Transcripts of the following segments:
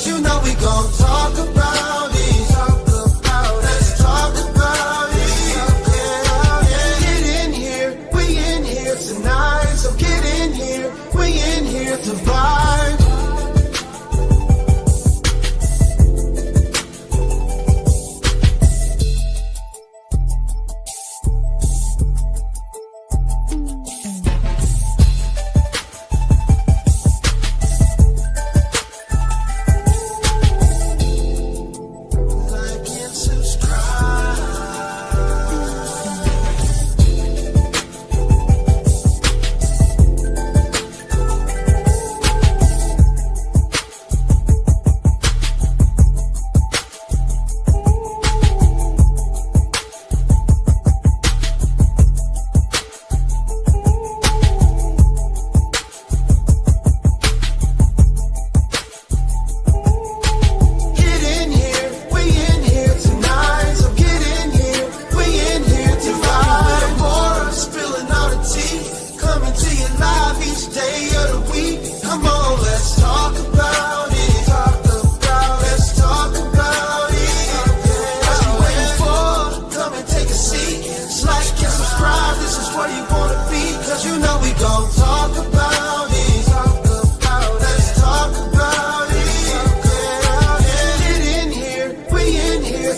you know we gon' talk about it. Let's talk about it. Get in here, we in here tonight. So get in here, we in here to vibe.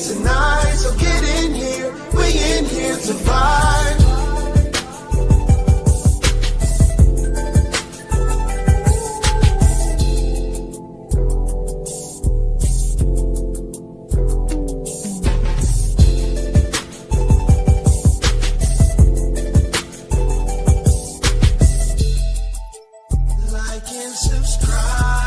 Tonight, so get in here, we in here to vibe. Like and subscribe.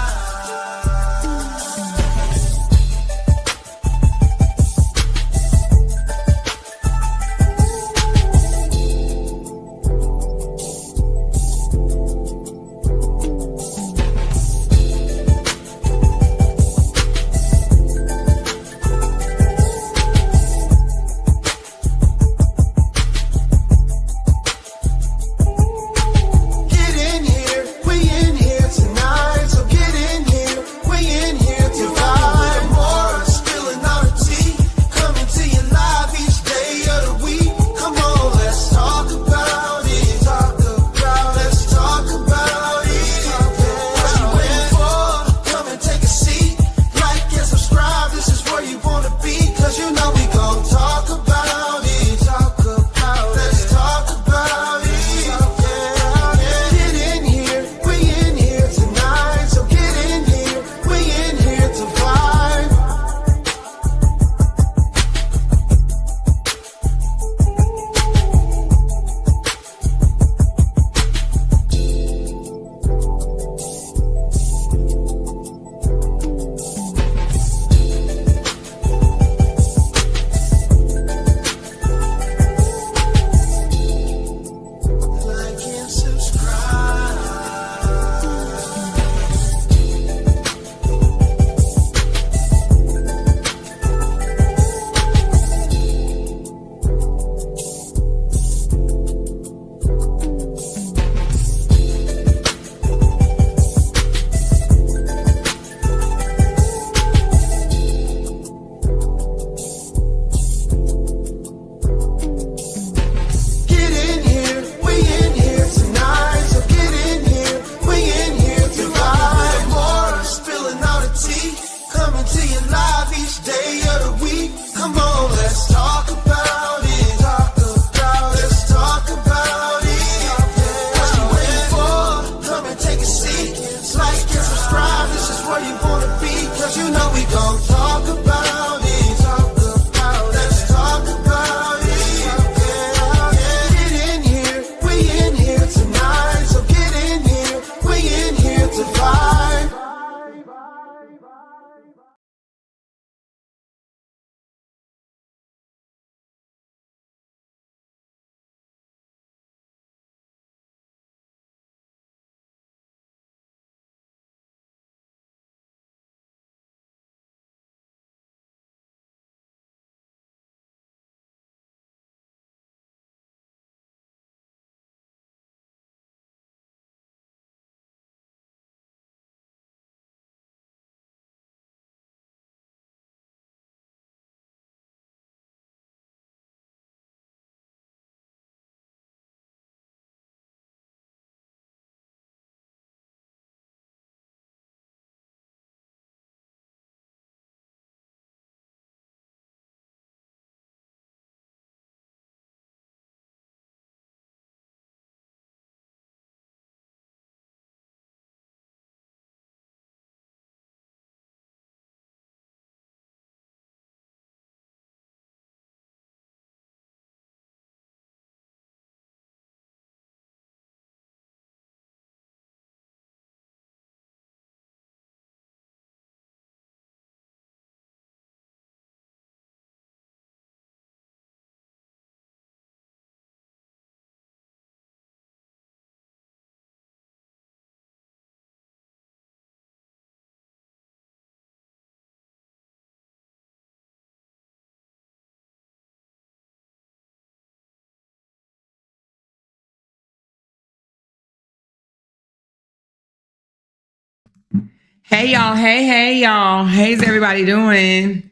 Hey y'all, hey y'all. How's everybody doing?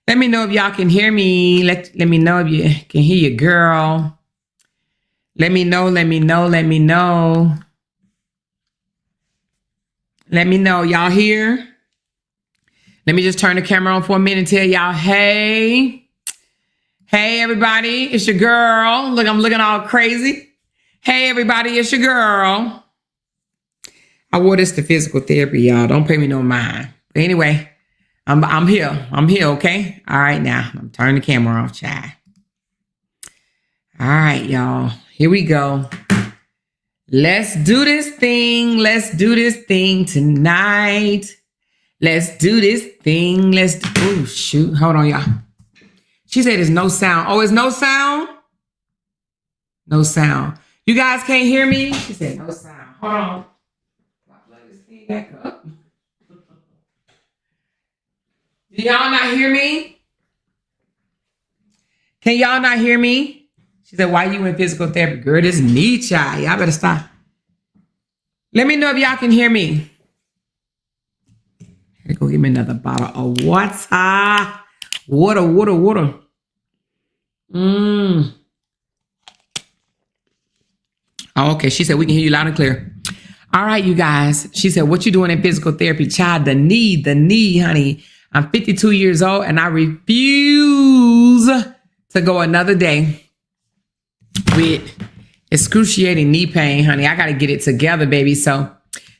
Let me know if y'all can hear me. Let me know if you can hear your girl. Let me know. Let me know. Y'all here? Let me just turn the camera on for a minute and tell y'all, hey everybody, it's your girl. Look, I'm looking all crazy. Hey everybody, it's your girl. I wore this to physical therapy, y'all. Don't pay me no mind. But anyway, I'm here. Okay? All right, now. I'm turning the camera off, child. All right, y'all. Here we go. Let's do this thing. Tonight. Let's do this thing. Oh, shoot. Hold on, y'all. She said there's no sound. Oh, it's no sound? No sound. You guys can't hear me? She said no sound. Hold on. Back up. Do y'all not hear me? Can y'all not hear me? She said, why you in physical therapy? Girl, this is me, child. Y'all better stop. Let me know if y'all can hear me. Here, go give me another bottle of water. Water. Oh, okay. She said, we can hear you loud and clear. All right, you guys. She said, what you doing in physical therapy? Child, the knee, honey. I'm 52 years old and I refuse to go another day with excruciating knee pain, honey. I got to get it together, baby. So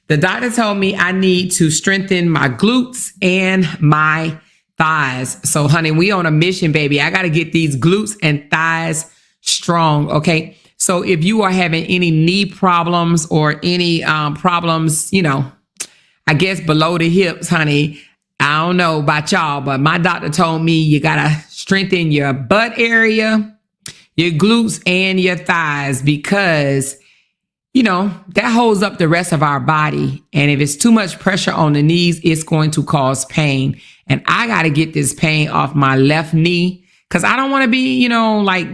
the doctor told me I need to strengthen my glutes and my thighs. So, honey, we on a mission, baby. I got to get these glutes and thighs strong, okay? So if you are having any knee problems or any problems, I guess below the hips, honey, I don't know about y'all, but my doctor told me you got to strengthen your butt area, your glutes, and your thighs because, that holds up the rest of our body. And if it's too much pressure on the knees, it's going to cause pain. And I got to get this pain off my left knee. Because I don't want to be,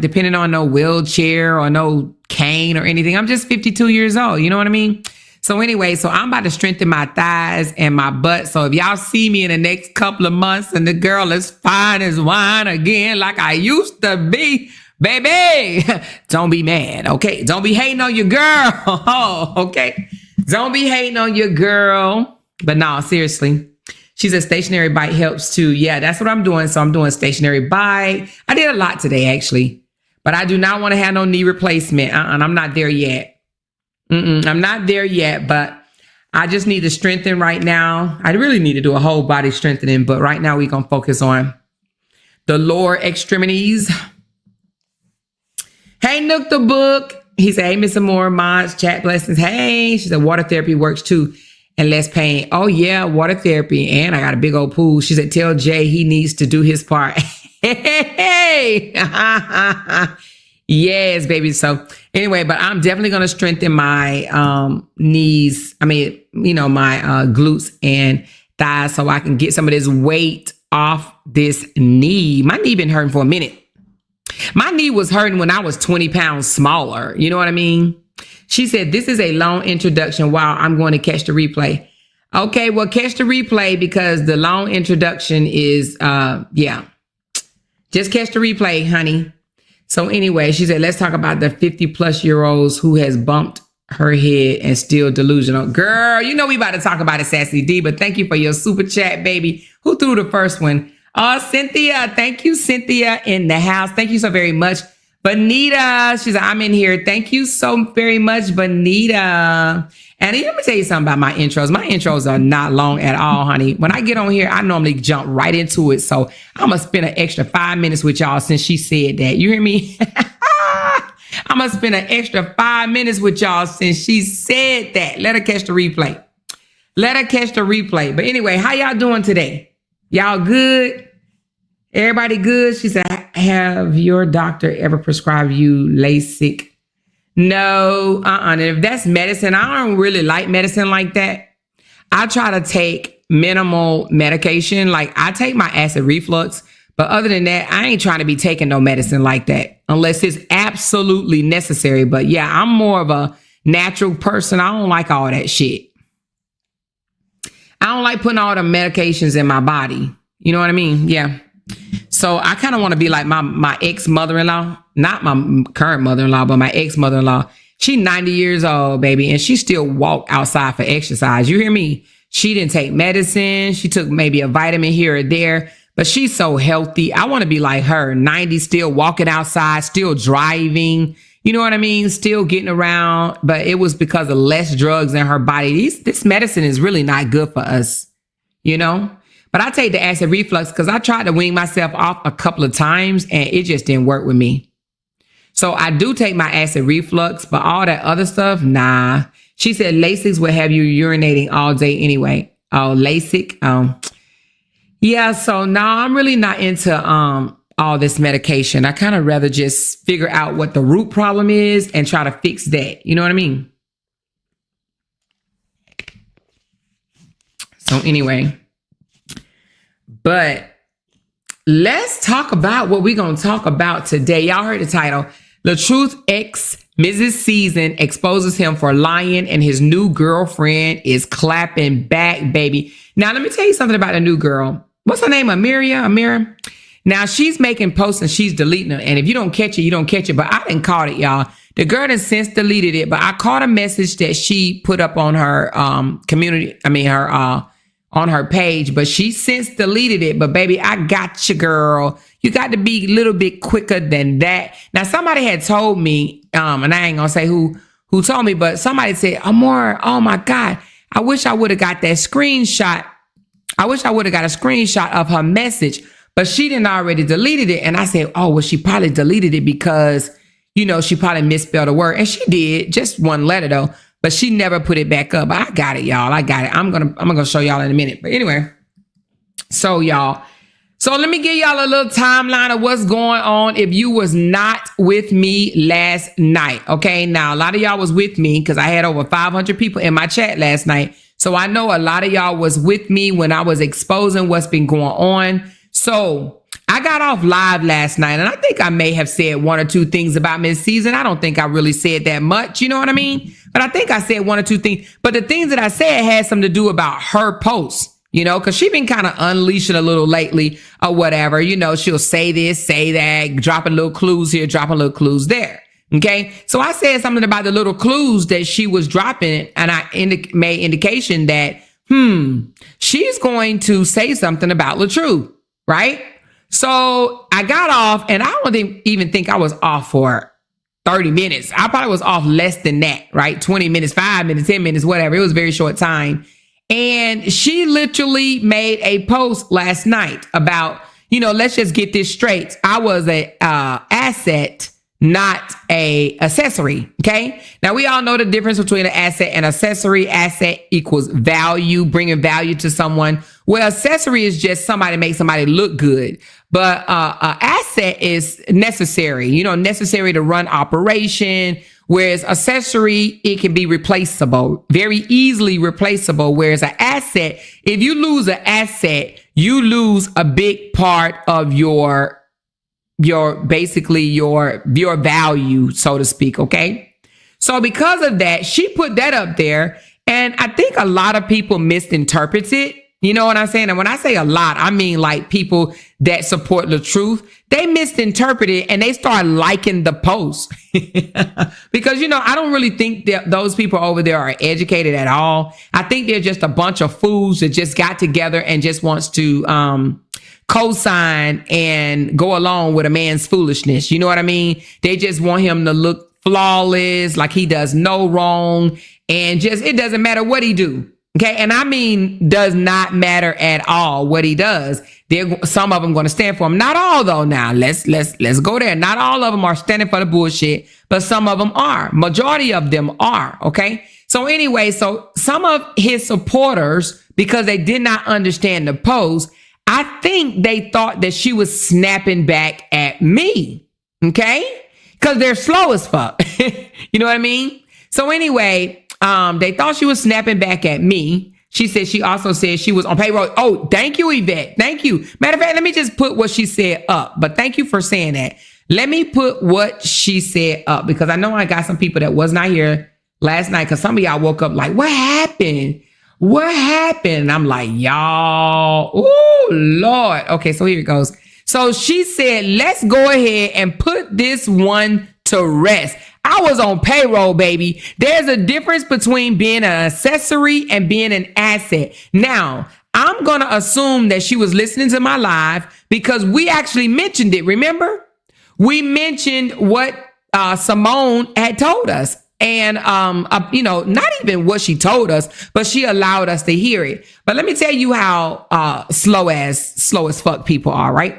depending on no wheelchair or no cane or anything. I'm just 52 years old. You know what I mean? So anyway, I'm about to strengthen my thighs and my butt. So if y'all see me in the next couple of months and the girl is fine as wine again, like I used to be, baby, don't be mad. Okay. Don't be hating on your girl. Okay. Don't be hating on your girl. But no, seriously. She said stationary bike helps too. Yeah, that's what I'm doing. So I'm doing stationary bike. I did a lot today, actually. But I do not want to have no knee replacement. And I'm not there yet. I'm not there yet, but I just need to strengthen right now. I really need to do a whole body strengthening. But right now we're going to focus on the lower extremities. Hey, Nook the book. He said, hey, Mr. Moore, mods, chat blessings. Hey, she said water therapy works too. And less pain. Oh, yeah, water therapy. And I got a big old pool. She said, tell Jay he needs to do his part. Hey. Yes, baby. So anyway, but I'm definitely going to strengthen my knees. My glutes and thighs so I can get some of this weight off this knee. My knee been hurting for a minute. My knee was hurting when I was 20 pounds smaller. You know what I mean? She said, this is a long introduction. Wow, I'm going to catch the replay. Okay, well, catch the replay because the long introduction is, just catch the replay, honey. So anyway, she said, let's talk about the 50-plus-year-olds who has bumped her head and still delusional. Girl, we about to talk about it, Sassy D, but thank you for your super chat, baby. Who threw the first one? Oh, Cynthia. Thank you, Cynthia, in the house. Thank you so very much. Bonita, she's like, I'm in here. Thank you so very much, Bonita. And let me tell you something about my intros. My intros are not long at all, honey. When I get on here, I normally jump right into it. So I'm going to spend an extra 5 minutes with y'all since she said that. You hear me? I'm going to spend an extra 5 minutes with y'all since she said that. Let her catch the replay. But anyway, how y'all doing today? Y'all good? Everybody good? She said, have your doctor ever prescribed you LASIK? No, And if that's medicine, I don't really like medicine like that. I try to take minimal medication. Like I take my acid reflux, but other than that, I ain't trying to be taking no medicine like that unless it's absolutely necessary. But yeah, I'm more of a natural person. I don't like all that shit. I don't like putting all the medications in my body. You know what I mean? Yeah. So I kind of want to be like my ex-mother-in-law, not my current mother-in-law, but my ex-mother-in-law. She 90 years old, baby, and she still walk outside for exercise. You hear me? She didn't take medicine. She took maybe a vitamin here or there, but she's so healthy. I want to be like her, 90, still walking outside, still driving. You know what I mean? Still getting around, but it was because of less drugs in her body. This medicine is really not good for us, you know? But I take the acid reflux because I tried to wean myself off a couple of times and it just didn't work with me. So I do take my acid reflux, but all that other stuff, nah. She said Lasix will have you urinating all day anyway. Oh, LASIK. Yeah, so now I'm really not into all this medication. I kind of rather just figure out what the root problem is and try to fix that. You know what I mean? So anyway, but let's talk about what we're going to talk about today. Y'all heard the title. LaTruth's ex, Mrs. Season, exposes him for lying and his new girlfriend is clapping back, baby. Now, let me tell you something about the new girl. What's her name? Amira? Now, she's making posts and she's deleting them. And if you don't catch it, you don't catch it. But I didn't caught it, y'all. The girl has since deleted it. But I caught a message that she put up on her on her page. But she since deleted it. But baby, I got you, girl. You got to be a little bit quicker than that. Now, somebody had told me, and I ain't gonna say who told me, but somebody said, Amor, oh my God, I wish I would have got that screenshot. I wish I would have got a screenshot of her message, but she didn't already deleted it. And I said, oh, well, she probably deleted it because, you know, she probably misspelled a word. And she did, just one letter though, but she never put it back up. But I got it, y'all. I got it. I'm gonna show y'all in a minute. But anyway, so y'all. So let me give y'all a little timeline of what's going on if you was not with me last night. Okay, now a lot of y'all was with me because I had over 500 people in my chat last night. So I know a lot of y'all was with me when I was exposing what's been going on. So I got off live last night and I think I may have said one or two things about Miss Season. I don't think I really said that much. You know what I mean? But I think I said one or two things. But the things that I said had something to do about her post. You know, because she been kind of unleashing a little lately or whatever. You know, she'll say this, say that, dropping little clues here, dropping little clues there. Okay. So I said something about the little clues that she was dropping and I made indication that, she's going to say something about LaTruth, right? So I got off and I don't even think I was off for 30 minutes. I probably was off less than that, right? 20 minutes, 5 minutes, 10 minutes, whatever. It was a very short time. And she literally made a post last night about, you know, let's just get this straight. I was a asset, not a accessory. Okay. Now we all know the difference between an asset and accessory. Asset equals value, bringing value to someone. Well, accessory is just somebody make somebody look good. But asset is necessary, you know, necessary to run operation. Whereas accessory, it can be replaceable, very easily replaceable. Whereas an asset, if you lose an asset, you lose a big part of your basically your value, so to speak. Okay. So because of that, she put that up there. And I think a lot of people misinterpret it. You know what I'm saying? And when I say a lot, I mean like people that support LaTruth, they misinterpret it and they start liking the post. Because, you know, I don't really think that those people over there are educated at all. I think they're just a bunch of fools that just got together and just wants to co-sign and go along with a man's foolishness. You know what I mean? They just want him to look flawless, like he does no wrong, and just it doesn't matter what he do. Okay. And I mean, does not matter at all what he does. Some of them going to stand for him. Not all though. Now let's go there. Not all of them are standing for the bullshit, but some of them are. Majority of them are. Okay. So anyway, so some of his supporters, because they did not understand the post, I think they thought that she was snapping back at me. Okay. Cause they're slow as fuck. You know what I mean? So anyway, they thought she was snapping back at me. She said, she also said she was on payroll. Oh, thank you, Yvette. Thank you. Matter of fact, let me just put what she said up. But thank you for saying that. Let me put what she said up because I know I got some people that was not here last night because some of y'all woke up like, what happened? What happened? I'm like, y'all, oh, Lord. Okay, so here it goes. So she said, let's go ahead and put this one to rest. I was on payroll, baby. There's a difference between being an accessory and being an asset. Now, I'm going to assume that she was listening to my live because we actually mentioned it. Remember? We mentioned what Simone had told us. And, not even what she told us, but she allowed us to hear it. But let me tell you how slow as fuck people are, right?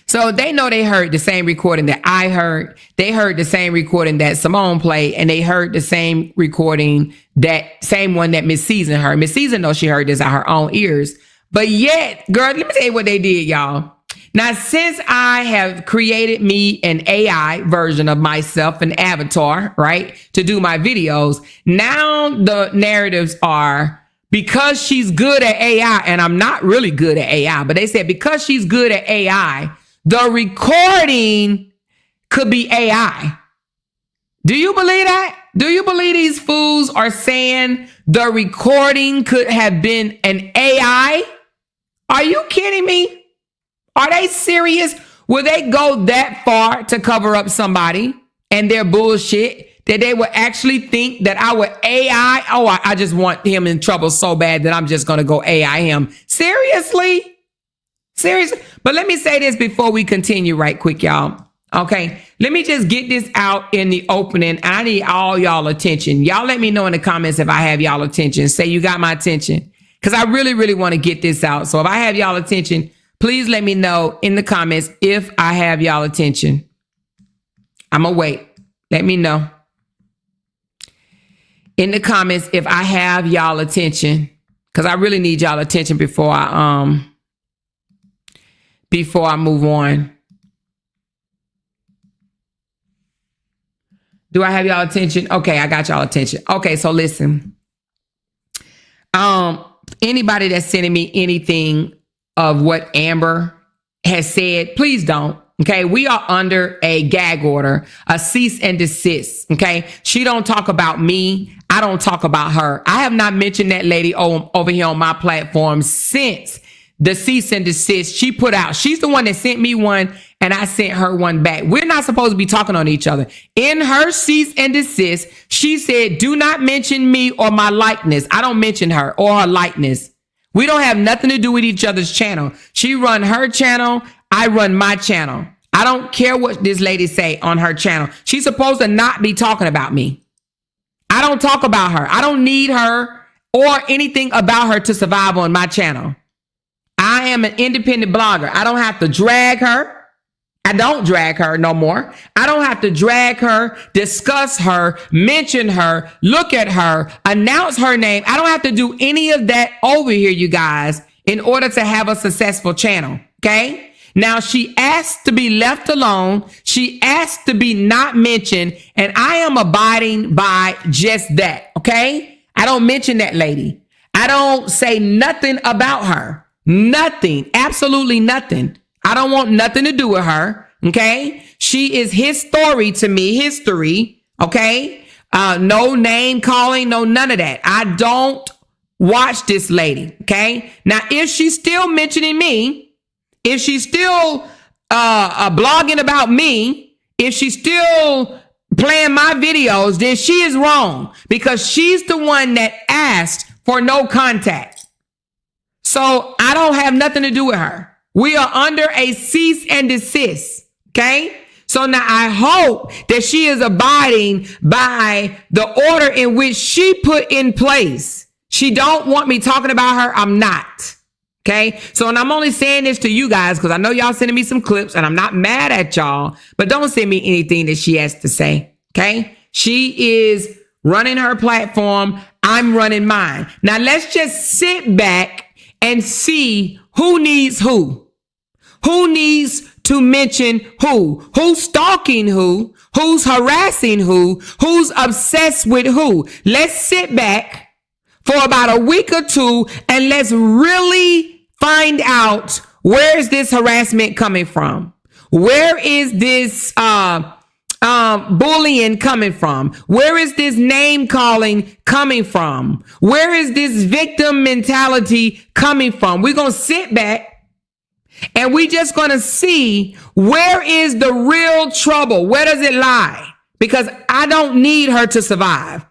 So they know they heard the same recording that I heard. They heard the same recording that Simone played, and they heard the same recording, that same one that Miss Season heard. Miss Season knows she heard this out her own ears. But yet, girl, let me tell you what they did, y'all. Now, since I have created me an AI version of myself, an avatar, right, to do my videos, now the narratives are, because she's good at AI, and I'm not really good at AI, but they said because she's good at AI, the recording could be AI. Do you believe that? Do you believe these fools are saying the recording could have been an AI? Are you kidding me? Are they serious? Will they go that far to cover up somebody and their bullshit that they would actually think that our AI? Oh, I just want him in trouble so bad that I'm just going to go AI him. Seriously? Seriously? But let me say this before we continue right quick, y'all. Okay, let me just get this out in the opening. I need all y'all attention. Y'all let me know in the comments if I have y'all attention. Say you got my attention, because I really, really want to get this out. So if I have y'all attention, please let me know in the comments if I have y'all attention. I'm going to wait. Let me know in the comments if I have y'all attention, because I really need y'all attention before I move on. Do I have y'all attention? Okay, I got y'all attention. Okay, so listen. Anybody that's sending me anything of what Amber has said, please don't. Okay, we are under a gag order, a cease and desist. Okay, she don't talk about me. I don't talk about her. I have not mentioned that lady over here on my platform since the cease and desist she put out. She's the one that sent me one, and I sent her one back. We're not supposed to be talking on each other. In her cease and desist, she said, do not mention me or my likeness. I don't mention her or her likeness. We don't have nothing to do with each other's channel. She run her channel. I run my channel. I don't care what this lady say on her channel. She's supposed to not be talking about me. I don't talk about her. I don't need her or anything about her to survive on my channel. I am an independent blogger. I don't have to drag her. I don't drag her no more. I don't have to drag her, discuss her, mention her, look at her, announce her name. I don't have to do any of that over here, you guys, in order to have a successful channel. Okay. Now she asked to be left alone. She asked to be not mentioned. And I am abiding by just that. Okay. I don't mention that lady. I don't say nothing about her. Nothing. Absolutely nothing. I don't want nothing to do with her. Okay. She is his story to me. History. Okay. No name calling. No, none of that. I don't watch this lady. Okay. Now, if she's still mentioning me, if she's still blogging about me, if she's still playing my videos, then she is wrong, because she's the one that asked for no contact. So I don't have nothing to do with her. We are under a cease and desist. Okay. So now I hope that she is abiding by the order in which she put in place. She don't want me talking about her. I'm not. Okay. So, and I'm only saying this to you guys because I know y'all sending me some clips and I'm not mad at y'all, but don't send me anything that she has to say. Okay. She is running her platform. I'm running mine. Now let's just sit back and see who needs who. Who needs to mention who? Who's stalking who? Who's harassing who? Who's obsessed with who? Let's sit back for about a week or two and let's really find out, where is this harassment coming from? Where is this bullying coming from? Where is this name calling coming from? Where is this victim mentality coming from? We're going to sit back and we just going to see where is the real trouble? Where does it lie? Because I don't need her to survive.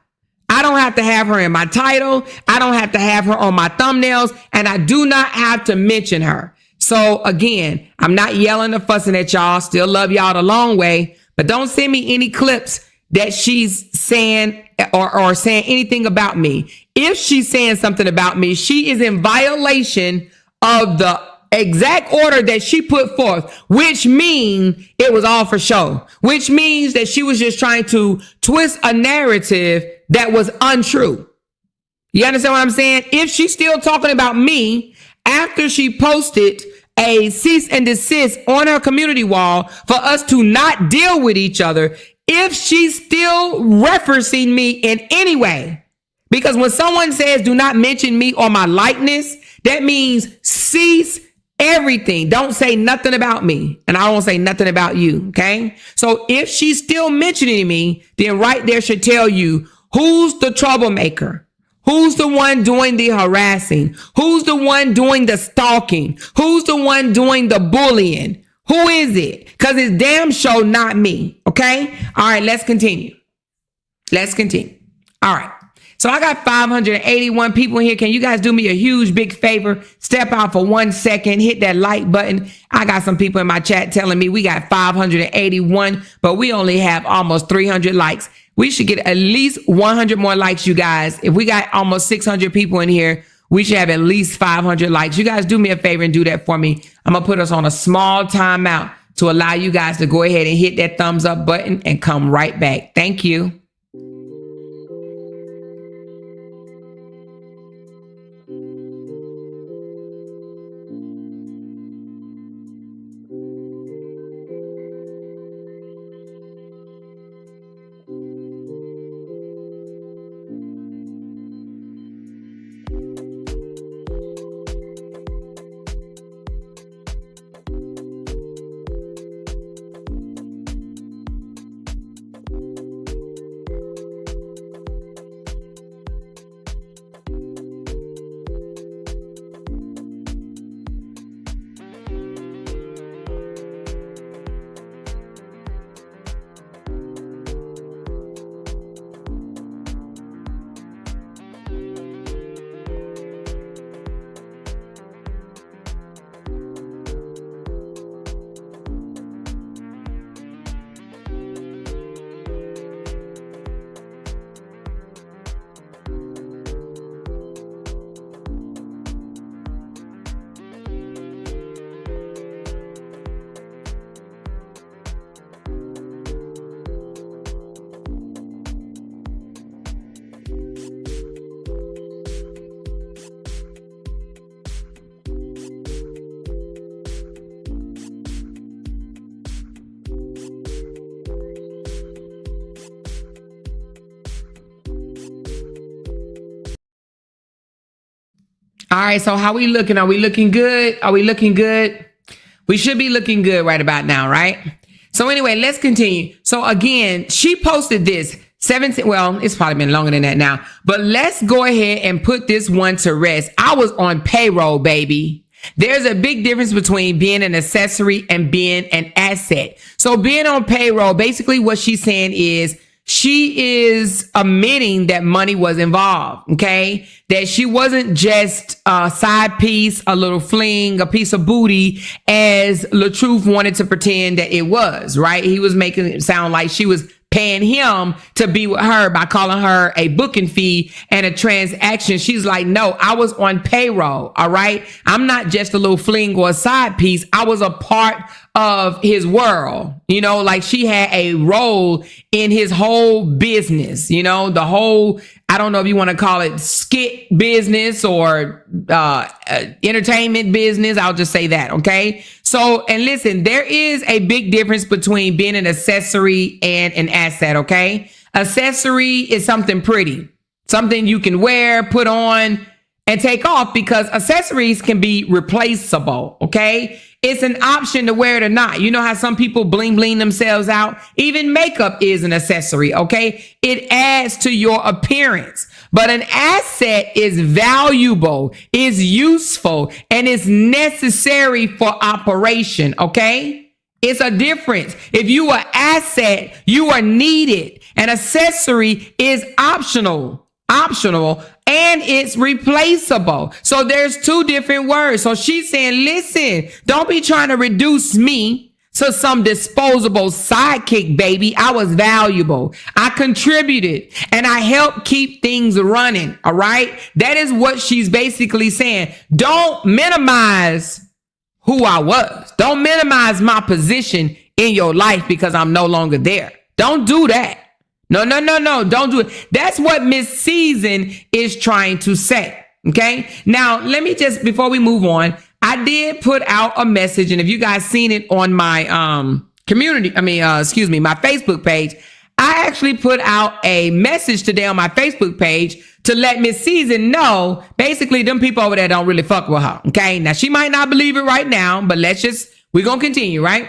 I don't have to have her in my title. I don't have to have her on my thumbnails, and I do not have to mention her. So again, I'm not yelling or fussing at y'all. Still love y'all the long way, but don't send me any clips that she's saying or saying anything about me. If she's saying something about me, she is in violation of the exact order that she put forth, which means it was all for show, which means that she was just trying to twist a narrative that was untrue. You understand what I'm saying? If she's still talking about me after she posted a cease and desist on her community wall for us to not deal with each other, if she's still referencing me in any way, because when someone says do not mention me or my likeness, that means cease everything. Don't say nothing about me, and I won't say nothing about you. Okay. So if she's still mentioning me, then right there should tell you who's the troublemaker, who's the one doing the harassing, who's the one doing the stalking, who's the one doing the bullying. Who is it? Because it's damn sure not me. Okay. All right. Let's continue. All right. So I got 581 people in here. Can you guys do me a huge, big favor? Step out for 1 second, hit that like button. I got some people in my chat telling me we got 581, but we only have almost 300 likes. We should get at least 100 more likes, you guys. If we got almost 600 people in here, we should have at least 500 likes. You guys do me a favor and do that for me. I'm going to put us on a small timeout to allow you guys to go ahead and hit that thumbs up button and come right back. Thank you. All right, so how we looking? Are we looking good? We should be looking good right about now, right? So anyway, let's continue. So again, she posted this 17, well, it's probably been longer than that now, but let's go ahead and put this one to rest. I was on payroll, baby. There's a big difference between being an accessory and being an asset. So being on payroll, basically what she's saying is she is admitting that money was involved, okay? That she wasn't just a side piece, a little fling, a piece of booty, as LaTruth wanted to pretend that it was, right? He was making it sound like she was paying him to be with her by calling her a booking fee and a transaction. She's like, no, I was on payroll, all right? I'm not just a little fling or a side piece. I was a part of his world, you know, like she had a role in his whole business, you know, the whole, I don't know if you want to call it skit business or entertainment business. I'll just say that. Okay. So, and listen, there is a big difference between being an accessory and an asset. Okay. Accessory is something pretty, something you can wear, put on, and take off because accessories can be replaceable. Okay. It's an option to wear it or not. You know how some people bling themselves out? Even makeup is an accessory. Okay. It adds to your appearance, but an asset is valuable, is useful, and is necessary for operation. Okay. It's a difference. If you are asset, you are needed. An accessory is optional, and it's replaceable. So there's two different words. So she's saying, listen, don't be trying to reduce me to some disposable sidekick, baby. I was valuable. I contributed and I helped keep things running. All right. That is what she's basically saying. Don't minimize who I was. Don't minimize my position in your life because I'm no longer there. Don't do that. No. Don't do it. That's what Miss Season is trying to say. Okay. Now, let me just, before we move on, I did put out a message. And if you guys seen it on my my Facebook page, I actually put out a message today on my Facebook page to let Miss Season know, basically, them people over there don't really fuck with her. Okay. Now, she might not believe it right now, but we're going to continue, right?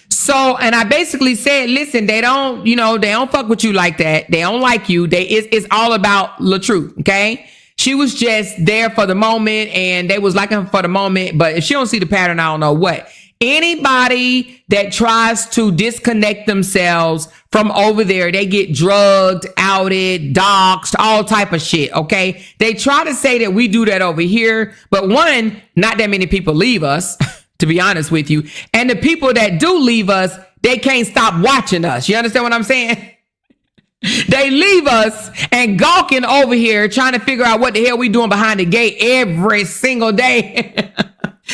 So, and I basically said, listen, they don't fuck with you like that. They don't like you. It's all about LaTruth. Okay. She was just there for the moment and they was liking her for the moment. But if she don't see the pattern, I don't know what. Anybody that tries to disconnect themselves from over there, they get drugged, outed, doxxed, all type of shit. Okay. They try to say that we do that over here. But one, not that many people leave us. To be honest with you. And the people that do leave us, they can't stop watching us. You understand what I'm saying? They leave us and gawking over here trying to figure out what the hell we doing behind the gate every single day.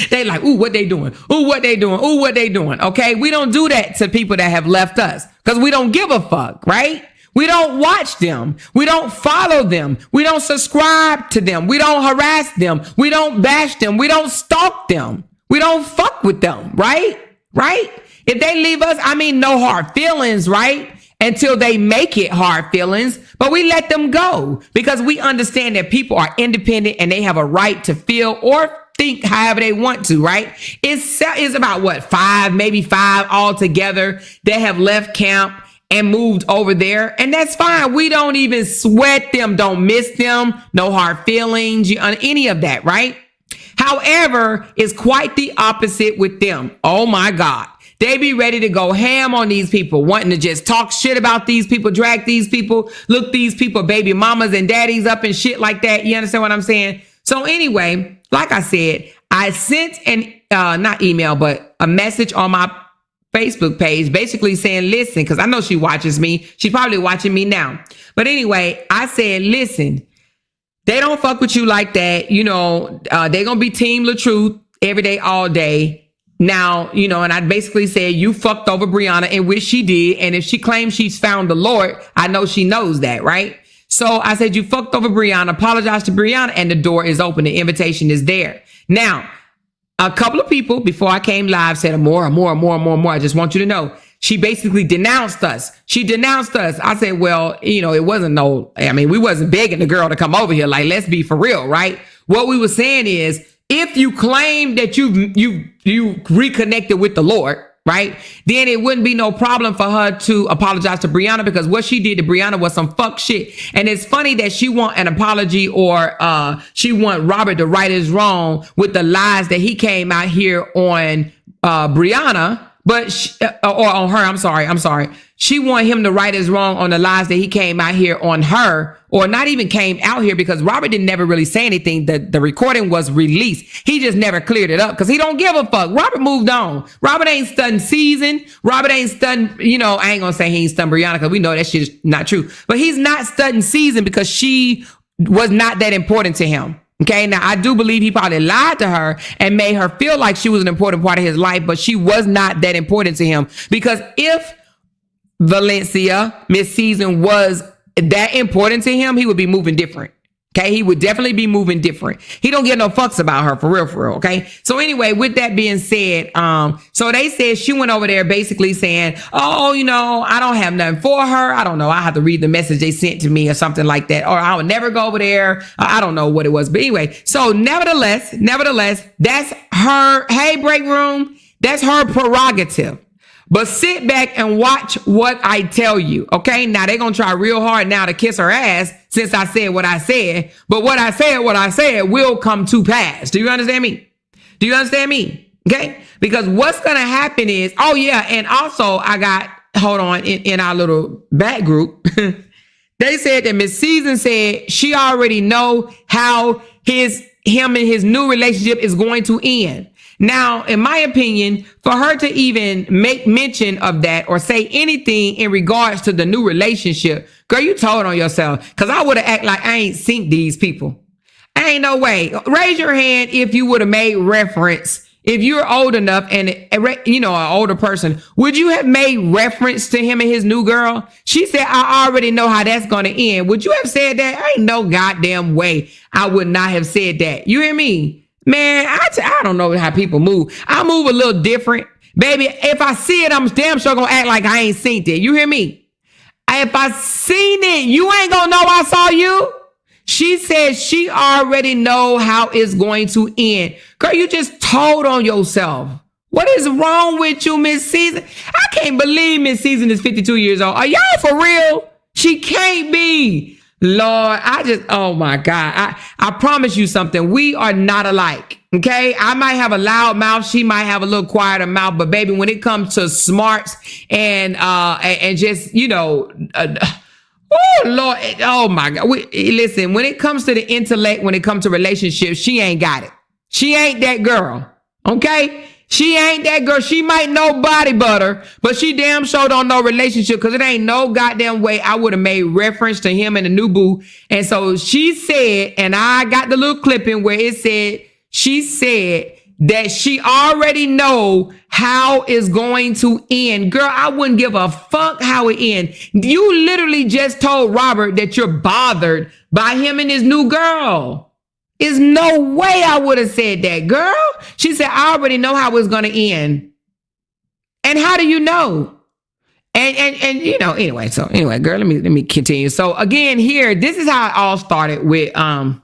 They like, ooh, what they doing? Ooh, what they doing? Ooh, what they doing? Okay. We don't do that to people that have left us because we don't give a fuck, right? We don't watch them. We don't follow them. We don't subscribe to them. We don't harass them. We don't bash them. We don't stalk them. We don't fuck with them, right? Right? If they leave us, no hard feelings, right? Until they make it hard feelings, but we let them go because we understand that people are independent and they have a right to feel or think however they want to, right? It's about what, maybe five altogether that have left camp and moved over there. And that's fine. We don't even sweat them. Don't miss them. No hard feelings, any of that, right? However, it's quite the opposite with them. Oh my God. They be ready to go ham on these people, wanting to just talk shit about these people, drag these people, look these people, baby mamas and daddies up and shit like that. You understand what I'm saying? So anyway, like I said, I sent not email, but a message on my Facebook page, basically saying, listen, because I know she watches me. She's probably watching me now. But anyway, I said, listen, they don't fuck with you like that. They're going to be team LaTruth every day, all day. Now, and I basically said, you fucked over Brianna, and which she did. And if she claims she's found the Lord, I know she knows that, right? So I said, you fucked over Brianna, apologize to Brianna, and the door is open. The invitation is there. Now, a couple of people before I came live said more. I just want you to know. She basically denounced us. She denounced us. I said, well, it wasn't we wasn't begging the girl to come over here. Like, let's be for real, right? What we were saying is, if you claim that you reconnected with the Lord, right, then it wouldn't be no problem for her to apologize to Brianna, because what she did to Brianna was some fuck shit. And it's funny that she want an apology, or she want Robert to right his wrong with the lies that he came out here on Brianna. But or on her, I'm sorry. She want him to right his wrong on the lies that he came out here on her, or not even came out here, because Robert didn't never really say anything. The recording was released. He just never cleared it up because he don't give a fuck. Robert moved on. Robert ain't studying Season. Robert ain't studying, I ain't gonna say he ain't studying Brianna because we know that shit is not true. But he's not studying Season because she was not that important to him. Okay, now I do believe he probably lied to her and made her feel like she was an important part of his life, but she was not that important to him. Because if Valencia, Miss Season, was that important to him, he would be moving different. Okay, he would definitely be moving different. He don't give no fucks about her for real, okay? So anyway, with that being said, so they said she went over there basically saying, oh, I don't have nothing for her. I don't know. I have to read the message they sent to me or something like that. Or I would never go over there. I don't know what it was. But anyway, so nevertheless, that's her, hey, break room, that's her prerogative. But sit back and watch what I tell you, okay? Now, they're going to try real hard now to kiss her ass since I said what I said. But what I said will come to pass. Do you understand me? Okay? Because what's going to happen is, oh, yeah, and also I got, hold on, in our little back group, they said that Miss Season said she already know how him and his new relationship is going to end. Now, in my opinion, for her to even make mention of that or say anything in regards to the new relationship, girl, you told on yourself, because I would have acted like I ain't seen these people. Ain't no way. Raise your hand if you would have made reference. If you're old enough and, an older person, would you have made reference to him and his new girl? She said, I already know how that's going to end. Would you have said that? Ain't no goddamn way I would not have said that. You hear me? Man, I don't know how people move. I move a little different. Baby, if I see it, I'm damn sure gonna act like I ain't seen it. You hear me? If I seen it, you ain't gonna know I saw you. She said she already know how it's going to end. Girl, you just told on yourself. What is wrong with you, Miss Season? I can't believe Miss Season is 52 years old. Are y'all for real? She can't be. Lord, oh my God. I promise you something. We are not alike. Okay. I might have a loud mouth. She might have a little quieter mouth, but baby, when it comes to smarts and just, oh Lord, oh my God. Listen, when it comes to the intellect, when it comes to relationships, she ain't got it. She ain't that girl. Okay. She ain't that girl. She might know body butter, but she damn sure don't know relationship, because it ain't no goddamn way I would have made reference to him and the new boo. And so she said, and I got the little clipping where it said, she said that she already know how it's going to end. Girl, I wouldn't give a fuck how it ends. You literally just told Robert that you're bothered by him and his new girl. Is no way I would have said that, girl. She said, I already know how it's going to end. And how do you know? And anyway, girl, let me continue. So again, here, this is how it all started with her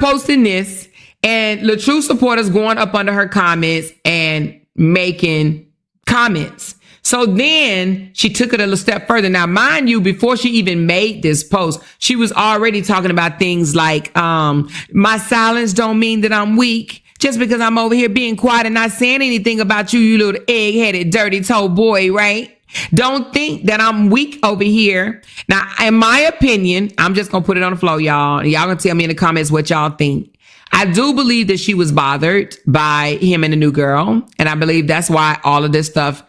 posting this and LaTruth's supporters going up under her comments and making comments. So then she took it a little step further. Now, mind you, before she even made this post, she was already talking about things like, my silence don't mean that I'm weak. Just because I'm over here being quiet and not saying anything about you, you little egg-headed, dirty-toed boy, right? Don't think that I'm weak over here. Now, in my opinion, I'm just going to put it on the floor, y'all. Y'all going to tell me in the comments what y'all think. I do believe that she was bothered by him and the new girl. And I believe that's why all of this stuff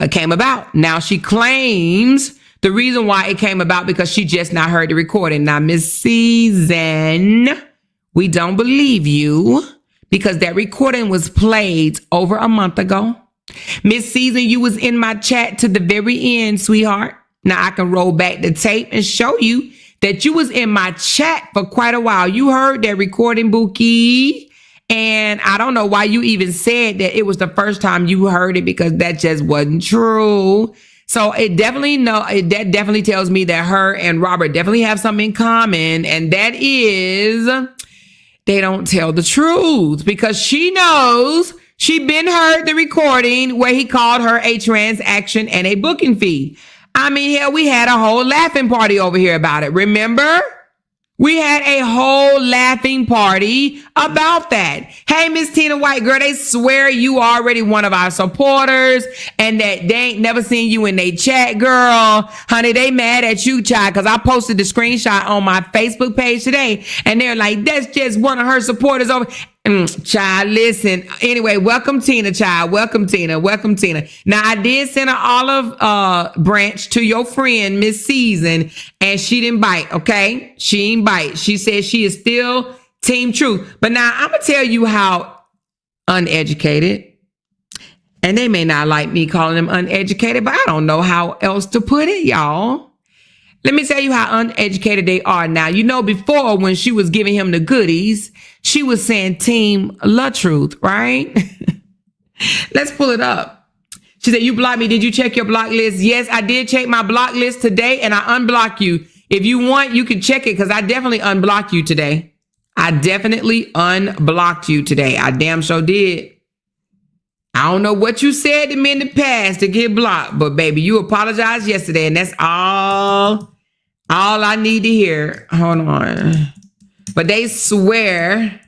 came about. Now, she claims the reason why it came about because she just now heard the recording. Now, Miss Season, we don't believe you because that recording was played over a month ago. Miss Season, you was in my chat to the very end, sweetheart. Now, I can roll back the tape and show you that you was in my chat for quite a while. You heard that recording, Bookie. And I don't know why you even said that it was the first time you heard it, because that just wasn't true. So that definitely tells me that her and Robert definitely have something in common. And that is they don't tell the truth, because she knows she been heard the recording where he called her a transaction and a booking fee. I mean, hell, we had a whole laughing party over here about it. Remember? We had a whole laughing party about that. Hey, Miss Tina White, girl, they swear you already one of our supporters and that they ain't never seen you in they chat, girl. Honey, they mad at you, child, because I posted the screenshot on my Facebook page today and they're like, that's just one of her supporters over. Child, listen. Anyway, welcome Tina, child. Welcome Tina. Welcome Tina. Now, I did send an olive branch to your friend, Miss Season, and she didn't bite, okay? She didn't bite. She said she is still Team Truth. But now, I'm going to tell you how uneducated, and they may not like me calling them uneducated, but I don't know how else to put it, y'all. Let me tell you how uneducated they are now. You know, before when she was giving him the goodies, she was saying Team LaTruth, right? Let's pull it up. She said, you blocked me. Did you check your block list? Yes, I did check my block list today and I unblock you. If you want, you can check it because I definitely unblocked you today. I definitely unblocked you today. I damn sure did. I don't know what you said to me in the past to get blocked, but baby, you apologized yesterday and that's all I need to hear. Hold on. But they swear,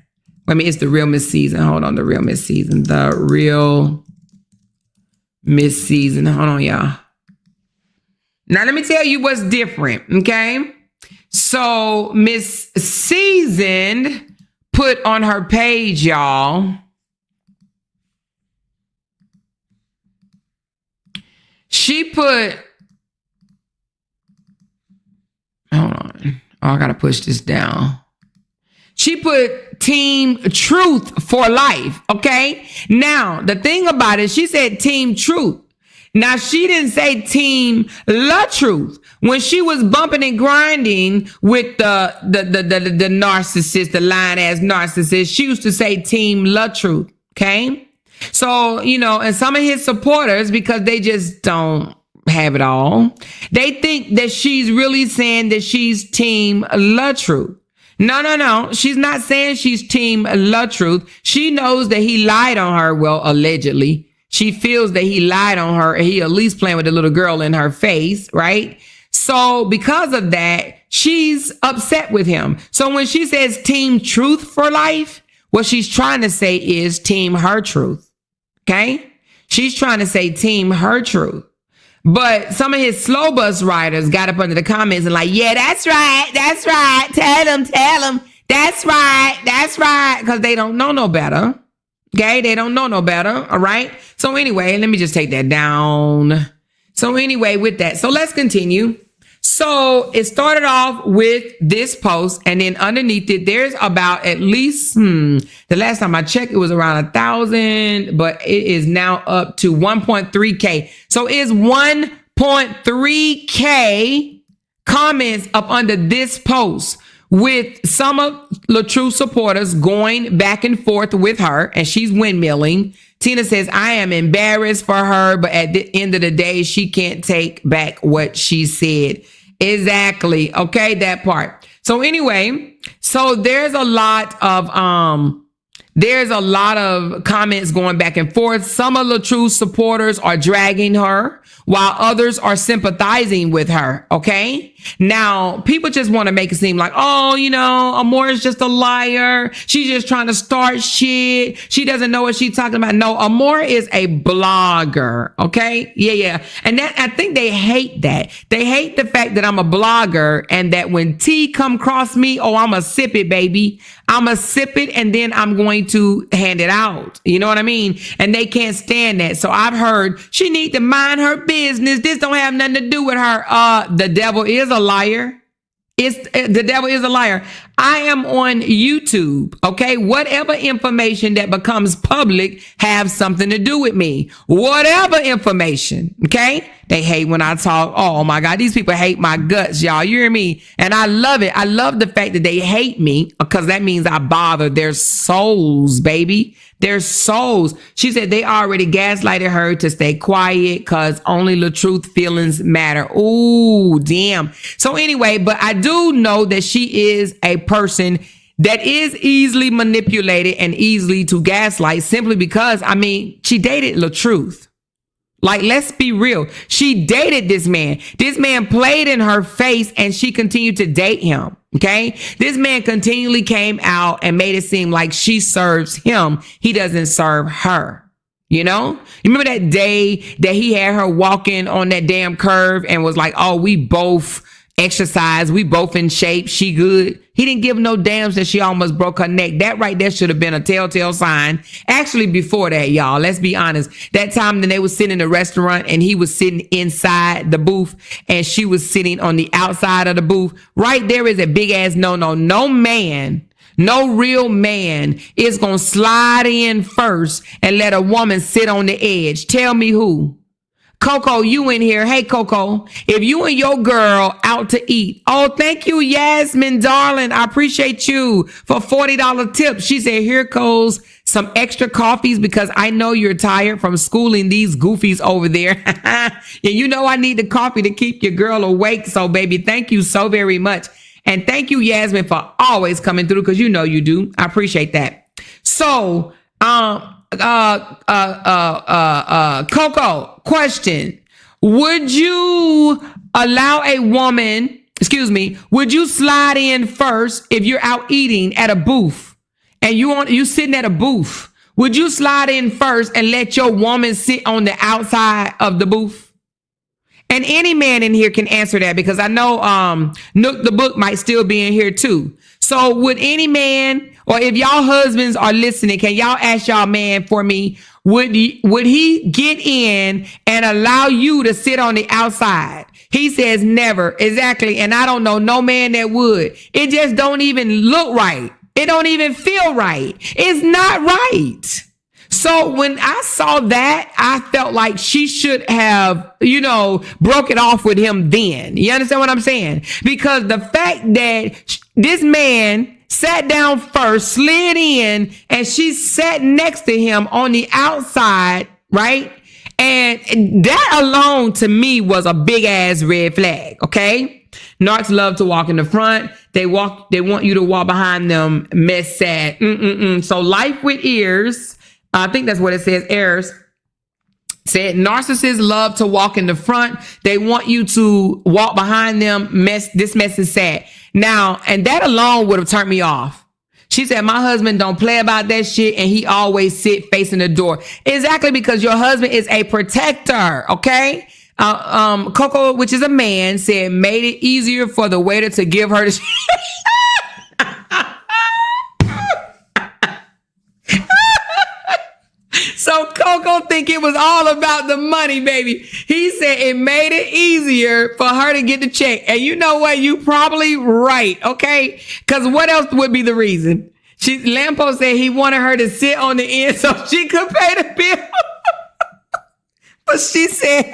I mean, it's the real Miss Season. Hold on, the real Miss Season. The real Miss Season. Hold on, y'all. Now, let me tell you what's different, okay? So, Miss Seasoned put on her page, y'all. She put, hold on. Oh, I got to push this down. She put Team Truth for life, okay? Now, the thing about it, she said Team Truth. Now, she didn't say Team LaTruth. When she was bumping and grinding with the narcissist, the lying-ass narcissist, she used to say Team LaTruth, okay? So, you know, and some of his supporters, because they just don't have it all, they think that she's really saying that she's Team LaTruth. No. She's not saying she's Team LaTruth. She knows that he lied on her. Well, allegedly. She feels that he lied on her and he at least playing with the little girl in her face, right? So because of that, she's upset with him. So when she says Team Truth for life, what she's trying to say is Team Her Truth. Okay? She's trying to say Team Her Truth. But some of his slow bus riders got up under the comments and like, yeah, that's right. That's right. Tell them. That's right. Because they don't know no better. Okay? They don't know no better. All right? So anyway, let me just take that down. So anyway, with that, so let's continue. So it started off with this post, and then underneath it, there's about at least, the last time I checked, it was around 1,000, but it is now up to 1.3K. So it's 1.3K comments up under this post with some of LaTruth's supporters going back and forth with her, and she's windmilling. Tina says, I am embarrassed for her, but at the end of the day, she can't take back what she said. Exactly. Okay, that part. So anyway, so there's a lot of comments going back and forth. Some of LaTruth's supporters are dragging her, while others are sympathizing with her. Okay. Now, people just want to make it seem like, oh, you know, Amore is just a liar. She's just trying to start shit. She doesn't know what she's talking about. No, Amore is a blogger. Okay. Yeah. And that, I think they hate that. They hate the fact that I'm a blogger and that when tea come across me, oh, I'm a sip it, baby. I'm a sip it and then I'm going to hand it out. You know what I mean? And they can't stand that. So I've heard she need to mind her business. This don't have nothing to do with her. The devil is a liar. The devil is a liar. I am on YouTube. Okay. Whatever information that becomes public have something to do with me. Whatever information. Okay. They hate when I talk. Oh my God. These people hate my guts, y'all. You hear me? And I love it. I love the fact that they hate me because that means I bother their souls, baby. Their souls. She said they already gaslighted her to stay quiet because only LaTruth feelings matter. Ooh, damn. So anyway, but I do know that she is a person that is easily manipulated and easily to gaslight simply because, I mean, she dated LaTruth. Like, let's be real. She dated this man. This man played in her face and she continued to date him. Okay. This man continually came out and made it seem like she serves him. He doesn't serve her. You know, you remember that day that he had her walking on that damn curve and was like, oh, we both exercise. We both in shape. She good. He didn't give no damns that she almost broke her neck. That right there should have been a telltale sign. Actually, before that, y'all, let's be honest. That time that they was sitting in the restaurant and he was sitting inside the booth and she was sitting on the outside of the booth. Right there is a big ass no. No man, no real man is going to slide in first and let a woman sit on the edge. Tell me who. Coco, you in here. Hey, Coco, if you and your girl out to eat. Oh, thank you, Yasmin, darling. I appreciate you for $40 tip. She said, here goes some extra coffees because I know you're tired from schooling these goofies over there. And you know I need the coffee to keep your girl awake. So, baby, thank you so very much. And thank you, Yasmin, for always coming through because you know you do. I appreciate that. So, Coco, question. Would you would you slide in first if you're out eating at a booth and you sitting at a booth? Would you slide in first and let your woman sit on the outside of the booth? And any man in here can answer that because I know Nook the book might still be in here too. So would any man, or if y'all husbands are listening, can y'all ask y'all man for me, would he get in and allow you to sit on the outside? He says never. Exactly. And I don't know no man that would. It just don't even look right. It don't even feel right. It's not right. So when I saw that, I felt like she should have, broke it off with him then. You understand what I'm saying? Because the fact that this man sat down first, slid in, and she sat next to him on the outside, right? And that alone to me was a big ass red flag, okay? Narcs love to walk in the front. They want you to walk behind them, mess sad. So life with ears, I think that's what it says, ears. Said narcissists love to walk in the front. They want you to walk behind them. This mess is sad. Now, and that alone would have turned me off. She said, my husband don't play about that shit and he always sit facing the door. Exactly, because your husband is a protector, okay? Coco, which is a man, said made it easier for the waiter to give her the So Coco think it was all about the money, baby. He said it made it easier for her to get the check. And you know what? You probably right, okay? Because what else would be the reason? Lampo said he wanted her to sit on the end so she could pay the bill. But she said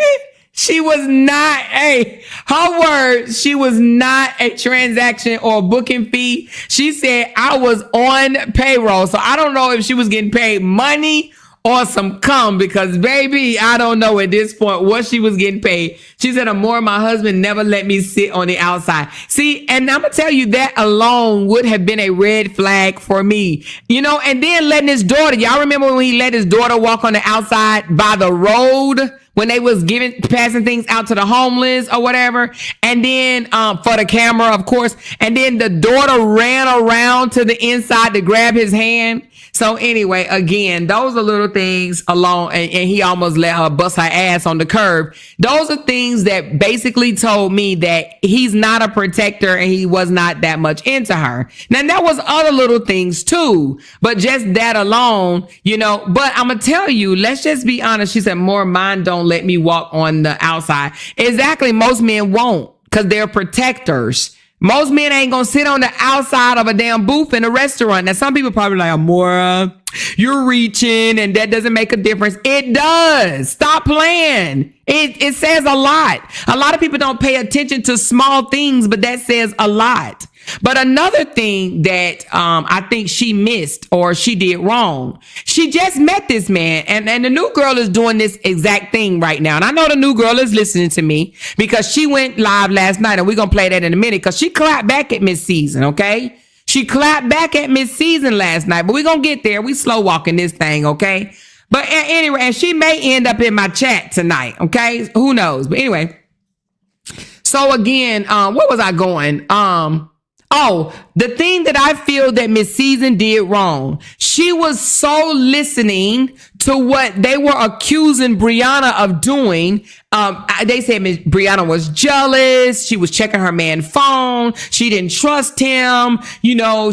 she was not her words, she was not a transaction or a booking fee. She said I was on payroll. So I don't know if she was getting paid money or some cum, because baby, I don't know at this point what she was getting paid. She said, Amor, my husband never let me sit on the outside. See, and I'm gonna tell you that alone would have been a red flag for me, and then letting his daughter, y'all remember when he let his daughter walk on the outside by the road when they was passing things out to the homeless or whatever. And then, for the camera, of course, and then the daughter ran around to the inside to grab his hand. So anyway, again, those are little things alone, and he almost let her bust her ass on the curb. Those are things that basically told me that he's not a protector and he was not that much into her. Now, there was other little things too, but just that alone, but I'm going to tell you, let's just be honest. She said, more mine don't let me walk on the outside. Exactly. Most men won't, because they're protectors. Most men ain't gonna sit on the outside of a damn booth in a restaurant. Now, some people probably like, Amora, you're reaching and that doesn't make a difference. It does. Stop playing. It says a lot. A lot of people don't pay attention to small things, but that says a lot. But another thing that I think she missed or she did wrong, she just met this man, and the new girl is doing this exact thing right now. And I know the new girl is listening to me because she went live last night, and we're going to play that in a minute because she clapped back at Miss Season, okay? She clapped back at Miss Season last night, but we're going to get there. We slow walking this thing, okay? But anyway, and she may end up in my chat tonight, okay? Who knows? But anyway, so again, where was I going? The thing that I feel that Miss Season did wrong, she was so listening to what they were accusing Brianna of doing. They said Miss Brianna was jealous. She was checking her man's phone. She didn't trust him.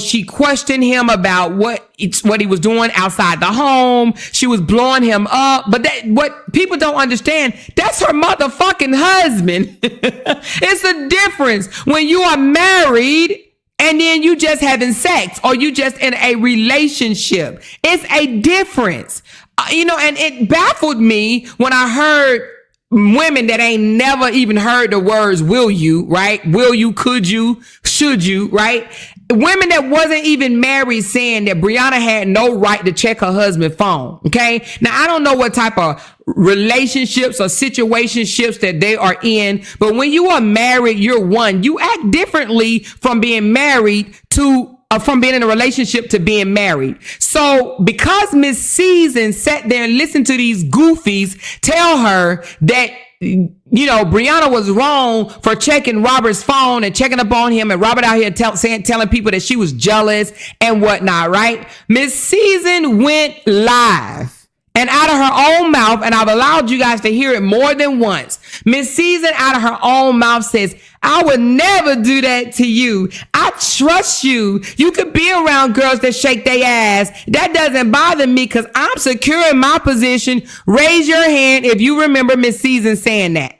She questioned him about what he was doing outside the home. She was blowing him up. But what people don't understand, that's her motherfucking husband. It's a difference when you are married and then you just having sex or you just in a relationship. It's a difference. And it baffled me when I heard women that ain't never even heard the words will you, right? Will you, could you, should you, right? Women that wasn't even married saying that Brianna had no right to check her husband's phone, okay? Now, I don't know what type of relationships or situationships that they are in, but when you are married, you're one. You act differently from being married to from being in a relationship to being married. So because Miss Season sat there and listened to these goofies tell her that, you know, Brianna was wrong for checking Robert's phone and checking up on him, and Robert out here telling people that she was jealous and whatnot, right? Miss Season went live. And out of her own mouth, and I've allowed you guys to hear it more than once, Miss Season out of her own mouth says, I would never do that to you. I trust you. You could be around girls that shake their ass. That doesn't bother me because I'm secure in my position. Raise your hand if you remember Miss Season saying that.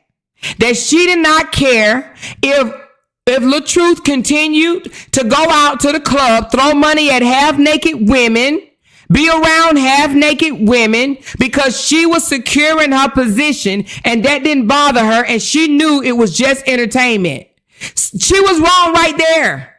That she did not care if LaTruth continued to go out to the club, throw money at half-naked women, be around half-naked women, because she was secure in her position and that didn't bother her, and she knew it was just entertainment. She was wrong right there.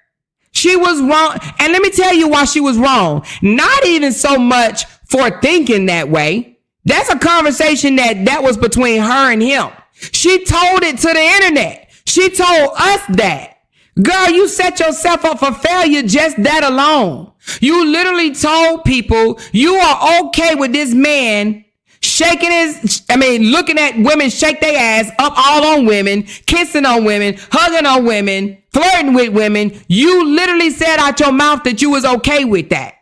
She was wrong. And let me tell you why she was wrong. Not even so much for thinking that way. That's a conversation that was between her and him. She told it to the internet. She told us that. Girl, you set yourself up for failure just that alone. You literally told people you are okay with this man looking at women shake their ass up all on women, kissing on women, hugging on women, flirting with women. You literally said out your mouth that you was okay with that.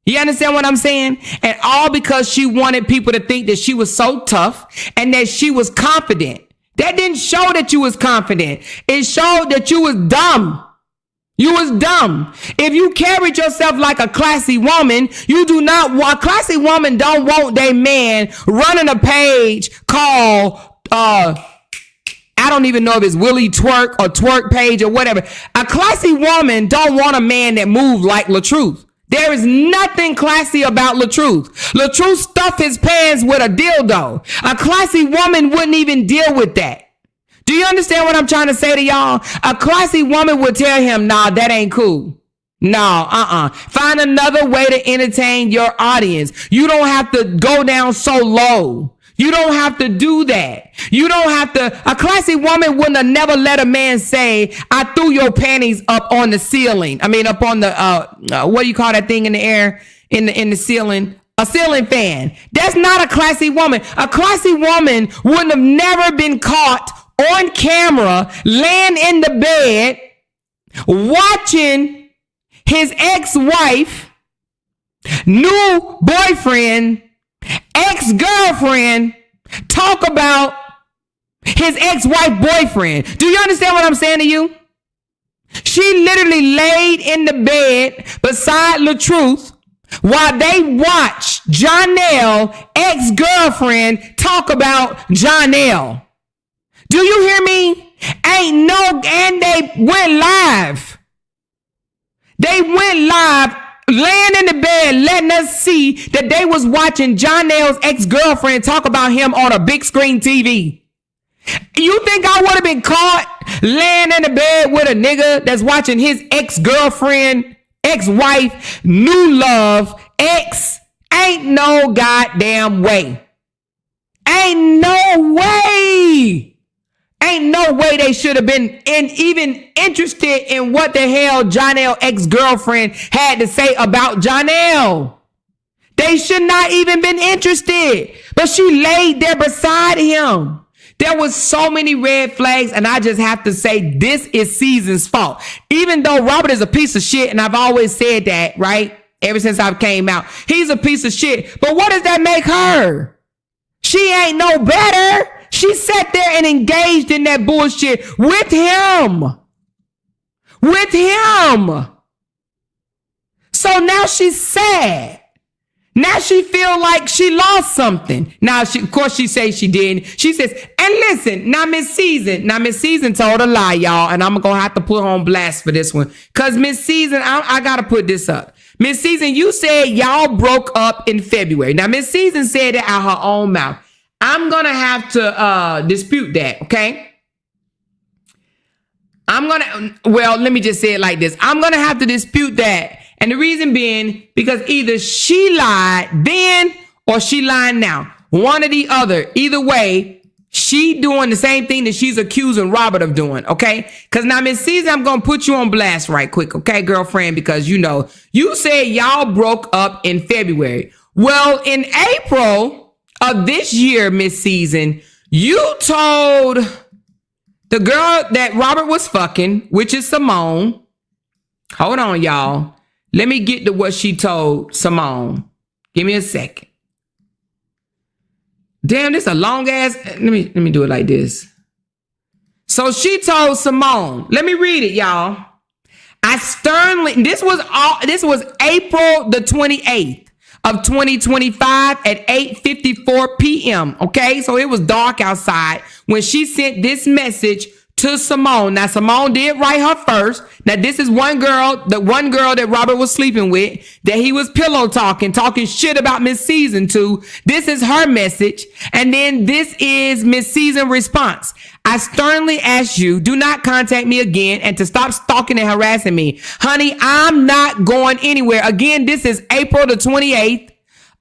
You understand what I'm saying? And all because she wanted people to think that she was so tough and that she was confident. That didn't show that you was confident. It showed that you was dumb. You was dumb. If you carried yourself like a classy woman, you do not want, a classy woman don't want their man running a page called, I don't even know if it's Willie Twerk or Twerk page or whatever. A classy woman don't want a man that move like LaTruth. There is nothing classy about LaTruth. LaTruth stuffed his pants with a dildo. A classy woman wouldn't even deal with that. Do you understand what I'm trying to say to y'all? A classy woman would tell him, nah, that ain't cool. No, Find another way to entertain your audience. You don't have to go down so low. You don't have to do that. You don't have to. A classy woman wouldn't have never let a man say, I threw your panties up on the ceiling. I mean, up on the, what do you call that thing in the air, in the ceiling? A ceiling fan. That's not a classy woman. A classy woman wouldn't have never been caught on camera, laying in the bed, watching his ex-wife, new boyfriend, ex-girlfriend talk about his ex-wife boyfriend. Do you understand what I'm saying to you? She literally laid in the bed beside LaTruth while they watched Jonelle, ex-girlfriend, talk about Jonelle. Do you hear me? And they went live. They went live, laying in the bed, letting us see that they was watching Jonelle's ex-girlfriend talk about him on a big screen TV. You think I would have been caught laying in the bed with a nigga that's watching his ex-girlfriend, ex-wife, new love, ex? Ain't no goddamn way. Ain't no way. Ain't no way they should have been even interested in what the hell Jonelle's ex-girlfriend had to say about Jonelle. They should not even been interested. But she laid there beside him. There was so many red flags, and I just have to say this is Season's fault. Even though Robert is a piece of shit, and I've always said that, right? Ever since I came out. He's a piece of shit. But what does that make her? She ain't no better. She sat there and engaged in that bullshit with him. With him. So now she's sad. Now she feel like she lost something. Now, of course, she says she didn't. She says, and listen, now Miss Season told a lie, y'all, and I'm going to have to put her on blast for this one. Because Miss Season, I got to put this up. Miss Season, you said y'all broke up in February. Now, Miss Season said it out her own mouth. I'm going to have to dispute that, okay? Let me just say it like this. I'm going to have to dispute that. And the reason being, because either she lied then or she lied now. One or the other. Either way, she doing the same thing that she's accusing Robert of doing, okay? Because now, Miss Season, I'm going to put you on blast right quick, okay, girlfriend? Because, you know, you said y'all broke up in February. Well, in April of this year, Miss Season, you told the girl that Robert was fucking, which is Simone. Hold on, y'all. Let me get to what she told Simone. Give me a second. Damn, this a long ass. Let me do it like this. So she told Simone, let me read it, y'all. This was April the 28th of 2025 at 8:54 p.m. Okay, so it was dark outside when she sent this message to Simone. Now, Simone did write her first. Now, this is the one girl that Robert was sleeping with, that he was pillow talking shit about Miss Season to. This is her message. And then this is Miss Season response. I sternly ask you, do not contact me again and to stop stalking and harassing me. Honey, I'm not going anywhere. Again, this is April the 28th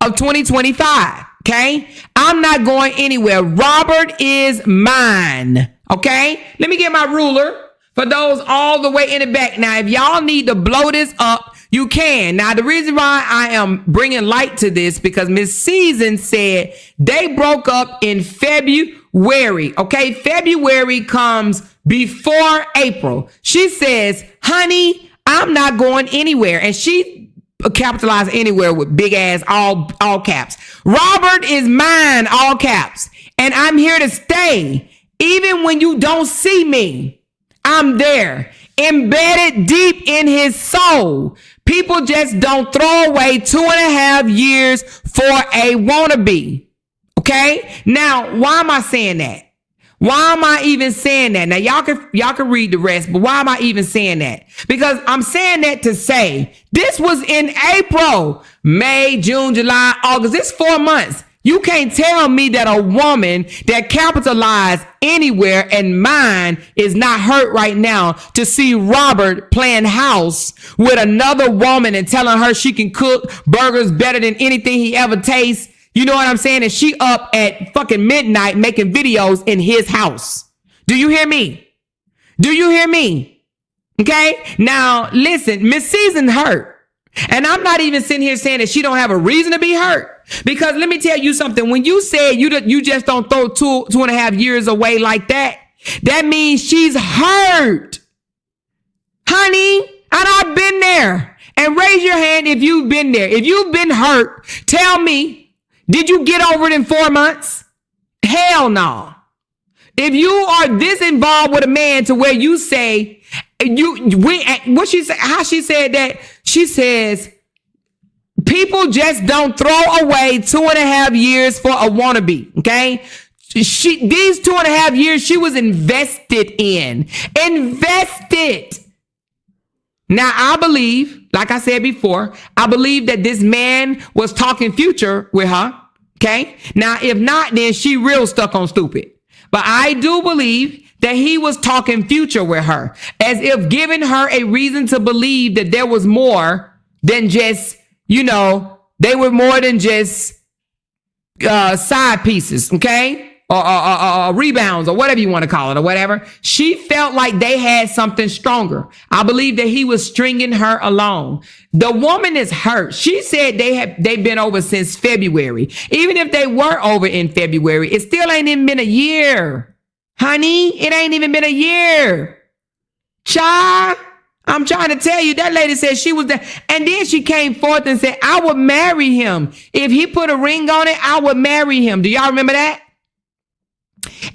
of 2025. Okay? I'm not going anywhere. Robert is mine. Okay, let me get my ruler for those all the way in the back. Now, if y'all need to blow this up, you can. Now, the reason why I am bringing light to this, because Miss Season said they broke up in February. Okay, February comes before April. She says, honey, I'm not going anywhere. And she capitalized anywhere with big ass, all caps. Robert is mine, all caps. And I'm here to stay. Even when you don't see me, I'm there, embedded deep in his soul. People just don't throw away 2.5 years for a wannabe. Okay? Now, why am I saying that? Why am I even saying that? Now, y'all can read the rest, but why am I even saying that? Because I'm saying that to say this was in April, May, June, July, August. It's 4 months. You can't tell me that a woman that capitalized anywhere and mine is not hurt right now to see Robert playing house with another woman and telling her she can cook burgers better than anything he ever tastes. You know what I'm saying? And she up at fucking midnight making videos in his house. Do you hear me? Do you hear me? Okay. Now listen, Miss Season hurt. And I'm not even sitting here saying that she don't have a reason to be hurt. Because let me tell you something. When you said you just don't throw 2.5 years away like that, that means she's hurt. Honey, and I've been there. And raise your hand if you've been there. If you've been hurt, tell me, did you get over it in 4 months? Hell no. If you are this involved with a man to where you say, how she said that, she says, people just don't throw away 2.5 years for a wannabe. Okay. These 2.5 years she was invested in. Invested. Now, I believe, like I said before, I believe that this man was talking future with her. Okay. Now, if not, then she real stuck on stupid. But I do believe that he was talking future with her, as if giving her a reason to believe that there was more than just, they were more than just side pieces, okay? Or rebounds, or whatever you want to call it, or whatever. She felt like they had something stronger. I believe that he was stringing her along. The woman is hurt. She said they've been over since February. Even if they were over in February, it still ain't even been a year. Honey, it ain't even been a year. Child, I'm trying to tell you, that lady said she was there. And then she came forth and said, I would marry him. If he put a ring on it, I would marry him. Do y'all remember that?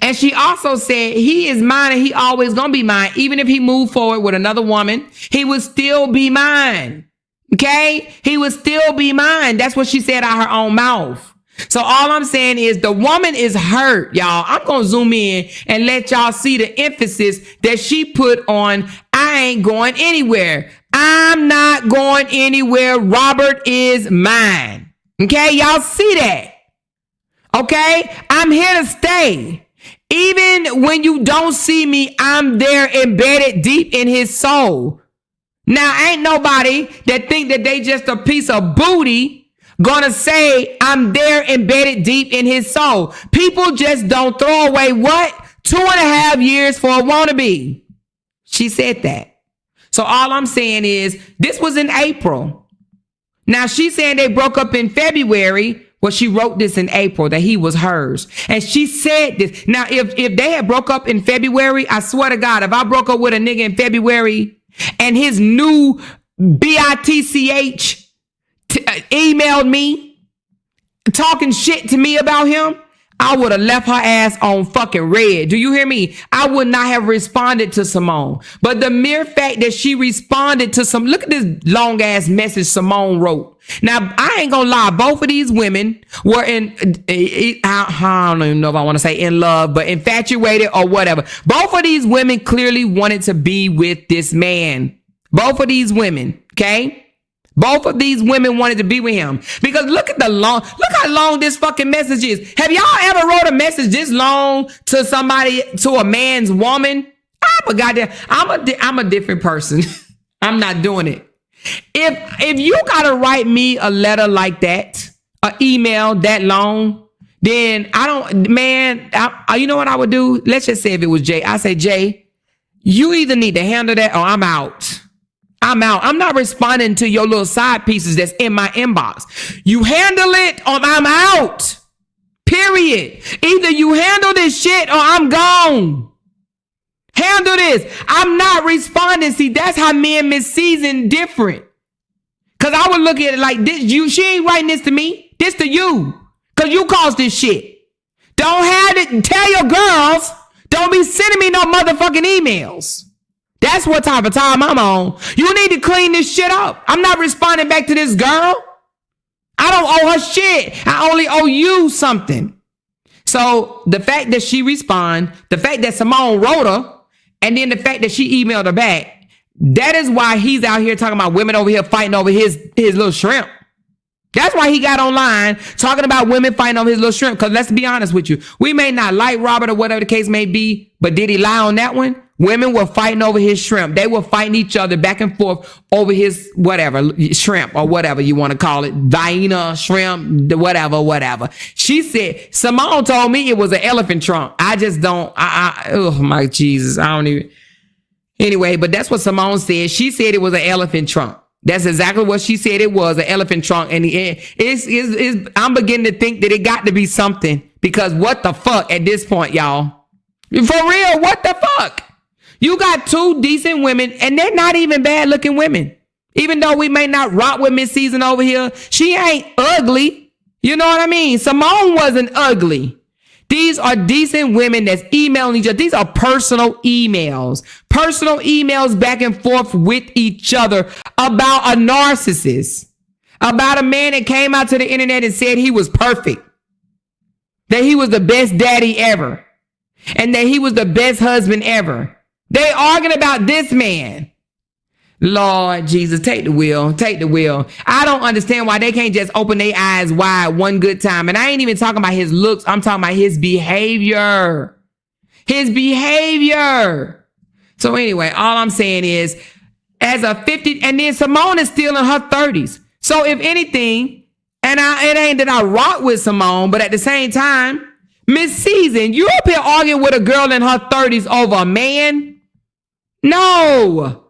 And she also said, he is mine and he always gonna be mine. Even if he moved forward with another woman, he would still be mine. Okay? He would still be mine. That's what she said out her own mouth. So all I'm saying is the woman is hurt, y'all. I'm going to zoom in and let y'all see the emphasis that she put on, I ain't going anywhere. I'm not going anywhere. Robert is mine. Okay, y'all see that? Okay? I'm here to stay. Even when you don't see me, I'm there embedded deep in his soul. Now, ain't nobody that think that they just a piece of booty gonna say I'm there embedded deep in his soul. People just don't throw away what? 2.5 years for a wannabe. She said that. So all I'm saying is this was in April. Now she's saying they broke up in February. Well, she wrote this in April that he was hers. And she said this. Now, if they had broke up in February, I swear to God, if I broke up with a nigga in February and his new bitch emailed me talking shit to me about him, I would have left her ass on fucking red. Do you hear me? I would not have responded to Simone. But the mere fact that she responded to look at this long ass message Simone wrote. Now, I ain't gonna lie. Both of these women were I don't even know if I want to say in love, but infatuated or whatever. Both of these women clearly wanted to be with this man. Both of these women, okay? Both of these women wanted to be with him because look how long this fucking message is. Have y'all ever wrote a message this long to somebody, to a man's woman? I'm a different person. I'm not doing it. If you gotta write me a letter like that, an email that long, then you know what I would do? Let's just say if it was Jay, I say, Jay, you either need to handle that or I'm out. I'm out. I'm not responding to your little side pieces that's in my inbox. You handle it or I'm out. Period. Either you handle this shit or I'm gone. Handle this. I'm not responding. See, that's how me and Miss Season different. Cause I would look at it like this. She ain't writing this to me. This to you. Cause you caused this shit. Don't have it. Tell your girls. Don't be sending me no motherfucking emails. That's what type of time I'm on. You need to clean this shit up. I'm not responding back to this girl. I don't owe her shit. I only owe you something. So the fact that she responded, the fact that Simone wrote her, and then the fact that she emailed her back, that is why he's out here talking about women over here fighting over his little shrimp. That's why he got online talking about women fighting over his little shrimp. Because let's be honest with you. We may not like Robert or whatever the case may be, but did he lie on that one? Women were fighting over his shrimp. They were fighting each other back and forth over his whatever, shrimp or whatever you want to call it. Vienna, shrimp, whatever. She said, Simone told me it was an elephant trunk. I just don't, oh my Jesus. I don't even. Anyway, but that's what Simone said. She said it was an elephant trunk. That's exactly what she said it was, an elephant trunk. And I'm beginning to think that it got to be something because what the fuck at this point, y'all? For real, what the fuck? You got two decent women and they're not even bad looking women. Even though we may not rock with Miss Season over here, she ain't ugly. You know what I mean? Simone wasn't ugly. These are decent women that's emailing each other. These are personal emails back and forth with each other about a narcissist, about a man that came out to the internet and said he was perfect, that he was the best daddy ever, and that he was the best husband ever. They arguing about this man. Lord Jesus, take the wheel. I don't understand why they can't just open their eyes wide one good time. And I ain't even talking about his looks. I'm talking about his behavior. So anyway, all I'm saying is as a 50, and then Simone is still in her 30s. So if anything, and it ain't that I rock with Simone, but at the same time, Miss Season, you up here arguing with a girl in her 30s over a man? No.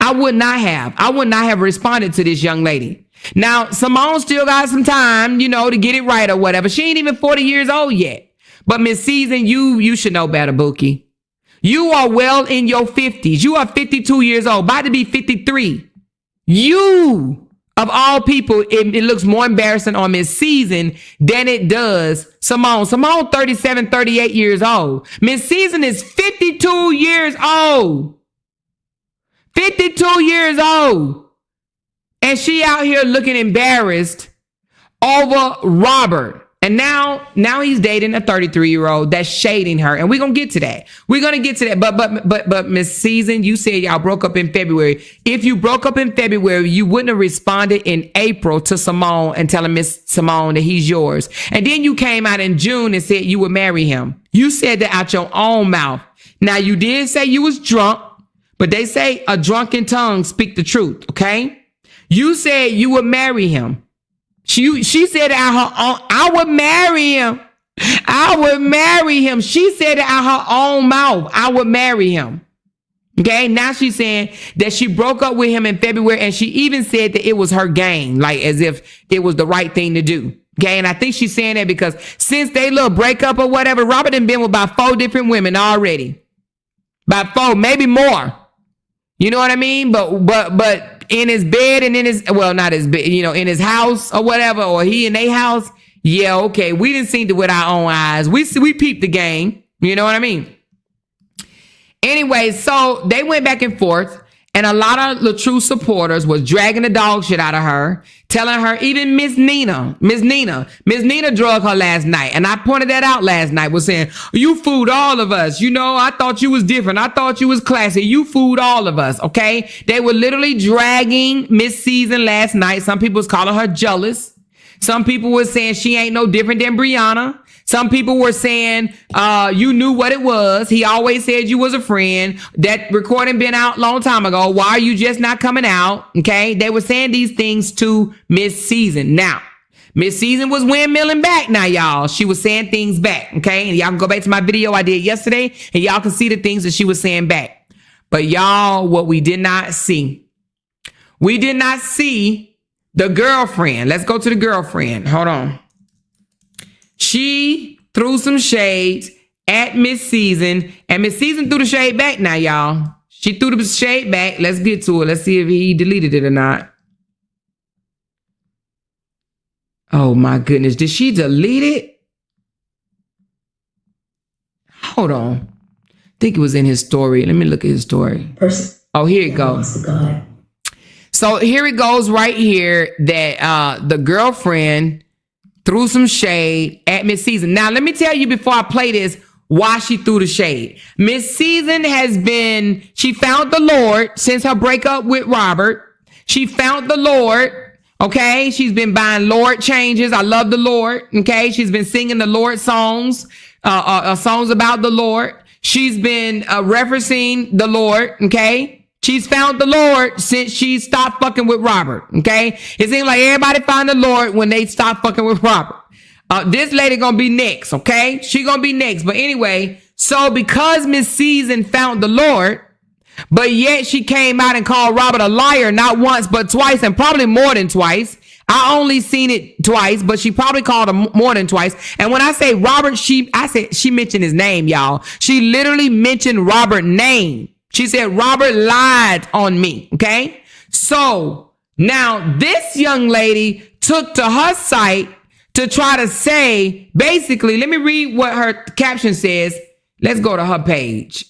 I would not have responded to this young lady. Now, Simone still got some time, to get it right or whatever. She ain't even 40 years old yet. But Miss Season, you should know better, Bookie. You are well in your 50s. You are 52 years old, about to be 53. You, of all people, it looks more embarrassing on Miss Season than it does Simone. Simone, 37, 38 years old. Miss Season is 52 years old. 52 years old. And she out here looking embarrassed over Robert. And now he's dating a 33-year-old that's shading her. And we're going to get to that. We're going to get to that. But Miss Season, you said y'all broke up in February. If you broke up in February, you wouldn't have responded in April to Simone and telling Miss Simone that he's yours. And then you came out in June and said you would marry him. You said that out your own mouth. Now, you did say you was drunk, but they say a drunken tongue speak the truth, okay? You said you would marry him. She said it out her own, I would marry him. I would marry him. She said it out her own mouth. I would marry him. Okay, now she's saying that she broke up with him in February, and she even said that it was her game, like as if it was the right thing to do. Okay, and I think she's saying that because since they little breakup or whatever, Robert done been with about 4 different women already. About 4, maybe more. You know what I mean? But in his bed and in his, well, not his bed, you know, in his house or whatever, or he in their house. Yeah, okay. We didn't see it with our own eyes. We peeped the game. You know what I mean? Anyway, so they went back and forth, and a lot of LaTruth's supporters was dragging the dog shit out of her, telling her, even Miss Nina drugged her last night. And I pointed that out last night, was saying, you fooled all of us. You know, I thought you was different. I thought you was classy. You fooled all of us. Okay. They were literally dragging Miss Season last night. Some people was calling her jealous. Some people were saying she ain't no different than Brianna. Some people were saying, you knew what it was. He always said you was a friend. That recording been out a long time ago. Why are you just not coming out? Okay. They were saying these things to Miss Season. Now, Miss Season was windmilling back now, y'all. She was saying things back. Okay. And y'all can go back to my video I did yesterday, and y'all can see the things that she was saying back. But y'all, what we did not see the girlfriend. Let's go to the girlfriend. Hold on. She threw some shade at Miss Season, and Miss Season threw the shade back now, y'all. She threw the shade back. Let's get to it. Let's see if he deleted it or not. Oh, my goodness. Did she delete it? Hold on. I think it was in his story. Let me look at his story. Oh, here it goes. So here it goes right here that the girlfriend threw some shade at Miss Season. Now, let me tell you before I play this why she threw the shade. Miss Season she found the Lord since her breakup with Robert. She found the Lord, okay? She's been buying Lord changes. I love the Lord, okay? She's been singing the Lord songs, songs about the Lord. She's been referencing the Lord, okay? She's found the Lord since she stopped fucking with Robert, okay? It seems like everybody found the Lord when they stopped fucking with Robert. This lady gonna be next, okay? She gonna be next. But anyway, so because Miss Season found the Lord, but yet she came out and called Robert a liar, not once, but twice, and probably more than twice. I only seen it twice, but she probably called him more than twice. And when I say Robert, she mentioned his name, y'all. She literally mentioned Robert's name. She said, Robert lied on me. Okay. So now this young lady took to her site to try to say, basically, let me read what her caption says. Let's go to her page.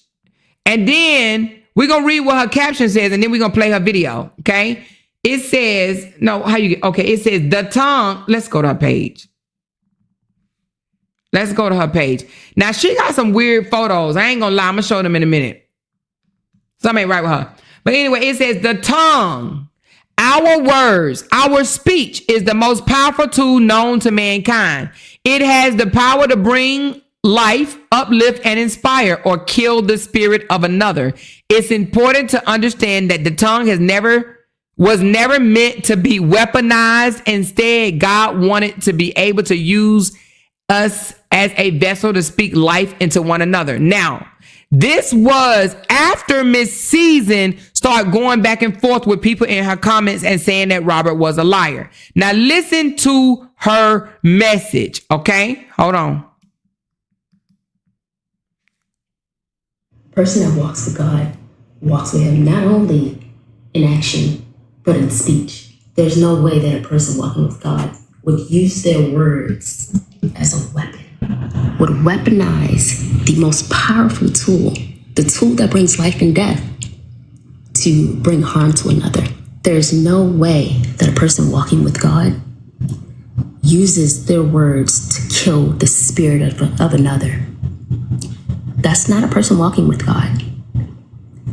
And then we're going to read what her caption says, and then we're going to play her video. Okay. It says, it says the tongue. Let's go to her page. Let's go to her page. Now she got some weird photos. I ain't going to lie. I'm going to show them in a minute. Something ain't right with her. But anyway, it says the tongue, our words, our speech is the most powerful tool known to mankind. It has the power to bring life, uplift, and inspire, or kill the spirit of another. It's important to understand that the tongue was never meant to be weaponized. Instead, God wanted to be able to use us as a vessel to speak life into one another. Now, this was after Miss Season started going back and forth with people in her comments and saying that Robert was a liar. Now listen to her message, okay? Hold on. Person that walks with God walks with him not only in action, but in speech. There's no way that a person walking with God would use their words as a weapon, would weaponize the most powerful tool, the tool that brings life and death, to bring harm to another. There's no way that a person walking with God uses their words to kill the spirit of another. That's not a person walking with God.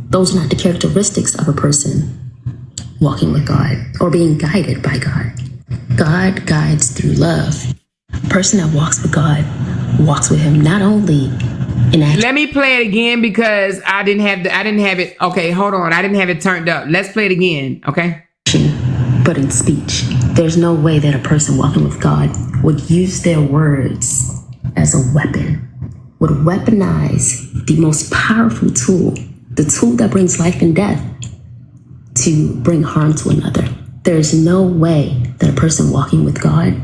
Those are not the characteristics of a person walking with God or being guided by God. God guides through love. A person that walks with God walks with him not only in action. Let me play it again because I didn't have it. Okay, hold on. I didn't have it turned up. Let's play it again. Okay. But in speech. There's no way that a person walking with God would use their words as a weapon, would weaponize the most powerful tool, the tool that brings life and death, to bring harm to another. There's no way that a person walking with God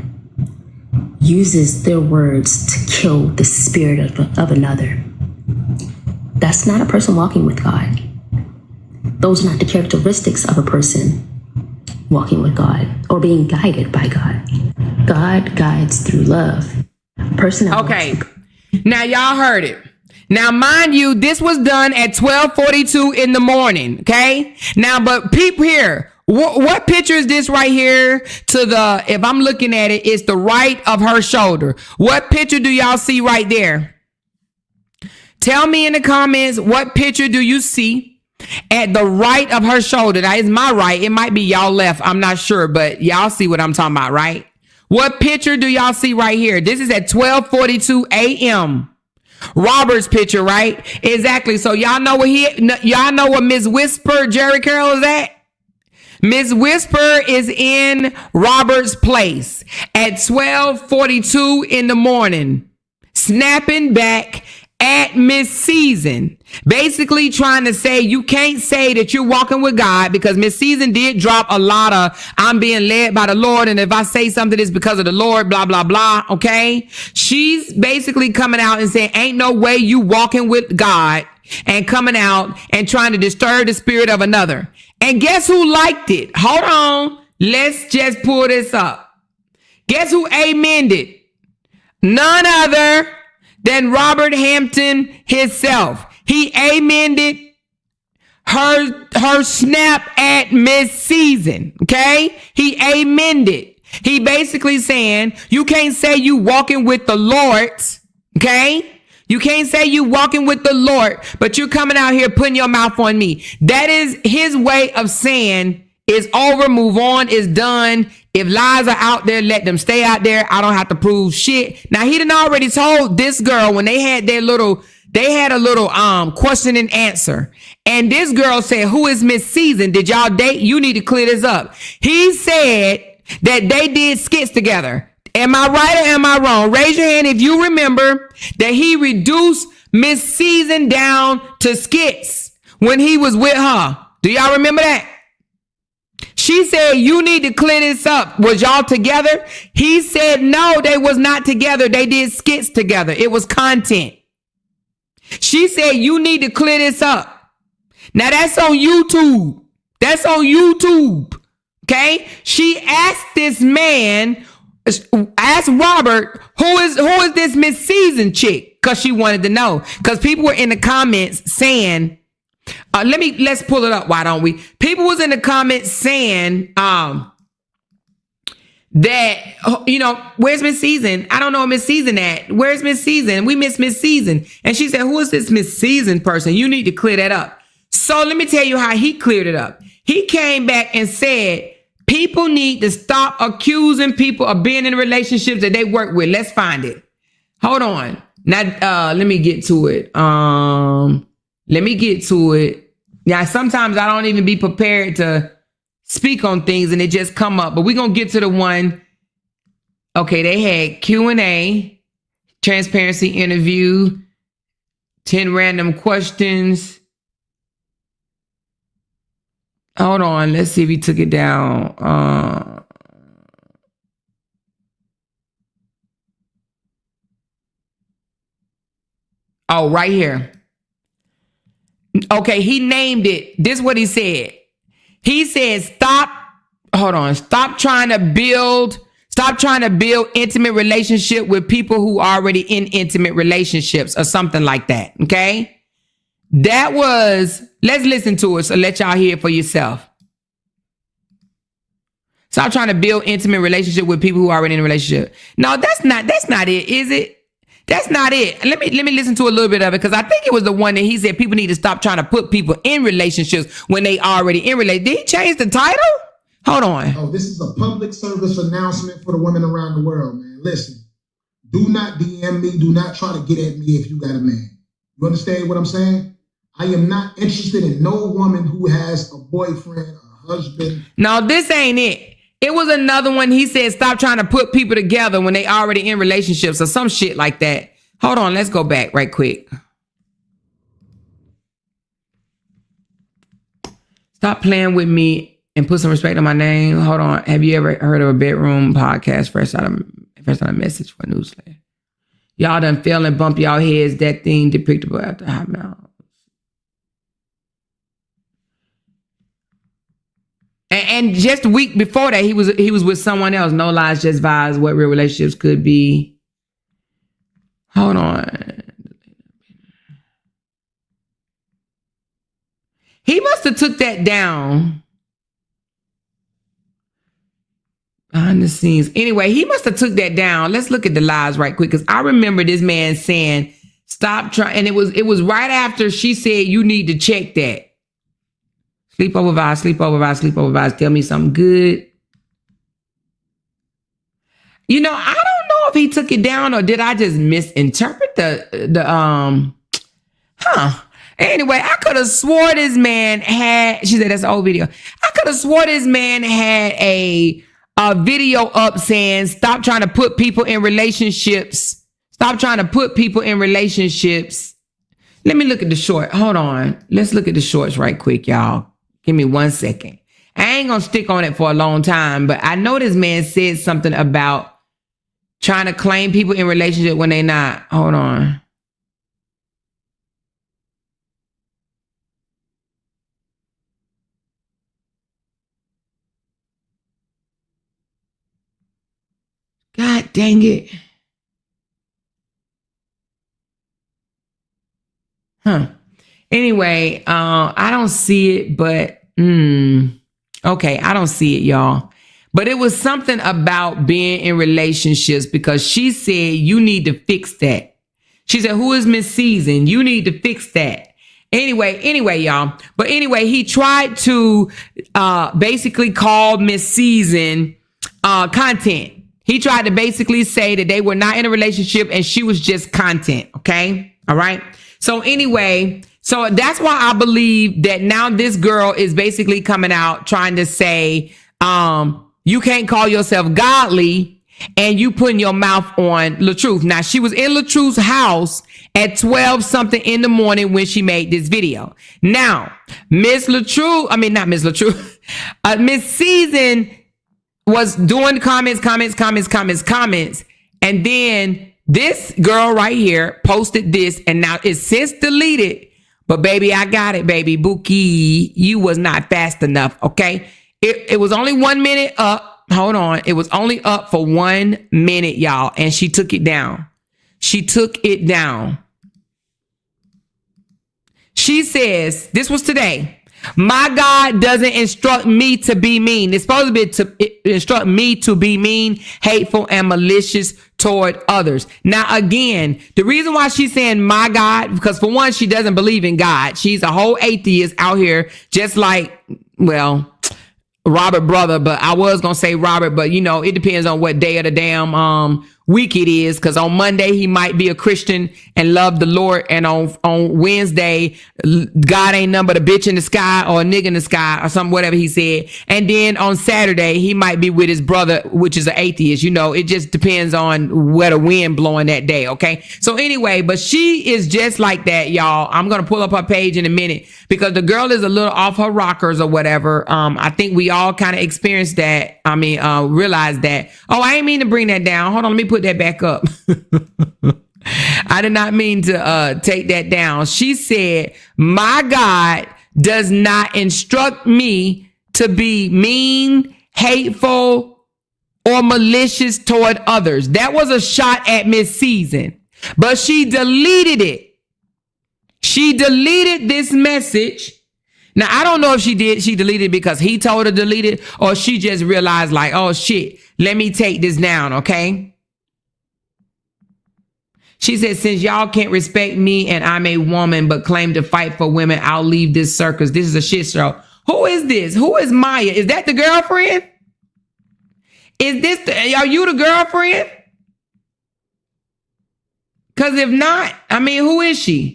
uses their words to kill the spirit of another. That's not a person walking with God. Those are not the characteristics of a person walking with God or being guided by God. God guides through love. Okay. Now y'all heard it. Now, mind you, this was done at 12:42 in the morning. Okay. Now, but peep here. What picture is this right here? If I'm looking at it, it's the right of her shoulder. What picture do y'all see right there? Tell me in the comments, what picture do you see at the right of her shoulder? That is my right. It might be y'all left. I'm not sure, but y'all see what I'm talking about, right? What picture do y'all see right here? This is at 12:42 a.m. Robert's picture, right? Exactly. So y'all know what Miss Whisper Jerry Curl is at? Miss Whisper is in Robert's place at 12:42 in the morning, snapping back at Miss Season, basically trying to say you can't say that you're walking with God because Miss Season did drop a lot of I'm being led by the Lord, and if I say something it's because of the Lord, blah blah blah. Okay, she's basically coming out and saying ain't no way you walking with God, and coming out and trying to disturb the spirit of another. And guess who liked it? Hold on, let's just pull this up. Guess who amened it? None other than Robert Hampton himself. He amended her snap at Miss Season. Okay? He amended. He basically saying you can't say you walking with the Lord. Okay? You can't say you walking with the Lord, but you're coming out here putting your mouth on me. That is his way of saying it's over, move on, it's done. If lies are out there, let them stay out there. I don't have to prove shit. Now, he done already told this girl when they had a little question and answer. And this girl said, who is Miss Season? Did y'all date? You need to clear this up. He said that they did skits together. Am I right or am I wrong? Raise your hand if you remember that he reduced Miss Season down to skits when he was with her. Do y'all remember that? She said, you need to clear this up. Was y'all together? He said, no, they was not together. They did skits together. It was content. She said, you need to clear this up. Now that's on YouTube. That's on YouTube. Okay. She asked this man, asked Robert, who is this Miss Season chick? Cause she wanted to know. Cause people were in the comments saying, let's pull it up. Why don't we? People was in the comments saying, that, where's Miss Season? I don't know where Miss Season at. Where's Miss Season? We miss Miss Season. And she said, who is this Miss Season person? You need to clear that up. So let me tell you how he cleared it up. He came back and said, people need to stop accusing people of being in relationships that they work with. Let's find it. Hold on. Now, let me get to it. Yeah, sometimes I don't even be prepared to speak on things and it just come up. But we're going to get to the one. Okay, they had Q&A, transparency interview, 10 random questions. Hold on. Let's see if he took it down. Right here. Okay, he named it. This is what he said. He said, stop trying to build intimate relationship with people who are already in intimate relationships or something like that. Okay. Let's listen to it. So let y'all hear it for yourself. Stop trying to build intimate relationship with people who are already in a relationship. No, that's not it, is it? That's not it. Let me listen to a little bit of it, because I think it was the one that he said people need to stop trying to put people in relationships when they already in relationships. Did he change the title? Hold on. Oh, this is a public service announcement for the women around the world, man. Listen, do not DM me. Do not try to get at me if you got a man. You understand what I'm saying? I am not interested in no woman who has a boyfriend, a husband. No, this ain't it. It was another one. He said, stop trying to put people together when they already in relationships or some shit like that. Hold on. Let's go back right quick. Stop playing with me and put some respect on my name. Hold on. Have you ever heard of a bedroom podcast? First out of message for newsletter. Y'all done fell and bump y'all heads. That thing depictable after hot mouth. And just a week before that, he was with someone else. No lies, just vibes. What real relationships could be. Hold on. He must have took that down behind the scenes. Anyway, he must have took that down. Let's look at the lies right quick, because I remember this man saying, "Stop trying." And it was right after she said, "You need to check that." Sleepover vibes, sleepover vibes, sleepover vibes. Tell me something good. You know, I don't know if he took it down or did I just misinterpret the Anyway, I could have swore this man had, she said that's an old video. I could have swore this man had a video up saying, stop trying to put people in relationships. Stop trying to put people in relationships. Let me look at the short. Hold on. Let's look at the shorts right quick, y'all. Give me 1 second. I ain't gonna stick on it for a long time, but I know this man said something about trying to claim people in relationship when they not. Hold on. God dang it. Anyway, I don't see it, but okay, I don't see it, y'all. But it was something about being in relationships, because she said you need to fix that. She said, who is Miss Season? You need to fix that. Anyway, y'all. But anyway, he tried to basically call Miss Season content. He tried to basically say that they were not in a relationship and she was just content. Okay. All right. So anyway, so that's why I believe that now this girl is basically coming out trying to say, you can't call yourself godly and you putting your mouth on LaTruth. Now, she was in LaTruth's house at 12 something in the morning when she made this video. Now, Miss Season was doing comments. And then this girl right here posted this, and now it's since deleted. But baby, I got it, baby. Bookie, you was not fast enough, okay? It was only 1 minute up. Hold on. It was only up for 1 minute, y'all. And she took it down. She took it down. She says, this was today. My God doesn't instruct me to be mean. It's supposed to be to instruct me to be mean, hateful, and malicious toward others. Now, again, the reason why she's saying my God, because for one, she doesn't believe in God. She's a whole atheist out here, just like, well, Robert brother, but I was going to say Robert, but you know, it depends on what day of the damn week it is, because on Monday he might be a Christian and love the Lord, and on Wednesday God ain't nothing but a bitch in the sky or a nigga in the sky or something, whatever he said. And then on Saturday he might be with his brother, which is an atheist. You know, it just depends on where the wind blowing that day. Okay, so anyway, but she is just like that, y'all. I'm gonna pull up her page in a minute, because the girl is a little off her rockers or whatever. I think we all kind of experienced that. Realize that. Oh, I ain't mean to bring that down. Hold on, let me put that back up. I did not mean to take that down. She said, my God does not instruct me to be mean, hateful, or malicious toward others. That was a shot at Miss Season, but she deleted it. She deleted this message. Now, I don't know if she deleted it because he told her to delete it, or she just realized like, oh shit, let me take this down, okay? She said, since y'all can't respect me and I'm a woman but claim to fight for women, I'll leave this circus. This is a shit show. Who is this? Who is Maya? Is that the girlfriend? Are you the girlfriend? Because if not, I mean, who is she?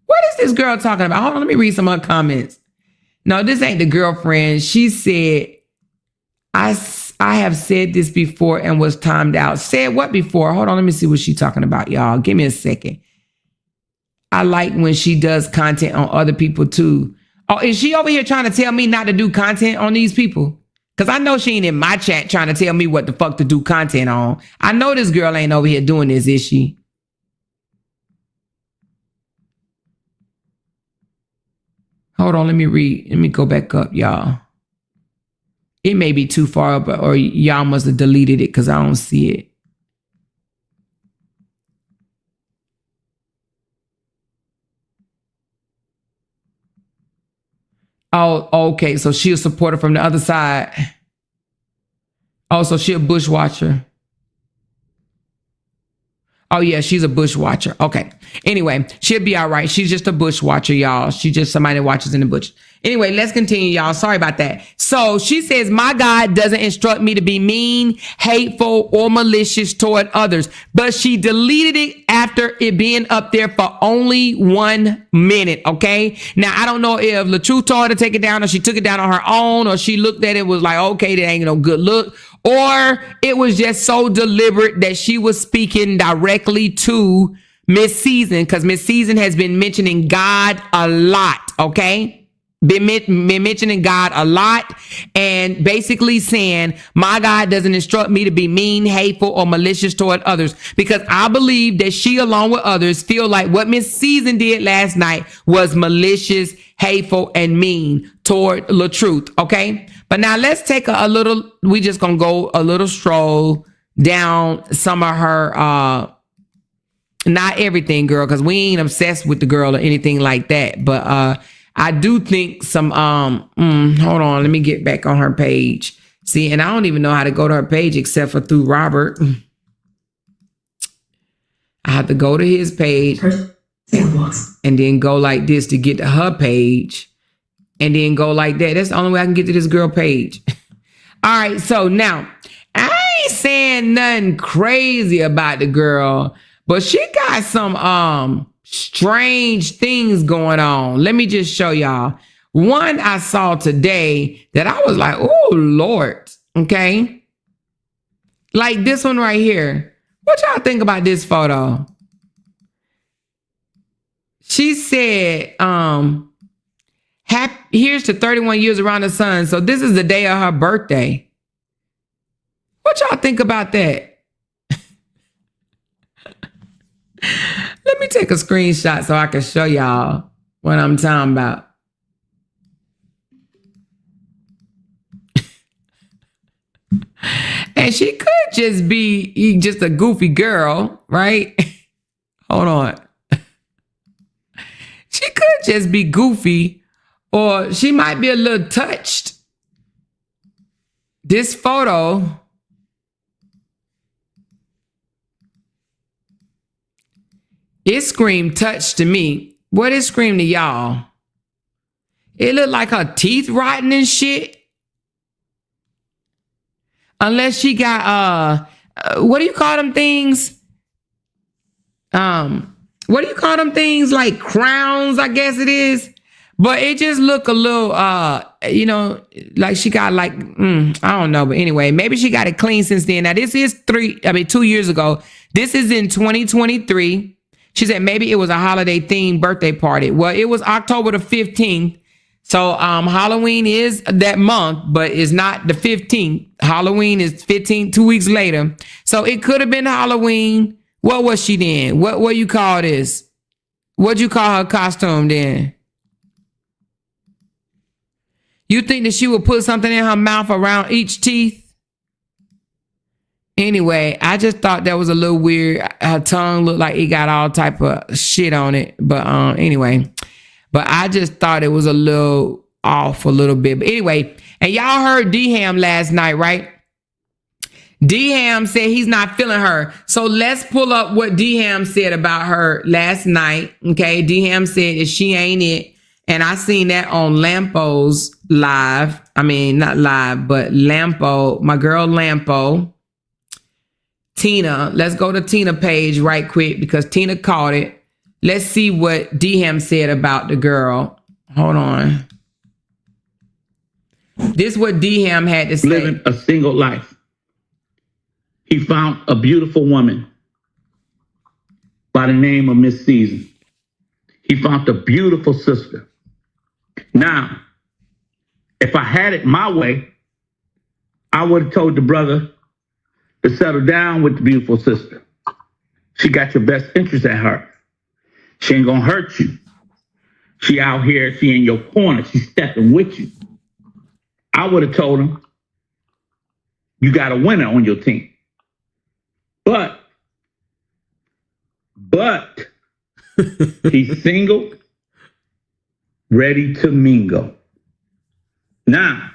What is this girl talking about? Hold on, let me read some of her comments. No, this ain't the girlfriend. She said, I have said this before and was timed out. Said what before? Hold on, let me see what she's talking about, y'all. Give me a second. I like when she does content on other people too. Oh, is she over here trying to tell me not to do content on these people? Because I know she ain't in my chat trying to tell me what the fuck to do content on. I know this girl ain't over here doing this, is she? Hold on, let me read. Let me go back up, y'all. It may be too far up, or y'all must have deleted it because I don't see it. Oh, okay. So she a supporter from the other side. Oh, so she a bush watcher. Oh, yeah, she's a bush watcher. Okay. Anyway, she'll be all right. She's just a bush watcher, y'all. She's just somebody that watches in the bush. Anyway, let's continue, y'all. Sorry about that. So she says, my God doesn't instruct me to be mean, hateful, or malicious toward others. But she deleted it after it being up there for only 1 minute, okay? Now, I don't know if LaTruth told her to take it down, or she took it down on her own, or she looked at it was like, okay, that ain't no good look. Or it was just so deliberate that she was speaking directly to Miss Season, because Miss Season has been mentioning God a lot, okay? Been mentioning God a lot, and basically saying, my God doesn't instruct me to be mean, hateful, or malicious toward others, because I believe that she, along with others, feel like what Miss Season did last night was malicious, hateful, and mean toward LaTruth, okay? But now let's take a little, we just gonna go a little stroll down some of her, not everything, girl, because we ain't obsessed with the girl or anything like that, but I do think some, hold on, let me get back on her page. See, and I don't even know how to go to her page except for through Robert. I have to go to his page and then go like this to get to her page, and then go like that. That's the only way I can get to this girl page. All right, so now, I ain't saying nothing crazy about the girl, but she got some, strange things going on. Let me just show y'all. One I saw today that I was like, oh Lord, okay? Like this one right here. What y'all think about this photo? She said, here's to 31 years around the sun. So this is the day of her birthday. What y'all think about that? Let me take a screenshot so I can show y'all what I'm talking about. And she could just be just a goofy girl, right? Hold on. She could just be goofy, or she might be a little touched. This photo, it screamed touch to me. What it screamed to y'all? It looked like her teeth rotting and shit. Unless she got, what do you call them things? What do you call them things? Like crowns, I guess it is. But it just looked a little, like she got like, I don't know. But anyway, maybe she got it clean since then. Now, this is 2 years ago. This is in 2023. She said maybe it was a holiday themed birthday party. Well, it was October the 15th. So Halloween is that month, but it's not the 15th. Halloween is 15, 2 weeks later. So it could have been Halloween. What was she then? What you call this? What'd you call her costume then? You think that she would put something in her mouth around each teeth? Anyway, I just thought that was a little weird. Her tongue looked like it got all type of shit on it. But anyway, but I just thought it was a little off a little bit. But anyway, and y'all heard D-Ham last night, right? D-Ham said he's not feeling her. So let's pull up what D-Ham said about her last night. Okay, D-Ham said that she ain't it. And I seen that on Lampo's live. I mean, not live, but Lampo, my girl Lampo. Tina, let's go to Tina page right quick because Tina caught it. Let's see what D-Ham said about the girl. Hold on. This is what D-Ham had to say. Living a single life. He found a beautiful woman by the name of Miss Season. He found a beautiful sister. Now, if I had it my way, I would have told the brother to settle down with the beautiful sister. She got your best interest at heart. She ain't gonna hurt you. She out here, she in your corner, she's stepping with you. I would have told him, you got a winner on your team. But he's single, ready to mingle. Now,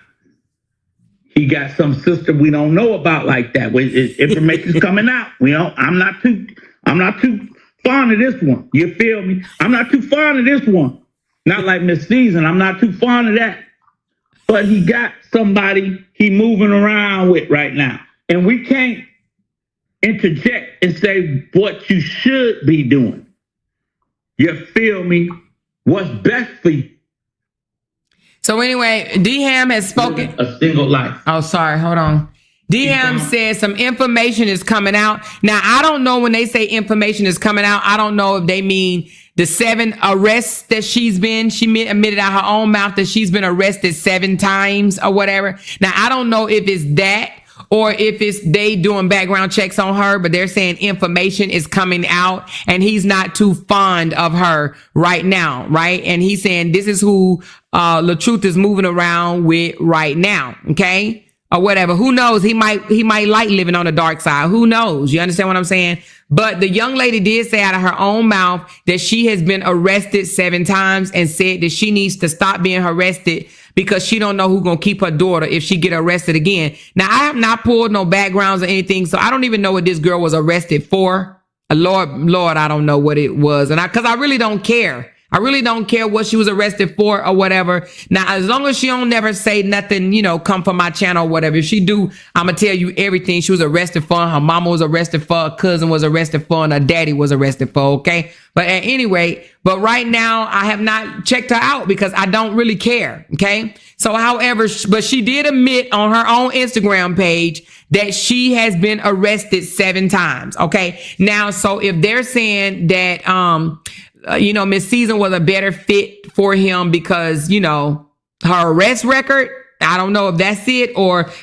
he got some sister we don't know about like that. Information's coming out. I'm not too fond of this one. You feel me? I'm not too fond of this one. Not like Miss Season. I'm not too fond of that. But he got somebody he moving around with right now. And we can't interject and say what you should be doing. You feel me? What's best for you? So anyway, D-Ham has spoken. A single life. Oh, sorry. Hold on. D-Ham said some information is coming out. Now, I don't know when they say information is coming out. I don't know if they mean the 7 arrests that she admitted out her own mouth that she's been arrested 7 times or whatever. Now, I don't know if it's that or if it's they doing background checks on her, but they're saying information is coming out and he's not too fond of her right now, right? And he's saying this is who LaTruth is moving around with right now, okay? Or whatever. Who knows? He might like living on the dark side. Who knows? You understand what I'm saying? But the young lady did say out of her own mouth that she has been arrested 7 times and said that she needs to stop being arrested because she don't know who's going to keep her daughter if she get arrested again. Now, I have not pulled no backgrounds or anything, so I don't even know what this girl was arrested for. Lord, I don't know what it was. And because I really don't care. I really don't care what she was arrested for or whatever. Now, as long as she don't never say nothing, come from my channel or whatever. If she do, I'm going to tell you everything she was arrested for. Her mama was arrested for, her cousin was arrested for, and her daddy was arrested for, okay? But at any rate, but right now, I have not checked her out because I don't really care, okay? So, however, but she did admit on her own Instagram page that she has been arrested 7 times, okay? Now, so if they're saying that, Miss Season was a better fit for him because, her arrest record, I don't know if that's it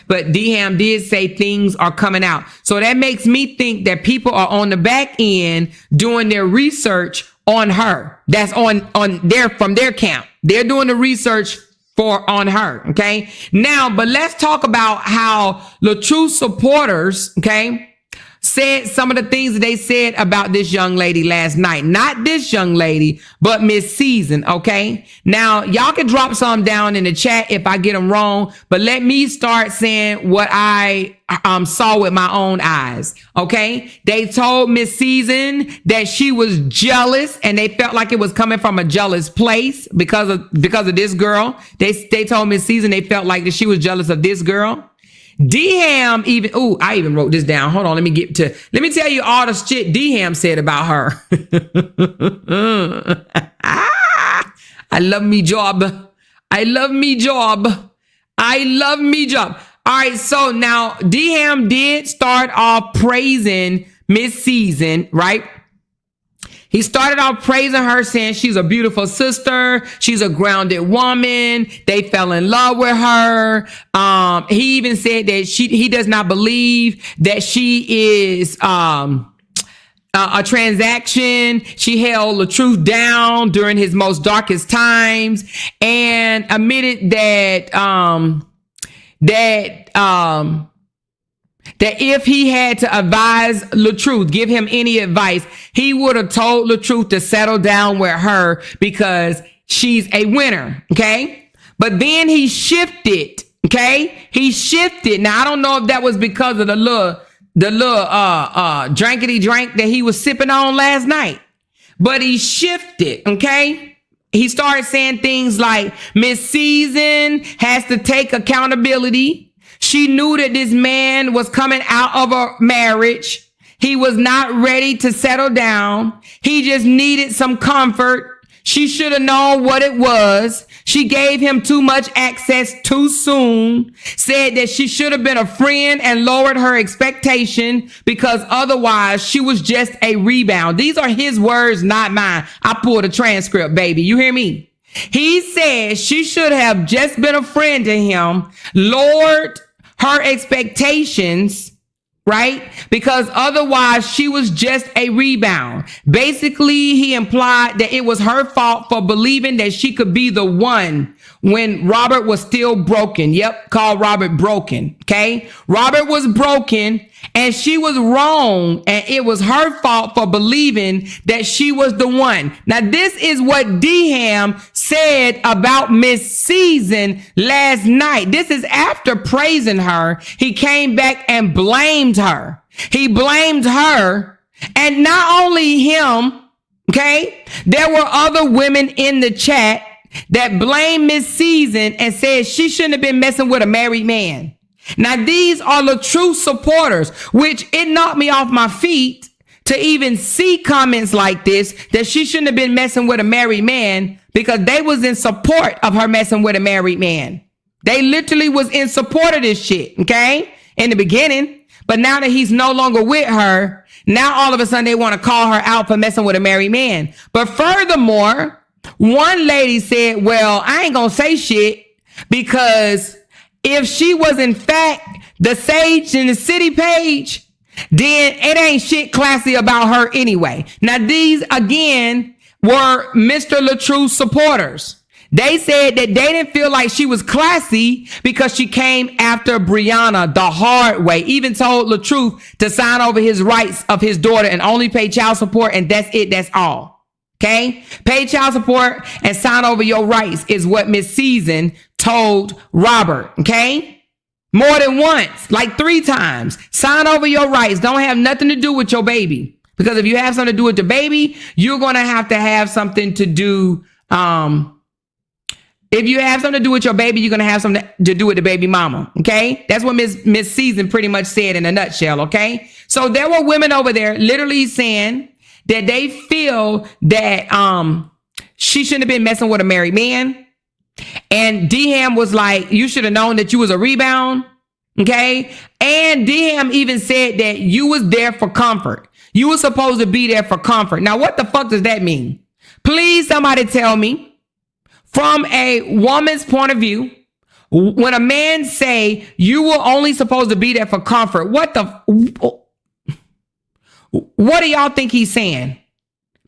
but D-Ham did say things are coming out. So that makes me think that people are on the back end doing their research on her. That's from their camp. They're doing the research on her. Okay. Now, but let's talk about how LaTruth supporters, okay, said some of the things that they said about this young lady last night. Not this young lady, but Miss Season, okay? Now, y'all can drop some down in the chat if I get them wrong, but let me start saying what I saw with my own eyes, okay? They told Miss Season that she was jealous and they felt like it was coming from a jealous place because of this girl. They told Miss Season they felt like that she was jealous of this girl. D-Ham I even wrote this down. Hold on. Let me tell you all the shit D-Ham said about her. I love me job. All right. So now D-Ham did start off praising Miss Season, right? He started off praising her, saying she's a beautiful sister. She's a grounded woman. They fell in love with her. He even said that he does not believe that she is a transaction. She held LaTruth down during his most darkest times and admitted that that if he had to advise LaTruth, give him any advice, he would have told LaTruth to settle down with her because she's a winner. Okay. But then he shifted. Okay. He shifted. Now, I don't know if that was because of the little drankety drank that he was sipping on last night, but he shifted. Okay. He started saying things like Miss Season has to take accountability. She knew that this man was coming out of a marriage. He was not ready to settle down. He just needed some comfort. She should have known what it was. She gave him too much access too soon. Said that she should have been a friend and lowered her expectation because otherwise she was just a rebound. These are his words, not mine. I pulled a transcript, baby. You hear me? He said she should have just been a friend to him, lowered her expectations, right? Because otherwise she was just a rebound. Basically, he implied that it was her fault for believing that she could be the one when Robert was still broken. Yep, called Robert broken. Okay. Robert was broken and she was wrong. And it was her fault for believing that she was the one. Now, this is what Deham said about Miss Season last night. This is after praising her. He came back and blamed her. He blamed her, and not only him. Okay. There were other women in the chat that blamed Miss Season and said she shouldn't have been messing with a married man. Now, these are LaTruth's supporters, which it knocked me off my feet to even see comments like this, that she shouldn't have been messing with a married man, because they was in support of her messing with a married man. They literally was in support of this shit, okay, in the beginning. But now that he's no longer with her, now all of a sudden they want to call her out for messing with a married man. But furthermore, one lady said, well, I ain't gonna say shit, because if she was in fact the Sage in the City page, then it ain't shit classy about her anyway. Now, these again were Mr. LaTruth's supporters. They said that they didn't feel like she was classy because she came after Brianna the hard way. Even told LaTruth to sign over his rights of his daughter and only pay child support, and that's it. That's all. Okay, pay child support and sign over your rights is what Miss Season told Robert. Okay, more than once, like 3 times. Sign over your rights. Don't have nothing to do with your baby, because if you have something to do with the baby, you're gonna have to have something to do. If you have something to do with your baby, you're gonna have something to do with the baby mama. Okay, that's what Miss Season pretty much said in a nutshell. Okay, so there were women over there literally saying that they feel that she shouldn't have been messing with a married man. And Deham was like, you should have known that you was a rebound. Okay. And Deham even said that you was there for comfort. You were supposed to be there for comfort. Now, what the fuck does that mean? Please, somebody tell me, from a woman's point of view, when a man say you were only supposed to be there for comfort, what do y'all think he's saying?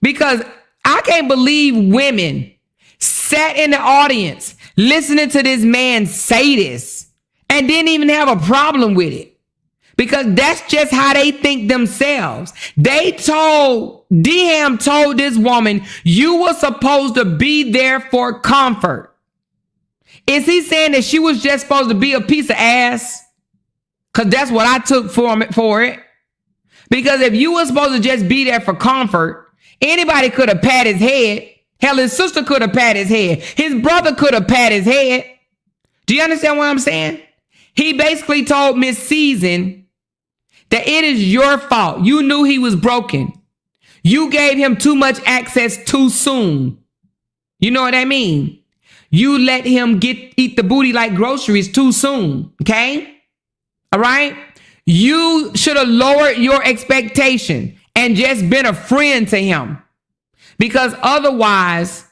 Because I can't believe women sat in the audience listening to this man say this and didn't even have a problem with it, because that's just how they think themselves. Deham told this woman, you were supposed to be there for comfort. Is he saying that she was just supposed to be a piece of ass? Because that's what I took for it. Because if you were supposed to just be there for comfort, anybody could have patted his head. Hell, his sister could have patted his head. His brother could have patted his head. Do you understand what I'm saying? He basically told Miss Season that it is your fault. You knew he was broken. You gave him too much access too soon. You know what I mean? You let him eat the booty like groceries too soon. Okay? All right? You should have lowered your expectation and just been a friend to him, because otherwise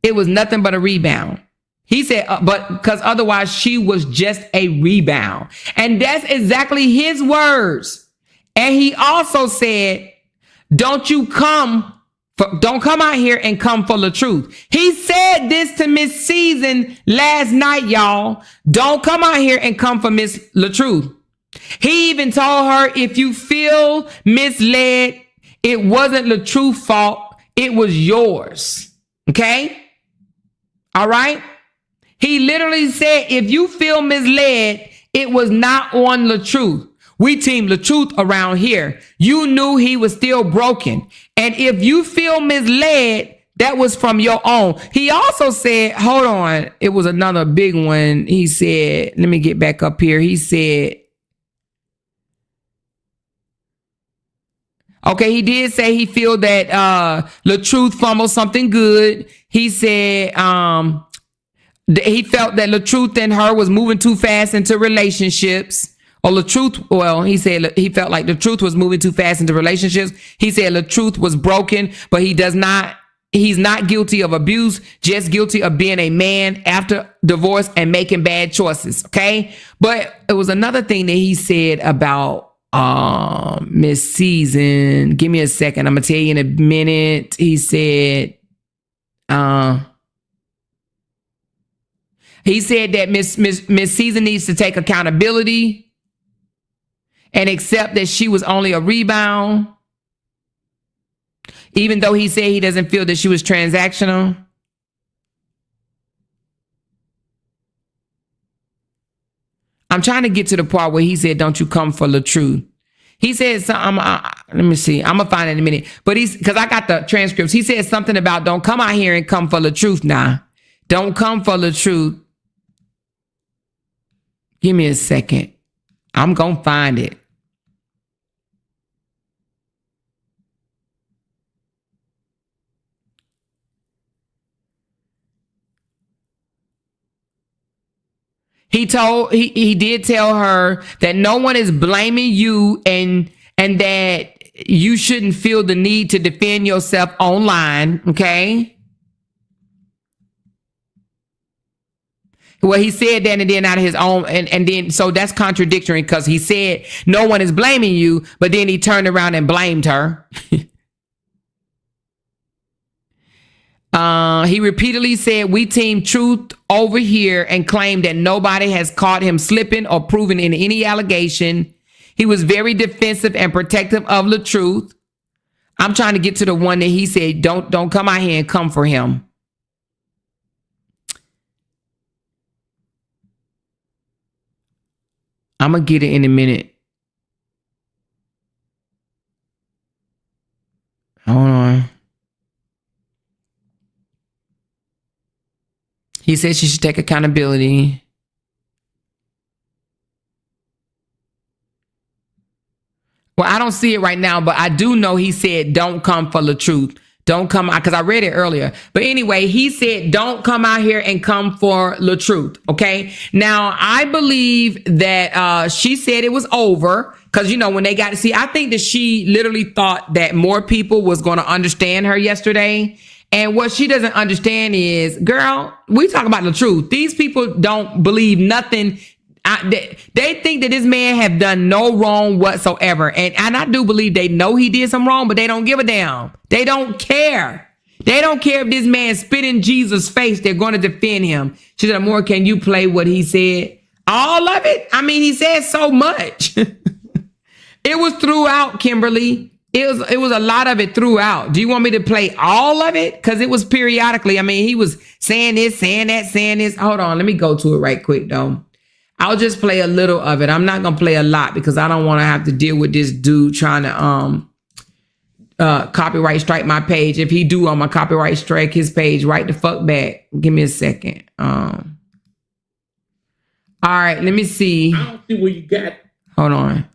it was nothing but a rebound. He said, but because otherwise she was just a rebound. And that's exactly his words. And he also said, don't come out here and come for LaTruth. He said this to Miss Season last night, y'all. Don't come out here and come for Miss LaTruth. He even told her, if you feel misled, it wasn't LaTruth's fault. It was yours. Okay? All right? He literally said, if you feel misled, it was not on LaTruth. We team LaTruth around here. You knew he was still broken. And if you feel misled, that was from your own. He also said, hold on. It was another big one. He said, let me get back up here. He said, okay, he did say he feel that LaTruth fumbled something good. He said he felt that LaTruth and her was moving too fast into relationships. Or LaTruth, well, he said he felt like LaTruth was moving too fast into relationships. He said LaTruth was broken, but he's not guilty of abuse, just guilty of being a man after divorce and making bad choices. Okay. But it was another thing that he said about Miss Season. Give me a second. I'm gonna tell you in a minute. He said that Miss Season needs to take accountability and accept that she was only a rebound, even though he said he doesn't feel that she was transactional. I'm trying to get to the part where he said, don't you come for LaTruth. He said something, let me see. I'm going to find it in a minute. But because I got the transcripts. He said something about don't come out here and come for LaTruth now. Don't come for LaTruth. Give me a second. I'm going to find it. He did tell her that no one is blaming you and that you shouldn't feel the need to defend yourself online. Okay. Well, he said that and then out of his own, and then so that's contradictory because he said no one is blaming you, but then he turned around and blamed her. He repeatedly said, we team truth over here and claimed that nobody has caught him slipping or proven in any allegation. He was very defensive and protective of LaTruth. I'm trying to get to the one that he said, don't come out here and come for him. I'm going to get it in a minute. Hold on. He said she should take accountability. Well, I don't see it right now, but I do know he said, don't come for LaTruth. Don't come out, because I read it earlier. But anyway, he said, don't come out here and come for LaTruth. Okay. Now, I believe that she said it was over. Because, you know, when they got to see, I think that she literally thought that more people was going to understand her yesterday. And what she doesn't understand is, girl, we talk about LaTruth. These people don't believe nothing. They think that this man have done no wrong whatsoever. And I do believe they know he did some wrong, but they don't give a damn. They don't care. They don't care if this man spit in Jesus' face. They're going to defend him. She said, Amor, can you play what he said? All of it? I mean, he said so much. It was throughout, Kimberly. It was a lot of it throughout. Do you want me to play all of it? Because it was periodically. I mean, he was saying this, saying that, saying this. Hold on. Let me go to it right quick, though. I'll just play a little of it. I'm not going to play a lot because I don't want to have to deal with this dude trying to copyright strike my page. If he do, I'm going to copyright strike his page right the fuck back. Give me a second. All right. Let me see. I don't see where you got. Hold on.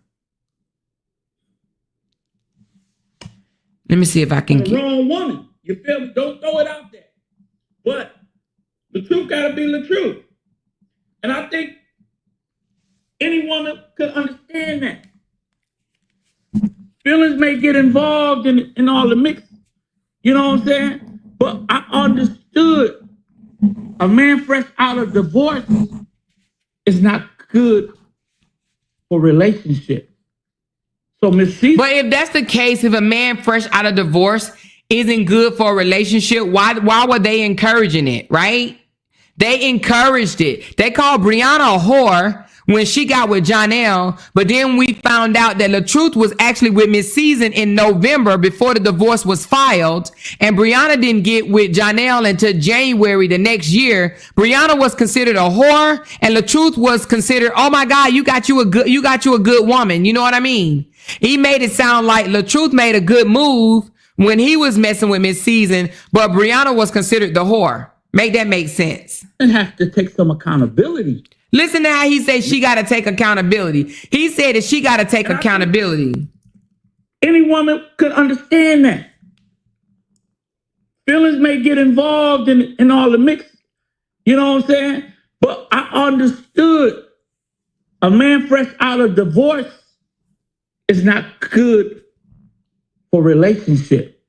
Let me see if I can get the wrong woman. You feel me? Don't throw it out there. But the truth gotta be the truth. And I think any woman could understand that. Feelings may get involved in all the mix. You know what I'm saying? But I understood a man fresh out of divorce is not good for relationship. So Miss C. But if that's the case, if a man fresh out of divorce isn't good for a relationship, why were they encouraging it, right? They encouraged it. They called Brianna a whore when she got with Jonelle, but then we found out that LaTruth was actually with Miss Season in November before the divorce was filed, and Brianna didn't get with Jonelle until January the next year. Brianna was considered a whore, and LaTruth was considered, oh my God, you got you a good woman. You know what I mean? He made it sound like LaTruth made a good move when he was messing with Miss Season, but Brianna was considered the whore. Make that make sense. And have to take some accountability. Listen to how he said she got to take accountability. He said that she got to take accountability. Any woman could understand that. Feelings may get involved in all the mix. You know what I'm saying? But I understood a man fresh out of divorce is not good for relationship.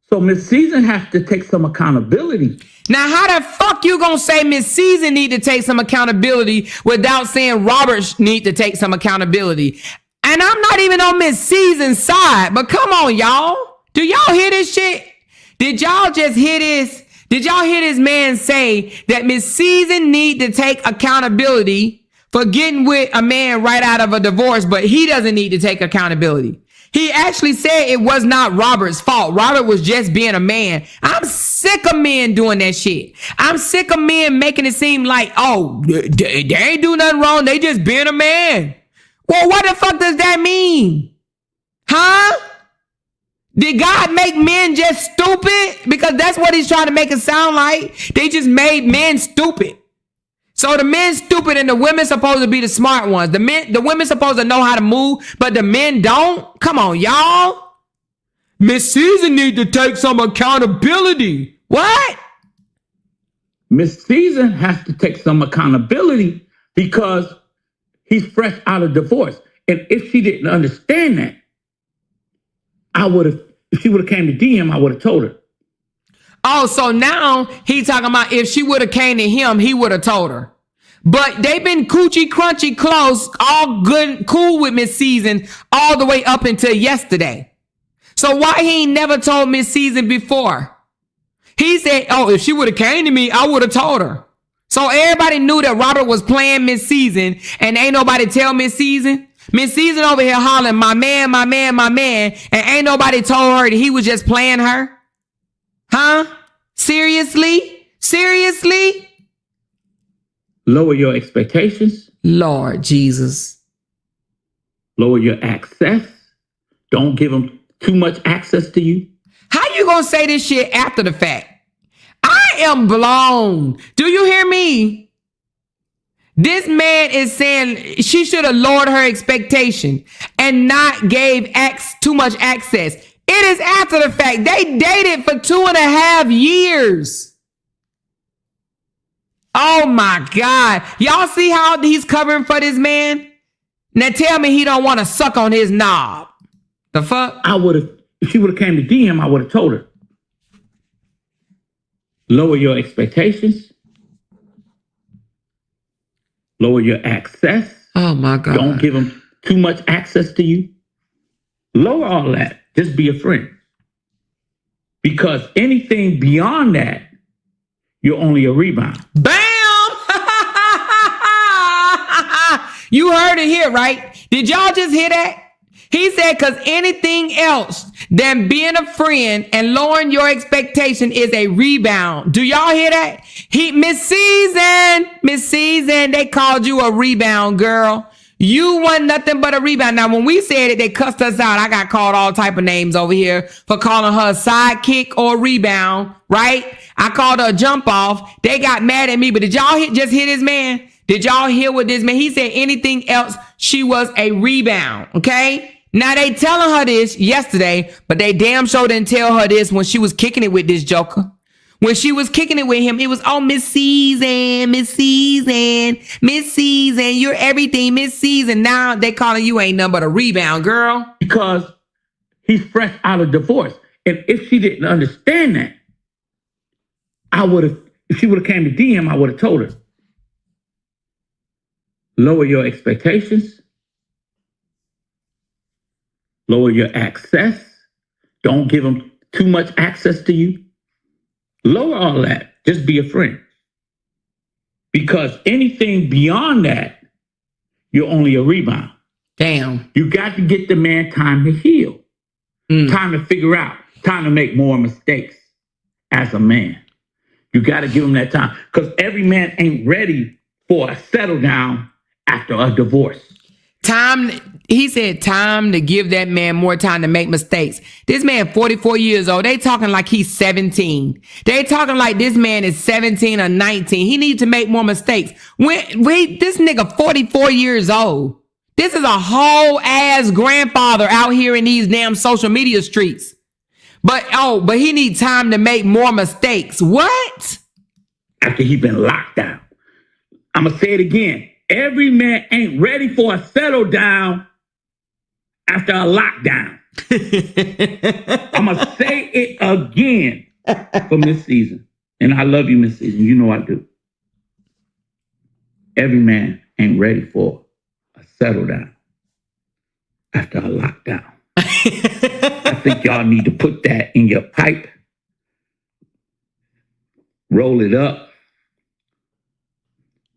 So Miss Season has to take some accountability. Now, how the fuck you gonna say Miss Season need to take some accountability without saying Robert need to take some accountability? And I'm not even on Miss Season's side, but come on, y'all. Do y'all hear this shit? Did y'all just hear this? Did y'all hear this man say that Miss Season need to take accountability for getting with a man right out of a divorce, but he doesn't need to take accountability? He actually said it was not Robert's fault. Robert was just being a man. I'm sick of men doing that shit. I'm sick of men making it seem like, oh, they ain't do nothing wrong. They just being a man. Well, what the fuck does that mean? Huh? Did God make men just stupid? Because that's what he's trying to make it sound like. They just made men stupid. So the men stupid and the women supposed to be the smart ones. The women supposed to know how to move, but the men don't. Come on, y'all. Miss Season need to take some accountability. What? Miss Season has to take some accountability because he's fresh out of divorce. And if she didn't understand that, if she would have came to DM, I would have told her. Oh, so now he talking about if she would have came to him, he would have told her. But they've been coochie crunchy close, all good, cool with Miss Season all the way up until yesterday. So why he ain't never told Miss Season before? He said, oh, if she would have came to me, I would have told her. So everybody knew that Robert was playing Miss Season, and ain't nobody tell Miss Season. Miss Season over here hollering, my man, my man, my man, and ain't nobody told her that he was just playing her. Huh? Seriously? Seriously? Lower your expectations. Lord Jesus. Lower your access. Don't give them too much access to you. How you gonna say this shit after the fact? I am blown. Do you hear me? This man is saying she should have lowered her expectation and not gave too much access. It is after the fact. They dated for 2.5 years. Oh my God. Y'all see how he's covering for this man? Now tell me he don't want to suck on his knob. The fuck? If she would have came to DM, I would have told her. Lower your expectations. Lower your access. Oh my God. Don't give them too much access to you. Lower all that. Just be a friend. Because anything beyond that, you're only a rebound. Bam! You heard it here, right? Did y'all just hear that? He said, because anything else than being a friend and lowering your expectation is a rebound. Do y'all hear that? Miss Season, they called you a rebound, girl. You wasn't nothing but a rebound. Now, when we said it, they cussed us out. I got called all type of names over here for calling her a sidekick or a rebound, right? I called her a jump off. They got mad at me, but did y'all just hear this man? Did y'all hear what this man? He said anything else, she was a rebound, okay? Now, they telling her this yesterday, but they damn sure didn't tell her this when she was kicking it with this joker. When she was kicking it with him, it was, oh, Miss Season, Miss Season, Miss Season, you're everything, Miss Season. Now they calling you ain't nothing but a rebound, girl. Because he's fresh out of divorce. And if she didn't understand that, if she would have came to DM, I would have told her. Lower your expectations. Lower your access. Don't give them too much access to you. Lower all that. Just be a friend. Because anything beyond that, you're only a rebound. Damn. You got to get the man time to heal, time to figure out, time to make more mistakes as a man. You got to give him that time because every man ain't ready for a settle down after a divorce. He said time to give that man more time to make mistakes. This man 44 years old. They talking like he's 17. They talking like this man is 17 or 19. He needs to make more mistakes. This nigga 44 years old. This is a whole ass grandfather out here in these damn social media streets. But he needs time to make more mistakes. What? After he been locked down. I'm going to say it again. Every man ain't ready for a settle down after a lockdown. I'm going to say it again for Miss Season. And I love you, Miss Season. You know I do. Every man ain't ready for a settle down after a lockdown. I think y'all need to put that in your pipe, roll it up,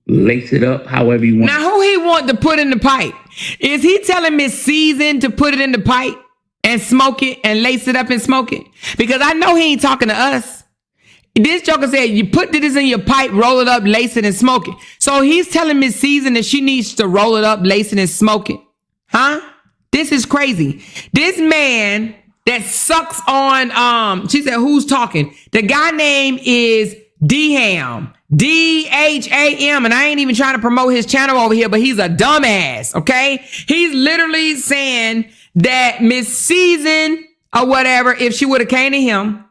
lace it up, however you want. Now, who he want to put in the pipe? Is he telling Miss Season to put it in the pipe and smoke it and lace it up and smoke it? Because I know he ain't talking to us. This joker said, you put this in your pipe, roll it up, lace it, and smoke it. So he's telling Miss Season that she needs to roll it up, lace it, and smoke it. Huh? This is crazy. This man that sucks on, she said, who's talking? The guy name is D-Ham. D-H-A-M. And I ain't even trying to promote his channel over here, but he's a dumbass, okay? He's literally saying that Miss Season or whatever, if she would have came to him,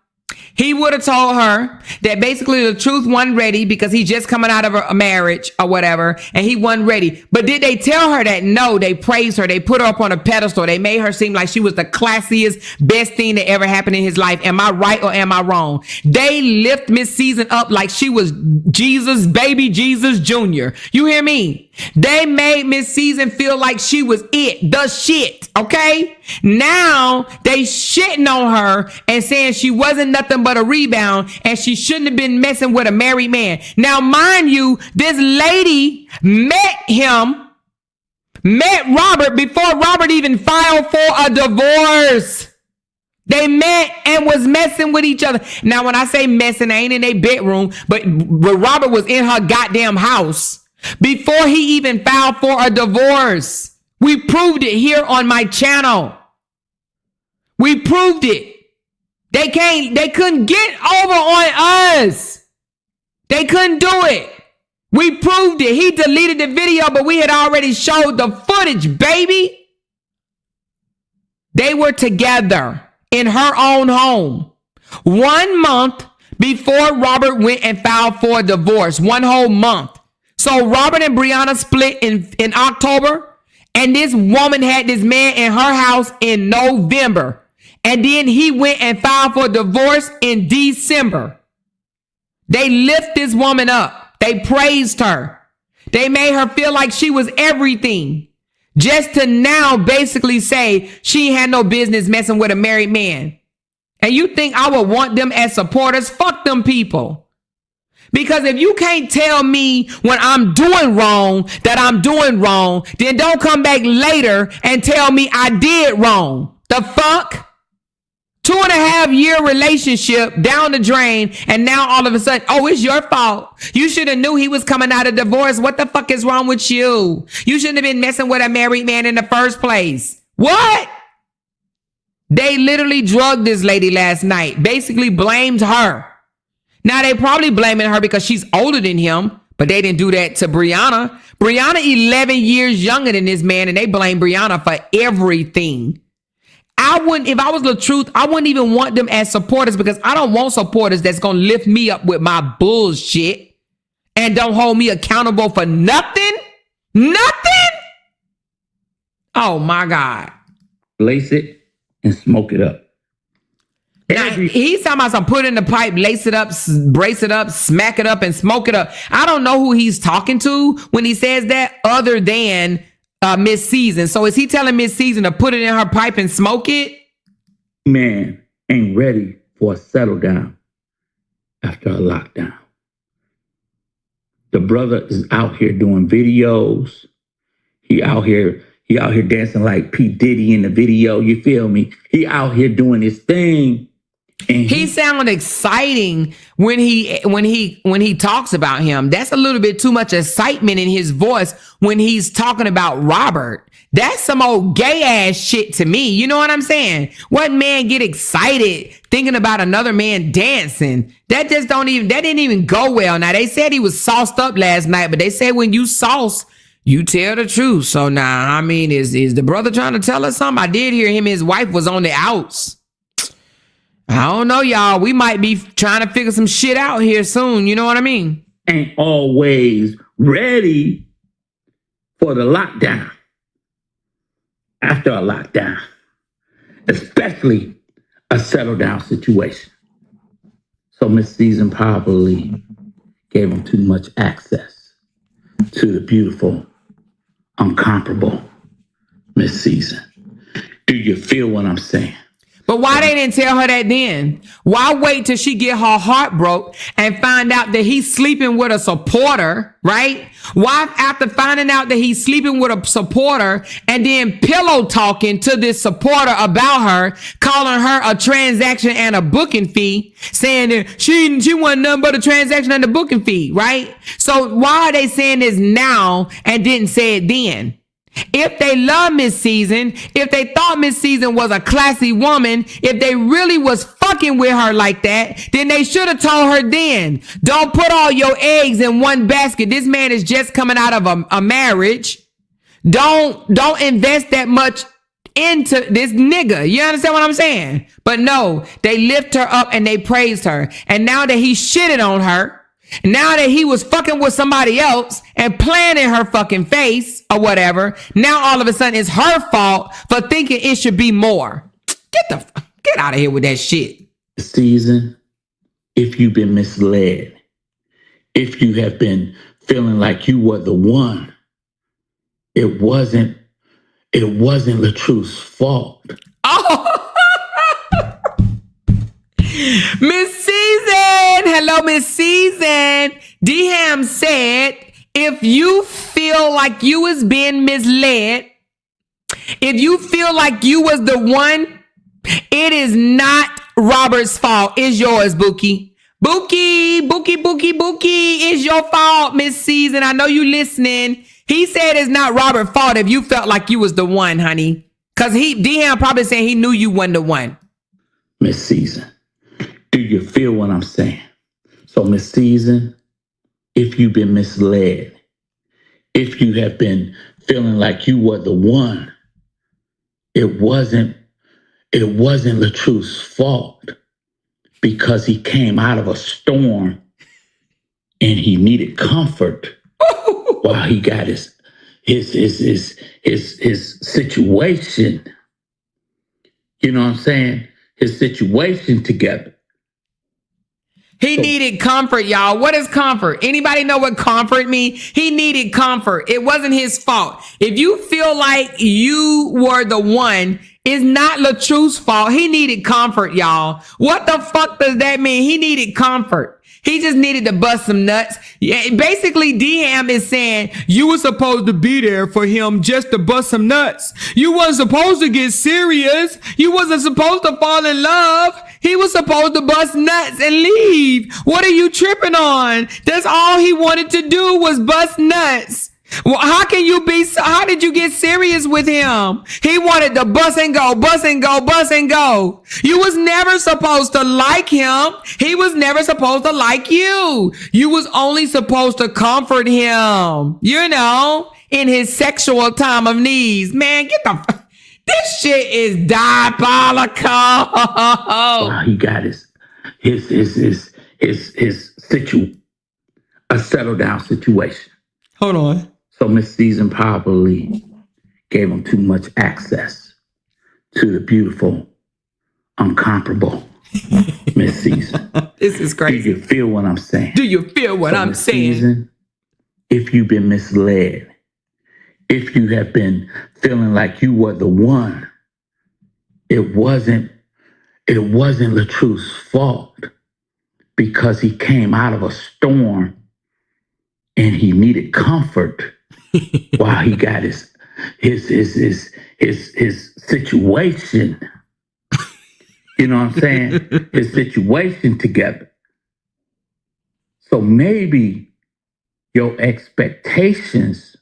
he would have told her that basically LaTruth wasn't ready because he just coming out of a marriage or whatever, and he wasn't ready. But did they tell her that? No, they praised her. They put her up on a pedestal. They made her seem like she was the classiest, best thing that ever happened in his life. Am I right or am I wrong? They lift Miss Season up like she was Jesus, baby Jesus Jr. You hear me? They made Miss Season feel like she was the shit, okay? Now they shitting on her and saying she wasn't nothing but a rebound and she shouldn't have been messing with a married man. Now, mind you, this lady met Robert before Robert even filed for a divorce. They met and was messing with each other. Now, when I say messing, I ain't in their bedroom, but Robert was in her goddamn house before he even filed for a divorce. We proved it here on my channel. We proved it. They couldn't get over on us. They couldn't do it. We proved it. He deleted the video, but we had already showed the footage, baby. They were together in her own home 1 month before Robert went and filed for a divorce. 1 whole month. So Robert and Brianna split in October, and this woman had this man in her house in November. And then he went and filed for divorce in December. They lift this woman up. They praised her. They made her feel like she was everything. Just to now basically say she had no business messing with a married man. And you think I would want them as supporters? Fuck them people. Because if you can't tell me when I'm doing wrong that I'm doing wrong, then don't come back later and tell me I did wrong. The fuck? 2.5 year relationship down the drain, and now all of a sudden, oh, it's your fault. You should have knew he was coming out of divorce. What the fuck is wrong with you? You shouldn't have been messing with a married man in the first place. What? They literally drugged this lady last night, basically blamed her. Now they probably blaming her because she's older than him, but they didn't do that to Brianna. Brianna 11 years younger than this man, and they blame Brianna for everything. If I was LaTruth, I wouldn't even want them as supporters because I don't want supporters that's going to lift me up with my bullshit and don't hold me accountable for nothing. Nothing. Oh my God. Lace it and smoke it up. Now, he's talking about some put in the pipe, lace it up, brace it up, smack it up, and smoke it up. I don't know who he's talking to when he says that other than Miss Season. So is he telling Miss Season to put it in her pipe and smoke it? Man ain't ready for a settle down after a lockdown. The brother is out here doing videos. He out here dancing like P. Diddy in the video. You feel me? He out here doing his thing. And He sounded exciting when he talks about him. That's a little bit too much excitement in his voice when he's talking about Robert. That's some old gay ass shit to me. You know what I'm saying? What man get excited thinking about another man dancing? That didn't even go well. Now they said he was sauced up last night, but they said when you sauce, you tell the truth. So now, I mean, is the brother trying to tell us something? I did hear him and his wife was on the outs. I don't know, y'all. We might be trying to figure some shit out here soon. You know what I mean? ain't always ready for the lockdown. After a lockdown, especially a settle down situation. So Miss Season probably gave him too much access to the beautiful, incomparable Miss Season. Do you feel what I'm saying? But why they didn't tell her that then? Why wait till she get her heart broke and find out that he's sleeping with a supporter, right? Why, after finding out that he's sleeping with a supporter and then pillow talking to this supporter about her, calling her a transaction and a booking fee, saying that she wasn't nothing but a transaction and a booking fee, right? So why are they saying this now and didn't say it then? If they love Miss Season, if they thought Miss Season was a classy woman, if they really was fucking with her like that, then they should have told her then. Don't put all your eggs in one basket. This man is just coming out of a marriage. Don't invest that much into this nigga. You understand what I'm saying? But no, they lift her up and they praised her. And now that he shitted on her, now that he was fucking with somebody else and playing in her fucking face or whatever, now all of a sudden it's her fault for thinking it should be more. Get out of here with that shit. Season, if you've been misled, if you have been feeling like you were the one, it wasn't LaTruth's fault. Oh, Miss Season. Hello, Miss Season. D-Ham said, if you feel like you was being misled, if you feel like you was the one, it is not Robert's fault. It's yours, Bookie. Bookie, it's your fault, Miss Season. I know you listening. He said it's not Robert's fault if you felt like you was the one, honey. Because D-Ham probably saying he knew you wasn't the one. Miss Season, do you feel what I'm saying? So Miss Season, if you've been misled, if you have been feeling like you were the one, it wasn't LaTruth's fault, because he came out of a storm and he needed comfort while he got his situation. You know what I'm saying? His situation together. He needed comfort, y'all. What is comfort? Anybody know what comfort means? He needed comfort. It wasn't his fault. If you feel like you were the one, it's not LaTruth's fault. He needed comfort, y'all. What the fuck does that mean? He needed comfort. He just needed to bust some nuts. Yeah, basically, D-Ham is saying you were supposed to be there for him just to bust some nuts. You wasn't supposed to get serious. You wasn't supposed to fall in love. He was supposed to bust nuts and leave. What are you tripping on? That's all he wanted to do was bust nuts. Well, how did you get serious with him? He wanted to bust and go, bust and go, bust and go. You was never supposed to like him. He was never supposed to like you. You was only supposed to comfort him, you know, in his sexual time of needs. Man, this shit is diabolical. Wow, he got a settle down situation. Hold on. So Miss Season probably gave him too much access to the beautiful, incomparable Miss Season. This is crazy. Do you feel what I'm saying? Do you feel what I'm Miss saying? Season, if you've been misled, if you have been feeling like you were the one, it wasn't LaTruth's fault, because he came out of a storm and he needed comfort while he got his situation. You know what I'm saying? His situation together. So maybe your expectations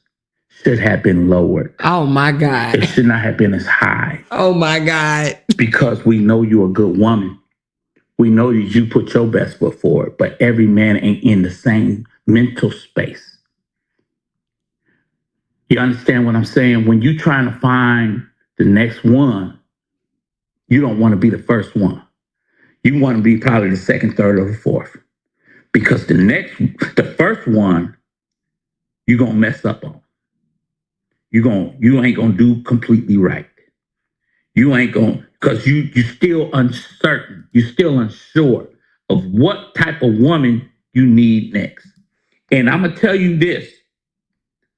should have been lowered. Oh my God. It should not have been as high. Oh my God. Because we know you're a good woman. We know that you put your best foot forward, but every man ain't in the same mental space. You understand what I'm saying? When you're trying to find the next one, you don't want to be the first one. You want to be probably the second, third, or the fourth. Because the first one, you're going to mess up on. You ain't going to do completely right. You ain't going, because you still uncertain. You're still unsure of what type of woman you need next. And I'm going to tell you this.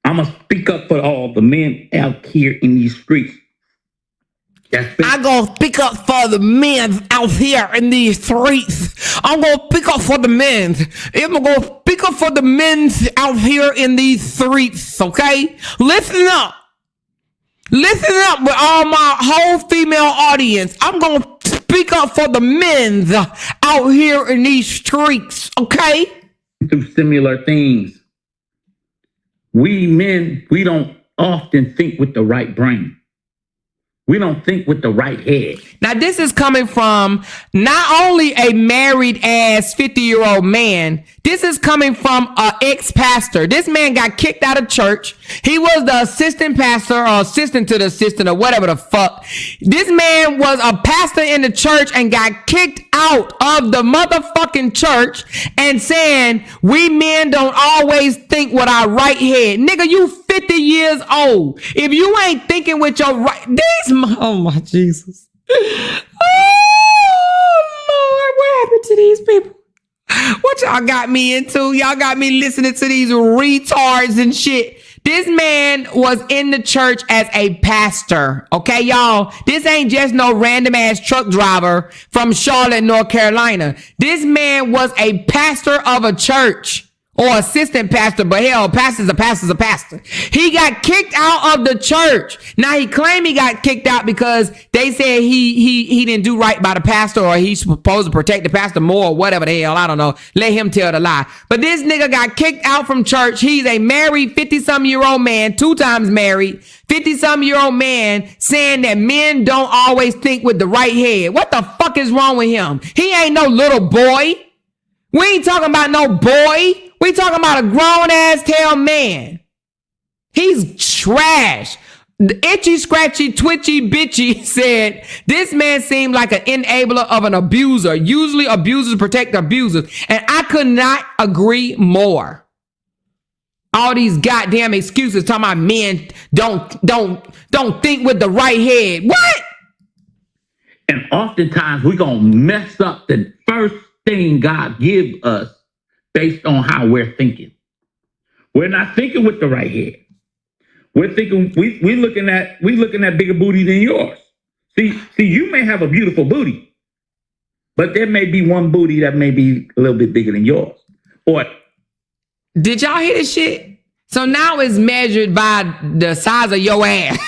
I'm going to speak up for all the men out here in these streets. I'm going to speak up for the men out here in these streets. I'm going to speak up for the men. I'm going to speak up for the men out here in these streets, okay? Listen up. Listen up with all my whole female audience. I'm going to speak up for the men out here in these streets, okay? Through similar things. We men, we don't often think with the right brain. We don't think with the right head. Now, this is coming from not only a married ass 50-year-old man, this is coming from an ex-pastor. This man got kicked out of church. He was the assistant pastor or assistant to the assistant or whatever the fuck. This man was a pastor in the church and got kicked out of the motherfucking church and saying, we men don't always think with our right head. Nigga, you 50 years old. If you ain't thinking with your right, oh my Jesus. Oh Lord, what happened to these people? What y'all got me into? Y'all got me listening to these retards and shit. This man was in the church as a pastor. Okay, y'all? This ain't just no random ass truck driver from Charlotte, North Carolina. This man was a pastor of a church. Or assistant pastor, but hell, pastor's a pastor. He got kicked out of the church. Now he claimed he got kicked out because they said he didn't do right by the pastor, or he's supposed to protect the pastor more, or whatever the hell. I don't know. Let him tell the lie. But this nigga got kicked out from church. He's a married 50-some-year-old man, 2 times married, 50-some-year-old man saying that men don't always think with the right head. What the fuck is wrong with him? He ain't no little boy. We ain't talking about no boy. We talking about a grown-ass tail man. He's trash. The itchy, scratchy, twitchy, bitchy said, this man seemed like an enabler of an abuser. Usually abusers protect abusers. And I could not agree more. All these goddamn excuses talking about men don't think with the right head. What? And oftentimes we're going to mess up the first thing God give us based on how we're thinking. We're not thinking with the right head. We're thinking we looking at bigger booty than yours. See, you may have a beautiful booty, but there may be one booty that may be a little bit bigger than yours. Or did y'all hear this shit? So now it's measured by the size of your ass.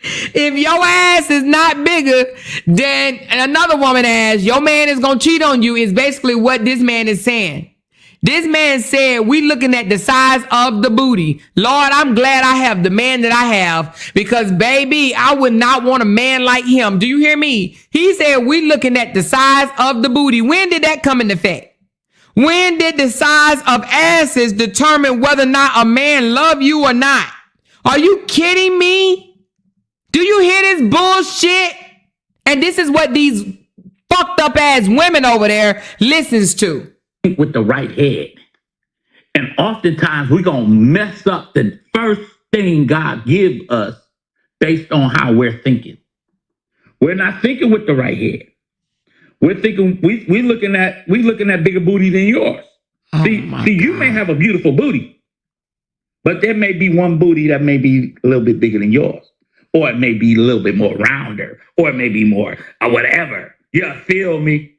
If your ass is not bigger than another woman's ass, your man is going to cheat on you, is basically what this man is saying. This man said, we looking at the size of the booty. Lord, I'm glad I have the man that I have, because baby, I would not want a man like him. Do you hear me? He said, we looking at the size of the booty. When did that come into effect? When did the size of asses determine whether or not a man love you or not? Are you kidding me? Do you hear this bullshit? And this is what these fucked up ass women over there listens to. With the right head. And oftentimes we're going to mess up the first thing God give us based on how we're thinking. We're not thinking with the right head. We're thinking we looking at bigger booty than yours. See, you may have a beautiful booty, but there may be one booty that may be a little bit bigger than yours. Or it may be a little bit more rounder, or it may be more whatever. You feel me?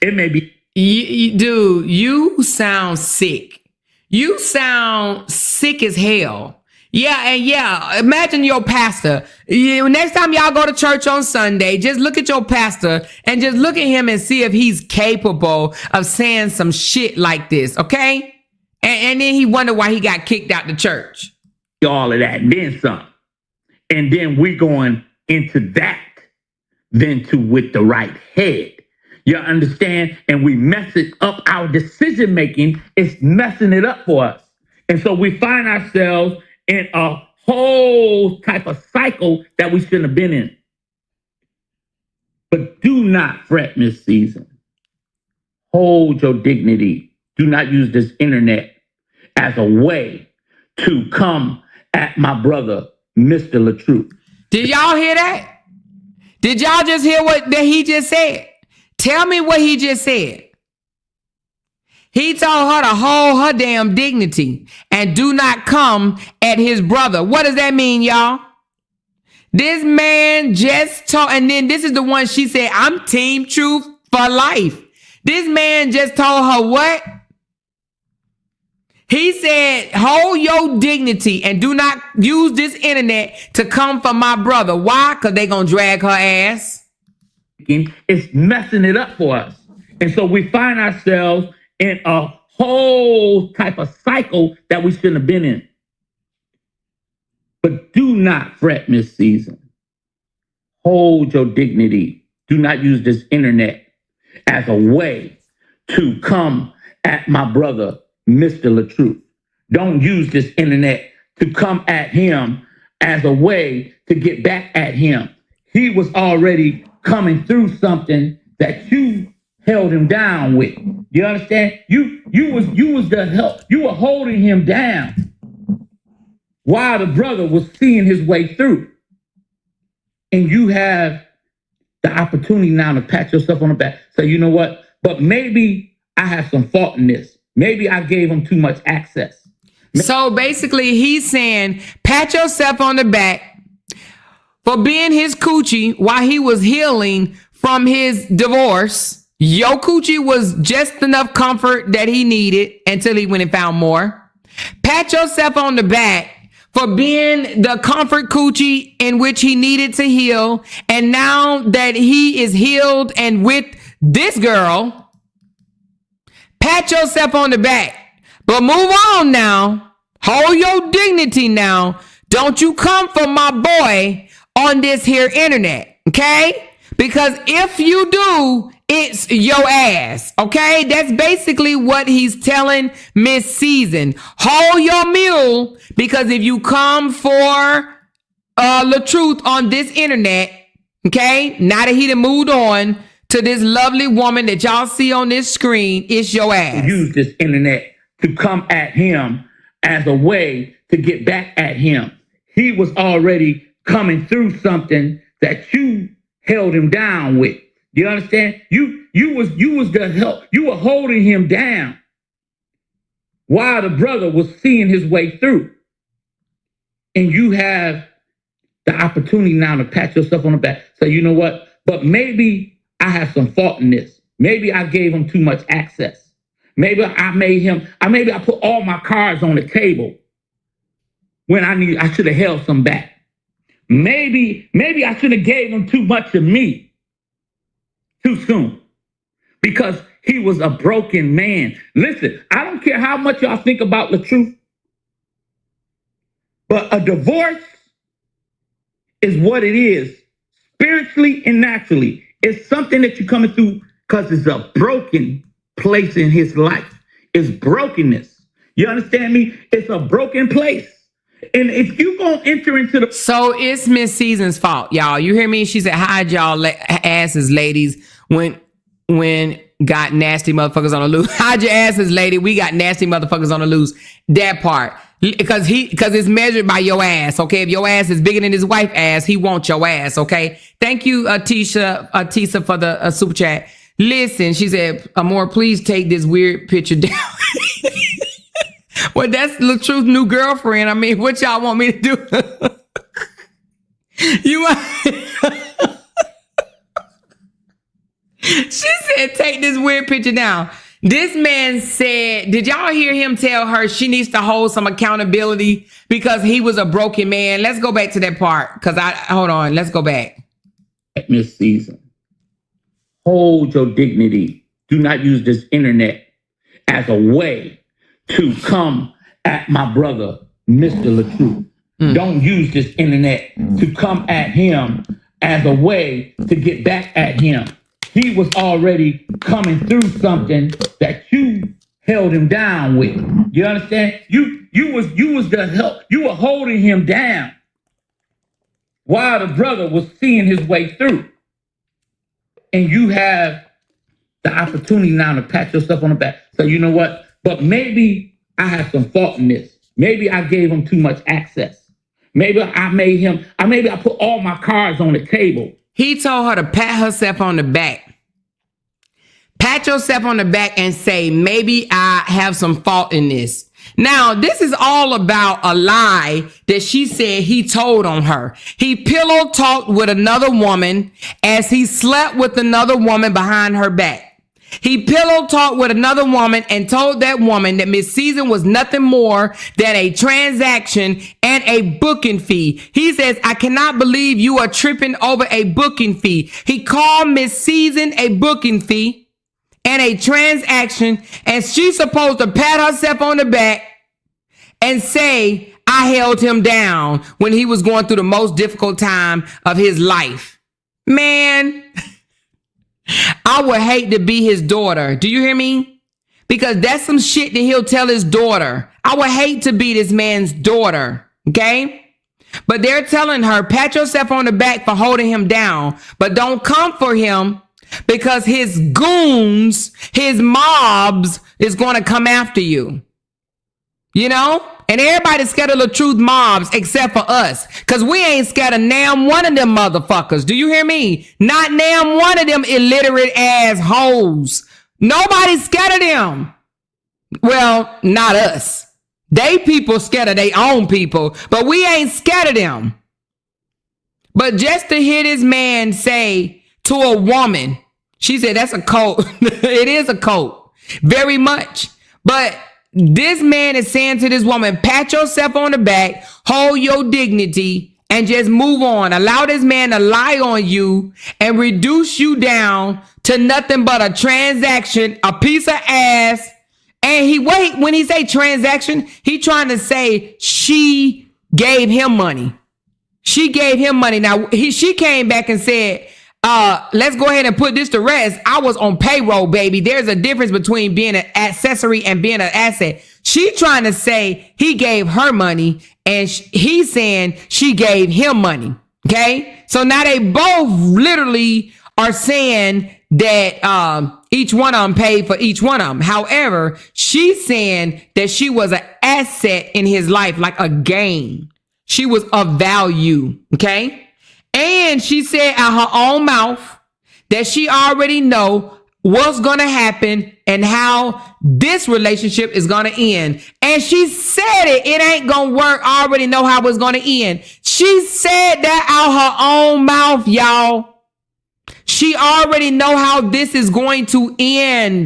It may be. Dude, you sound sick. You sound sick as hell. Yeah, and yeah, imagine your pastor. Next time y'all go to church on Sunday, just look at your pastor and just look at him and see if he's capable of saying some shit like this, okay? And then he wonder why he got kicked out the church. All of that, then some. And then we going into that, then to with the right head. You understand? And we mess it up. Our decision making is messing it up for us. And so we find ourselves in a whole type of cycle that we shouldn't have been in. But do not fret, Miss Season. Hold your dignity. Do not use this internet as a way to come at my brother, Mr. LaTruth. Did y'all hear that? Did y'all just hear what that he just said? Tell me what he just said. He told her to hold her damn dignity and do not come at his brother. What does that mean, y'all? This man just told, and then this is the one she said, I'm team truth for life. This man just told her what? He said, hold your dignity and do not use this internet to come for my brother. Why? Because they going to drag her ass. It's messing it up for us. And so we find ourselves in a whole type of cycle that we shouldn't have been in. But do not fret, Miss Season. Hold your dignity. Do not use this internet as a way to come at my brother, Mr. LaTruth. Don't use this internet to come at him as a way to get back at him. He was already coming through something that you held him down with. You understand? You was the help. You were holding him down while the brother was seeing his way through. And you have the opportunity now to pat yourself on the back. So you know what? But maybe I have some fault in this. Maybe I gave him too much access. So basically he's saying, pat yourself on the back for being his coochie while he was healing from his divorce. Your coochie was just enough comfort that he needed until he went and found more. Pat yourself on the back for being the comfort coochie in which he needed to heal. And now that he is healed and with this girl, pat yourself on the back. But move on now. Hold your dignity now. Don't you come for my boy on this here internet, okay? Because if you do, it's your ass, okay? That's basically what he's telling Miss Season. Hold your mule, because if you come for LaTruth on this internet, okay, now that he done moved on to this lovely woman that y'all see on this screen, it's your ass. Use this internet to come at him as a way to get back at him. He was already coming through something that you held him down with. You understand? You was the help. You were holding him down while the brother was seeing his way through. And you have the opportunity now to pat yourself on the back. So you know what? But maybe I have some fault in this. Maybe I gave him too much access. Maybe I put all my cards on the table when I should have held some back. Maybe I should have gave him too much of me too soon because he was a broken man. Listen, I don't care how much y'all think about LaTruth, but a divorce is what it is, spiritually and naturally. It's something that you're coming through because it's a broken place in his life. It's brokenness. You understand me? It's a broken place. And if you gonna enter into the... So it's Miss Season's fault, y'all. You hear me? She said, hide y'all asses, ladies, when got nasty motherfuckers on the loose. Hide your asses, lady. We got nasty motherfuckers on the loose. That part. Because it's measured by your ass, okay? If your ass is bigger than his wife's ass, he wants your ass, okay? Thank you, Atisa, for the super chat. Listen, she said, Amor, please take this weird picture down. Well, that's LaTruth's new girlfriend. I mean, what y'all want me to do? She said, take this weird picture down. This man said, did y'all hear him tell her she needs to hold some accountability because he was a broken man? Let's go back to that part. Hold on, let's go back. Miss Season, hold your dignity. Do not use this internet as a way to come at my brother, Mr. LaTruth. Don't use this internet to come at him as a way to get back at him. He was already coming through something that you held him down with. You understand? You was the help. You were holding him down while the brother was seeing his way through. And you have the opportunity now to pat yourself on the back. So you know what? But maybe I have some fault in this. Maybe I gave him too much access. Maybe I put all my cards on the table. He told her to pat herself on the back. Pat yourself on the back and say, maybe I have some fault in this. Now, this is all about a lie that she said he told on her. He pillow talked with another woman as he slept with another woman behind her back. He pillow talked with another woman and told that woman that Miss Season was nothing more than a transaction and a booking fee. He says, I cannot believe you are tripping over a booking fee. He called Miss Season a booking fee and a transaction, and she's supposed to pat herself on the back and say, I held him down when he was going through the most difficult time of his life. Man, I would hate to be his daughter. Do you hear me? Because that's some shit that he'll tell his daughter. I would hate to be this man's daughter. Okay? But they're telling her, pat yourself on the back for holding him down, but don't come for him because his goons, his mobs is going to come after you. You know? And everybody's scared of LaTruth mobs except for us. Because we ain't scared of damn one of them motherfuckers. Do you hear me? Not damn one of them illiterate ass hoes. Nobody's scared of them. Well, not us. They people scared of their own people. But we ain't scared of them. But just to hear this man say to a woman, she said that's a cult. It is a cult. Very much. But this man is saying to this woman, pat yourself on the back, hold your dignity, and just move on. Allow this man to lie on you and reduce you down to nothing but a transaction, a piece of ass. And when he say transaction, he trying to say she gave him money. She gave him money. Now, she came back and said, let's go ahead and put this to rest. I was on payroll, baby. There's a difference between being an accessory and being an asset. She trying to say he gave her money and he's saying she gave him money. Okay. So now they both literally are saying that, each one of them paid for each one of them. However, she's saying that she was an asset in his life, like a gain. She was of value. Okay. And she said out her own mouth that she already know what's going to happen and how this relationship is going to end. And she said it ain't going to work. I already know how it's going to end. She said that out her own mouth, y'all. She already know how this is going to end.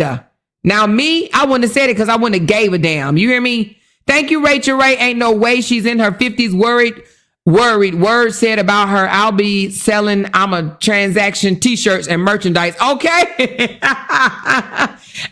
Now me, I wouldn't have said it because I wouldn't have gave a damn. You hear me? Thank you, Rachel Ray. Ain't no way she's in her 50s worried. Word said about her, I'll be selling I'm a transaction t-shirts and merchandise. Okay.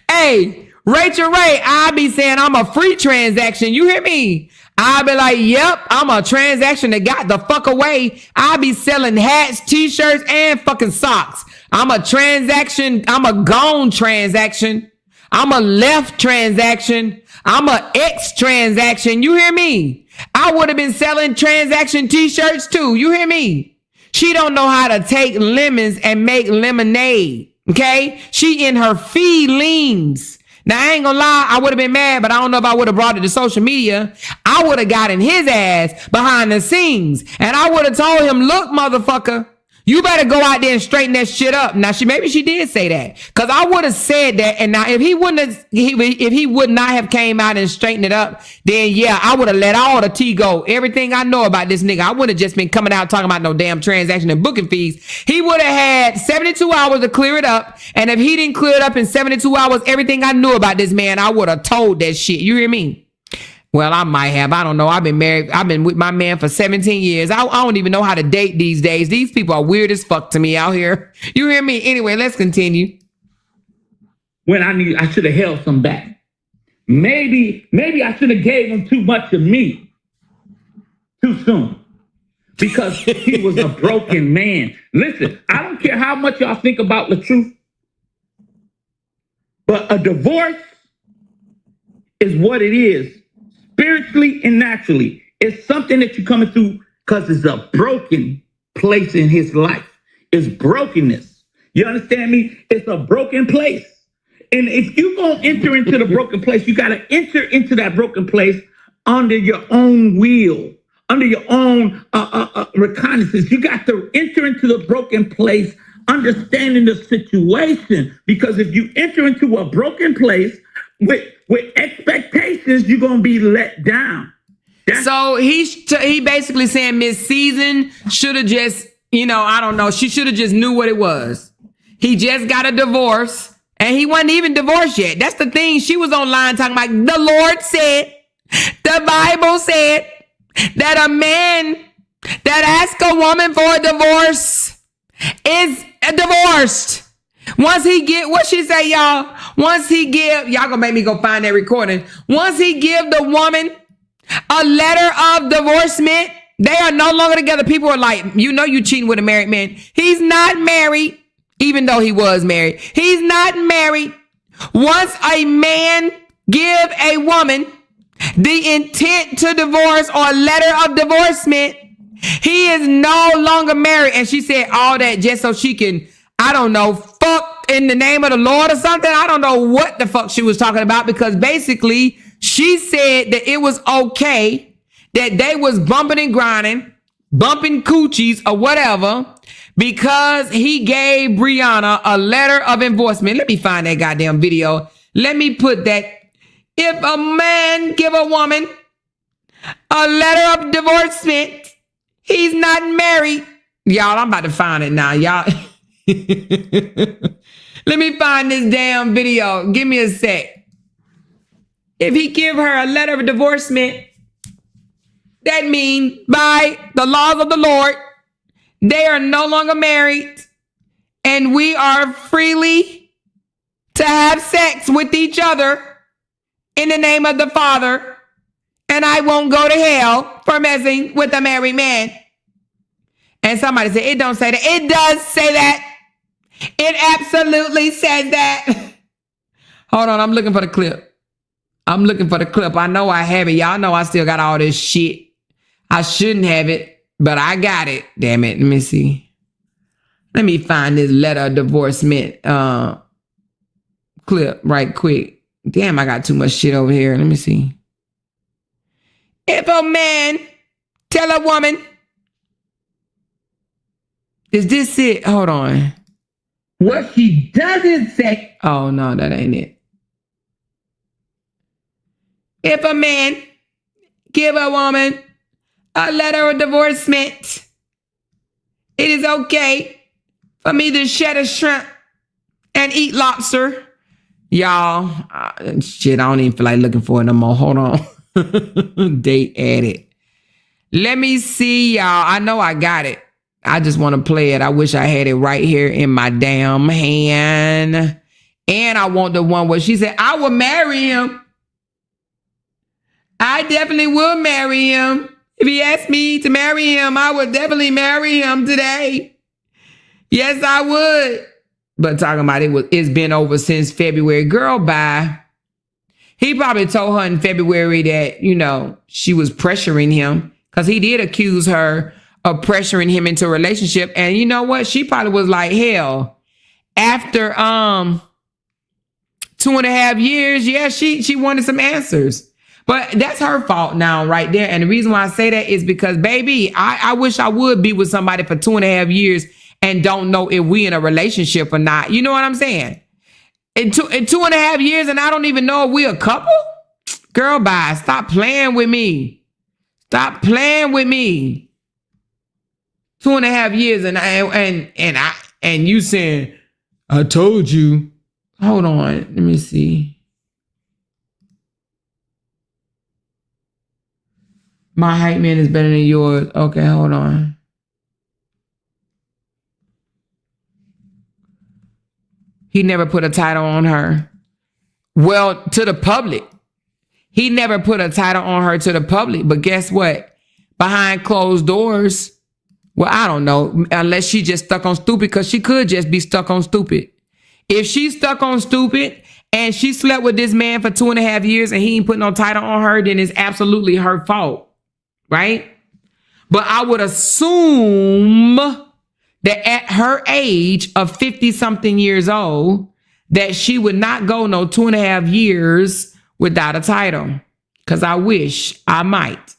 Hey, Rachel Ray, I'll be saying I'm a free transaction. You hear me? I'll be like, yep, I'm a transaction that got the fuck away. I'll be selling hats, t-shirts, and fucking socks. I'm a transaction. I'm a gone transaction. I'm a left transaction. I'm a X transaction. You hear me? I would have been selling transaction t-shirts too. You hear me? She don't know how to take lemons and make lemonade. Okay? She in her feelings. Now, I ain't gonna lie, I would have been mad, but I don't know if I would have brought it to social media. I would have gotten his ass behind the scenes. And I would have told him, look, motherfucker, You better go out there and straighten that shit up. Now, maybe she did say that, because I would have said that. And now, if he would not have came out and straightened it up, then yeah, I would have let all the tea go. Everything I know about this nigga, I would have just been coming out talking about no damn transaction and booking fees. He would have had 72 hours to clear it up. And if he didn't clear it up in 72 hours, everything I knew about this man, I would have told that shit. You hear me? Well, I might have. I don't know. I've been married. I've been with my man for 17 years. I don't even know how to date these days. These people are weird as fuck to me out here. You hear me? Anyway, let's continue. When I should have held some back. Maybe I should have gave him too much of me too soon, because he was a broken man. Listen, I don't care how much y'all think about LaTruth, but a divorce is what it is. Spiritually and naturally, it's something that you're coming through because it's a broken place in his life. It's brokenness. You understand me? It's a broken place. And if you're going to enter into the broken place, you got to enter into that broken place under your own will, under your own reconnaissance. You got to enter into the broken place, understanding the situation. Because if you enter into a broken place with expectations, you're going to be let down. So he basically saying Miss Season should have just, I don't know. She should have just knew what it was. He just got a divorce and he wasn't even divorced yet. That's the thing. She was online talking about the Lord said, the Bible said that a man that asks a woman for a divorce is divorced. Once he get, what she say, y'all? Once he give, y'all gonna make me go find that recording. Once he give the woman a letter of divorcement, they are no longer together. People are like, you cheating with a married man. He's not married, even though he was married. He's not married. Once a man give a woman the intent to divorce or a letter of divorcement, he is no longer married. And she said all that just so she can, I don't know, fuck in the name of the Lord or something. I don't know what the fuck she was talking about, because basically she said that it was okay that they was bumping and grinding, bumping coochies or whatever, because he gave Brianna a letter of endorsement. Let me find that goddamn video. Let me put that. If a man give a woman a letter of divorcement, he's not married. Y'all, I'm about to find it now, y'all. Let me find this damn video. Give me a sec. If he give her a letter of divorcement, that means by the laws of the Lord, they are no longer married and we are freely to have sex with each other in the name of the Father, and I won't go to hell for messing with a married man. And somebody said, it don't say that. It does say that. It absolutely says that. Hold on, I'm looking for the clip. I know I have it. Y'all know I still got all this shit. I shouldn't have it, but I got it. Damn it. Let me see. Let me find this letter of divorcement clip right quick. Damn, I got too much shit over here. Let me see. If a man tell a woman, is this it? Hold on. What she doesn't say. Oh, no, that ain't it. If a man give a woman a letter of divorcement, it is okay for me to shed a shrimp and eat lobster. Y'all, shit, I don't even feel like looking for it no more. Hold on. Date added. Let me see, y'all. I know I got it. I just want to play it. I wish I had it right here in my damn hand. And I want the one where she said, I will marry him. I definitely will marry him. If he asked me to marry him, I would definitely marry him today. Yes, I would. But talking about it's been over since February. Girl, bye. He probably told her in February that, she was pressuring him, because he did accuse her of pressuring him into a relationship. And you know what? She probably was like, hell, after 2.5 years, yeah, she wanted some answers. But that's her fault now right there. And the reason why I say that is because, baby, I wish I would be with somebody for 2.5 years and don't know if we in a relationship or not. You know what I'm saying? In 2.5 years and I don't even know if we a couple? Girl, bye. Stop playing with me. Stop playing with me. 2.5 years and you saying, I told you. Hold on. Let me see. My hype man is better than yours. Okay, hold on. He never put a title on her. Well, to the public. He never put a title on her to the public. But guess what? Behind closed doors, well, I don't know. Unless she just stuck on stupid, because she could just be stuck on stupid. If she's stuck on stupid and she slept with this man for 2.5 years and he ain't put no title on her, then it's absolutely her fault. Right? But I would assume that at her age of 50 something years old, that she would not go no 2.5 years without a title. Because I wish I might.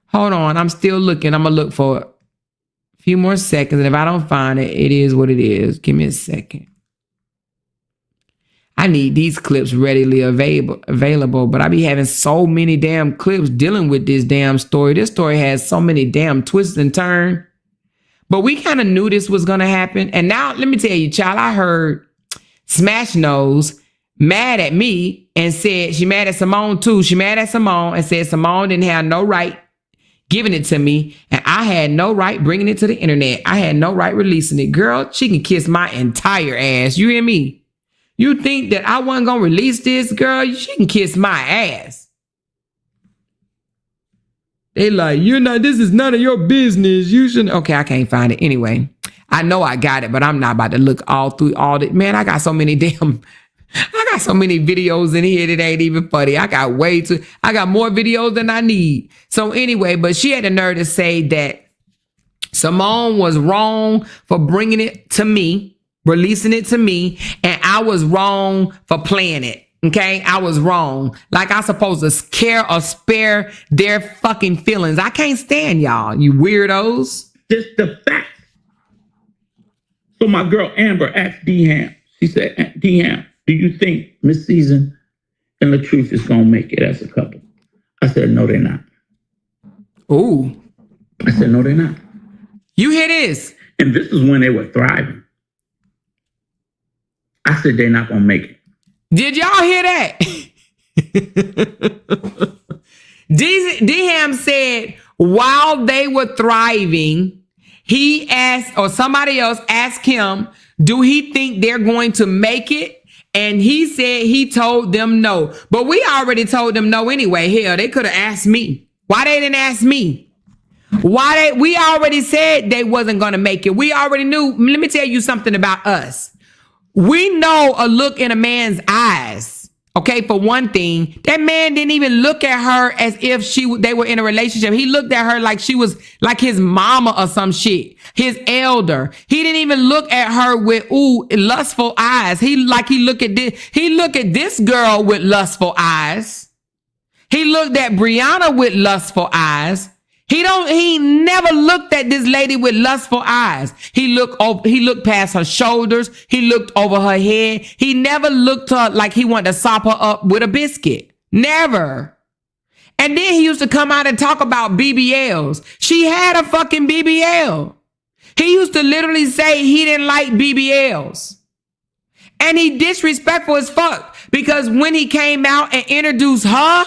Hold on. I'm still looking. I'm going to look for a few more seconds. And if I don't find it, it is what it is. Give me a second. I need these clips readily available, but I be having so many damn clips dealing with this damn story. This story has so many damn twists and turns. But we kind of knew this was going to happen. And now, let me tell you, child, I heard Smash Nose mad at me and said, she mad at Simone too. She mad at Simone and said Simone didn't have no right giving it to me. And I had no right bringing it to the internet. I had no right releasing it. Girl, she can kiss my entire ass. You hear me? You think that I wasn't going to release this, girl? She can kiss my ass. They like, this is none of your business. You shouldn't. Okay, I can't find it. Anyway, I know I got it, but I'm not about to look all through all the, man, I got so many videos in here that ain't even funny. I got more videos than I need. So anyway, but she had the nerve to say that Simone was wrong for bringing it to me, releasing it to me, and I was wrong for playing it. Okay, I was wrong. Like I supposed to care or spare their fucking feelings. I can't stand y'all, you weirdos. Just the fact. So my girl Amber asked D-Ham. She said, D-Ham, do you think Miss Season and LaTruth is going to make it as a couple? I said, no, they're not. Ooh. I said, no, they're not. You hear this? And this is when they were thriving. I said, they're not going to make it. Did y'all hear that? D-Ham said while they were thriving, he asked, or somebody else asked him, do he think they're going to make it? And he said he told them no. But we already told them no anyway. Hell, they could have asked me. Why they didn't ask me? We already said they wasn't going to make it. We already knew. Let me tell you something about us. We know a look in a man's eyes. Okay, for one thing, that man didn't even look at her as if they were in a relationship. He looked at her like she was like his mama or some shit, his elder. He didn't even look at her with lustful eyes. He looked at this girl with lustful eyes. He looked at Brianna with lustful eyes. He never looked at this lady with lustful eyes. He looked past her shoulders. He looked over her head. He never looked at her like he wanted to sop her up with a biscuit. Never. And then he used to come out and talk about BBLs. She had a fucking BBL. He used to literally say he didn't like BBLs. And he disrespectful as fuck because when he came out and introduced her,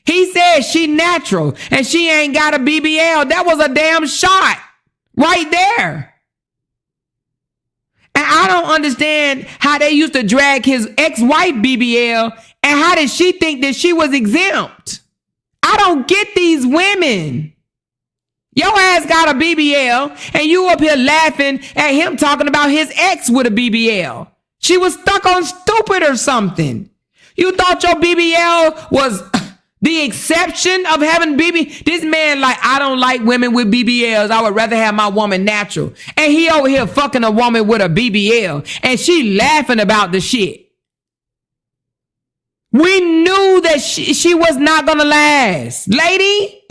he said she natural and she ain't got a BBL. That was a damn shot right there. And I don't understand how they used to drag his ex-wife BBL and how did she think that she was exempt? I don't get these women. Your ass got a BBL and you up here laughing at him talking about his ex with a BBL. She was stuck on stupid or something. You thought your BBL was the exception of having BB. This man like, I don't like women with BBLs. I would rather have my woman natural. And he over here fucking a woman with a BBL. And she laughing about the shit. We knew that she was not going to last. Lady,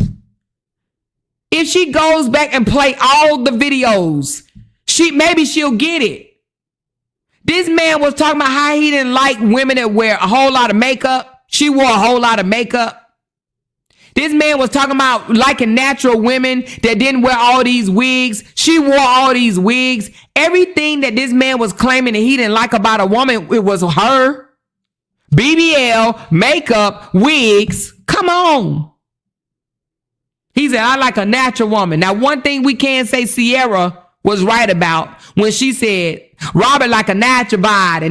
If she goes back and play all the videos, maybe she'll get it. This man was talking about how he didn't like women that wear a whole lot of makeup. She wore a whole lot of makeup. This man was talking about liking natural women that didn't wear all these wigs. She wore all these wigs. Everything that this man was claiming that he didn't like about a woman, it was her. BBL, makeup, wigs. Come on. He said, I like a natural woman. Now, one thing we can say Sierra was right about when she said, Robert like a natural body,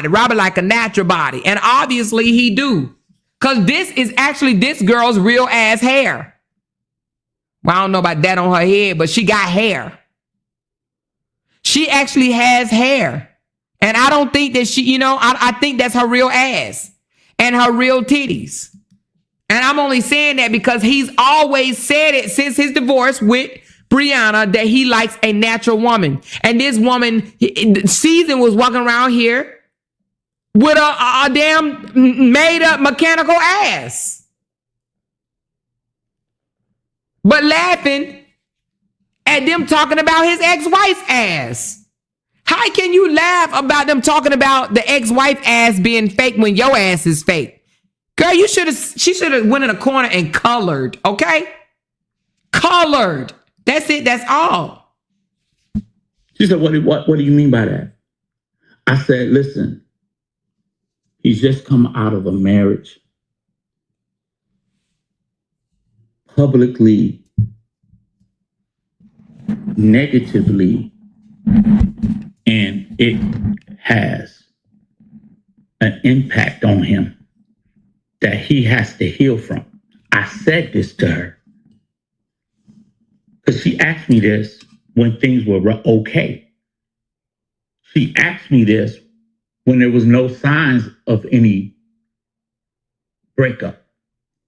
Robert like a natural body. And obviously he do. Because this is actually this girl's real ass hair. Well, I don't know about that on her head, but she got hair. She actually has hair. And I don't think that she, I think that's her real ass and her real titties. And I'm only saying that because he's always said it since his divorce with Brianna that he likes a natural woman. And this woman, Season, was walking around here with a damn made up mechanical ass. But laughing at them talking about his ex-wife's ass. How can you laugh about them talking about the ex-wife ass being fake when your ass is fake? Girl, she should have went in a corner and colored, okay? Colored. That's it. That's all. She said, what do you mean by that? I said, listen, he's just come out of a marriage. Publicly, negatively, and it has an impact on him that he has to heal from. I said this to her because she asked me this when things were okay. She asked me this when there was no signs of any breakup,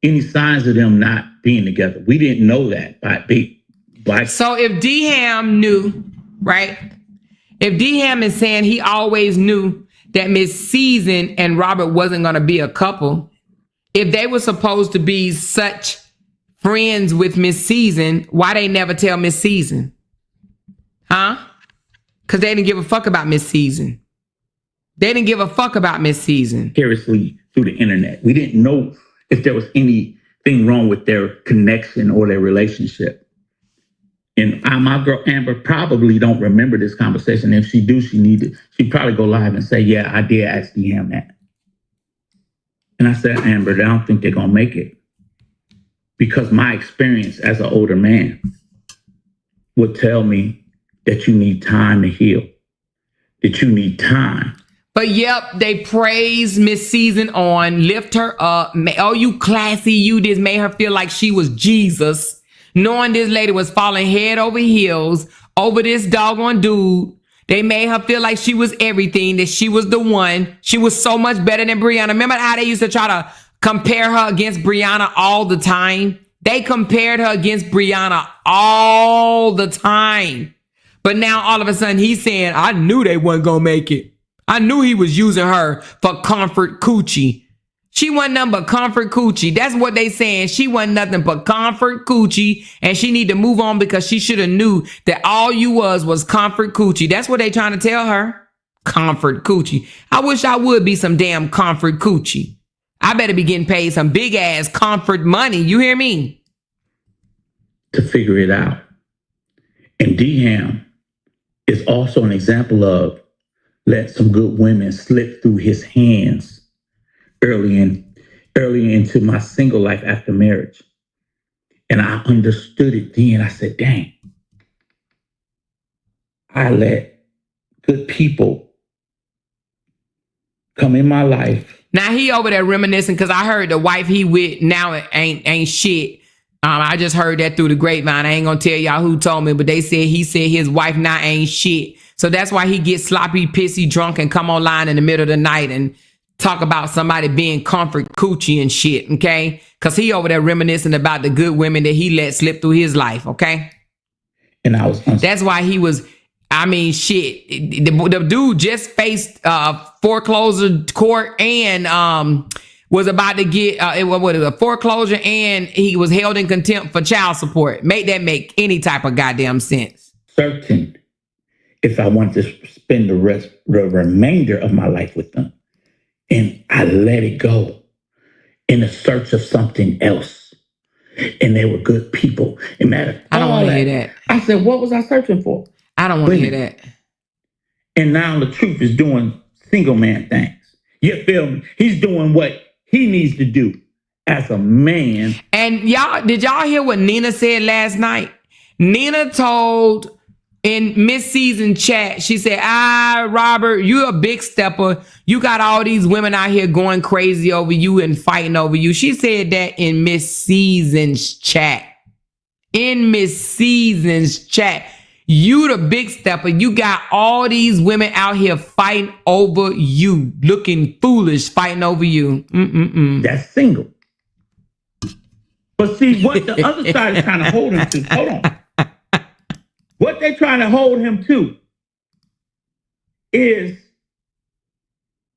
any signs of them not being together. We didn't know that by So if D-Ham knew, right? If D-Ham is saying he always knew that Miss Season and Robert wasn't going to be a couple, if they were supposed to be such friends with Miss Season, why they never tell Miss Season? Huh? Because they didn't give a fuck about Miss Season. They didn't give a fuck about Miss Season. Seriously, through the internet. We didn't know if there was anything wrong with their connection or their relationship. And my girl Amber probably don't remember this conversation. If she do, she'd probably go live and say, yeah, I did ask D-Ham that. And I said, Amber, I don't think they're going to make it. Because my experience as an older man would tell me that you need time to heal. That you need time. But yep, they praise Miss Season on, lift her up. Oh, you classy, you just made her feel like she was Jesus. Knowing this lady was falling head over heels over this doggone dude. They made her feel like she was everything, that she was the one. She was so much better than Brianna. Remember how they used to try to compare her against Brianna all the time? They compared her against Brianna all the time. But now all of a sudden he's saying, I knew they wasn't going to make it. I knew he was using her for comfort coochie. She wasn't nothing but comfort coochie. That's what they saying. She wasn't nothing but comfort coochie. And she need to move on because she should have knew that all you was comfort coochie. That's what they trying to tell her. Comfort coochie. I wish I would be some damn comfort coochie. I better be getting paid some big ass comfort money. You hear me? To figure it out. And D-Ham is also an example of let some good women slip through his hands early into my single life after marriage. And I understood it then. I said, dang, I let good people come in my life. Now he over there reminiscing because I heard the wife he with now ain't shit. I just heard that through the grapevine. I ain't gonna tell y'all who told me, but he said his wife now ain't shit. So that's why he gets sloppy, pissy, drunk and come online in the middle of the night and talk about somebody being comfort coochie and shit, okay? Because he over there reminiscing about the good women that he let slip through his life, okay? And I was... That's why he was... I mean, shit. The dude just faced foreclosure court and was about to get a foreclosure, and he was held in contempt for child support. Make that make any type of goddamn sense? Certain if I want to spend the remainder of my life with them. And I let it go in the search of something else. And they were good people. It mattered. I don't want to hear that. I said, what was I searching for? I don't want to hear that. And now LaTruth is doing single man things. You feel me? He's doing what he needs to do as a man. And did y'all hear what Nina said last night? Nina told in Miss Season chat, she said, Robert, you a big stepper. You got all these women out here going crazy over you and fighting over you. She said that in Miss Season's chat. In Miss Season's chat. You the big stepper. You got all these women out here fighting over you, looking foolish, fighting over you. That's single. But see, what the other side is trying to hold him to, hold on. What they're trying to hold him to is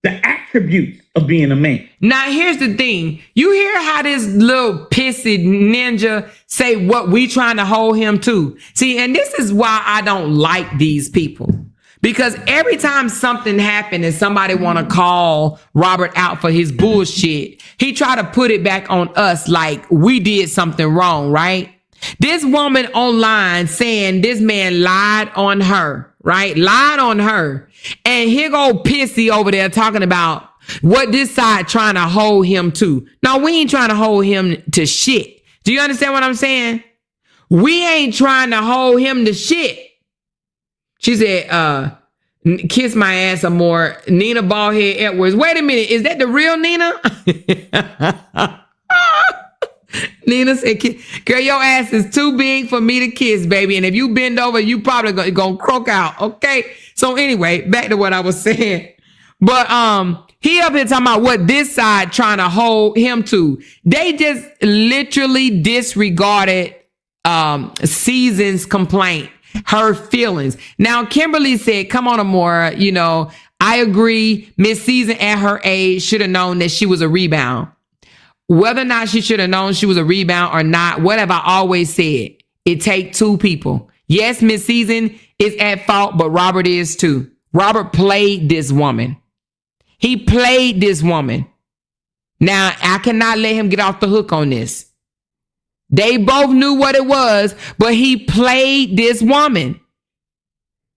the attributes of being a man. Now, here's the thing. You hear how this little pissy ninja say what we trying to hold him to. See, and this is why I don't like these people. Because every time something happened and somebody want to call Robert out for his bullshit, he try to put it back on us like we did something wrong, right? This woman online saying this man lied on her, right? Lied on her. And here go Pissy over there talking about what this side trying to hold him to. No, we ain't trying to hold him to shit. Do you understand what I'm saying? We ain't trying to hold him to shit. She said, kiss my ass some more. Nina Ballhead Edwards. Wait a minute. Is that the real Nina? Nina said, girl, your ass is too big for me to kiss, baby. And if you bend over, you probably gonna croak out. Okay. So anyway, back to what I was saying. But he up here talking about what this side trying to hold him to. They just literally disregarded Season's complaint, her feelings. Now, Kimberly said, come on, Amora, I agree. Miss Season at her age should have known that she was a rebound. Whether or not she should have known she was a rebound or not, what have I always said? It takes two people. Yes, Miss Season is at fault, but Robert is too. Robert played this woman. He played this woman. Now, I cannot let him get off the hook on this. They both knew what it was, but he played this woman.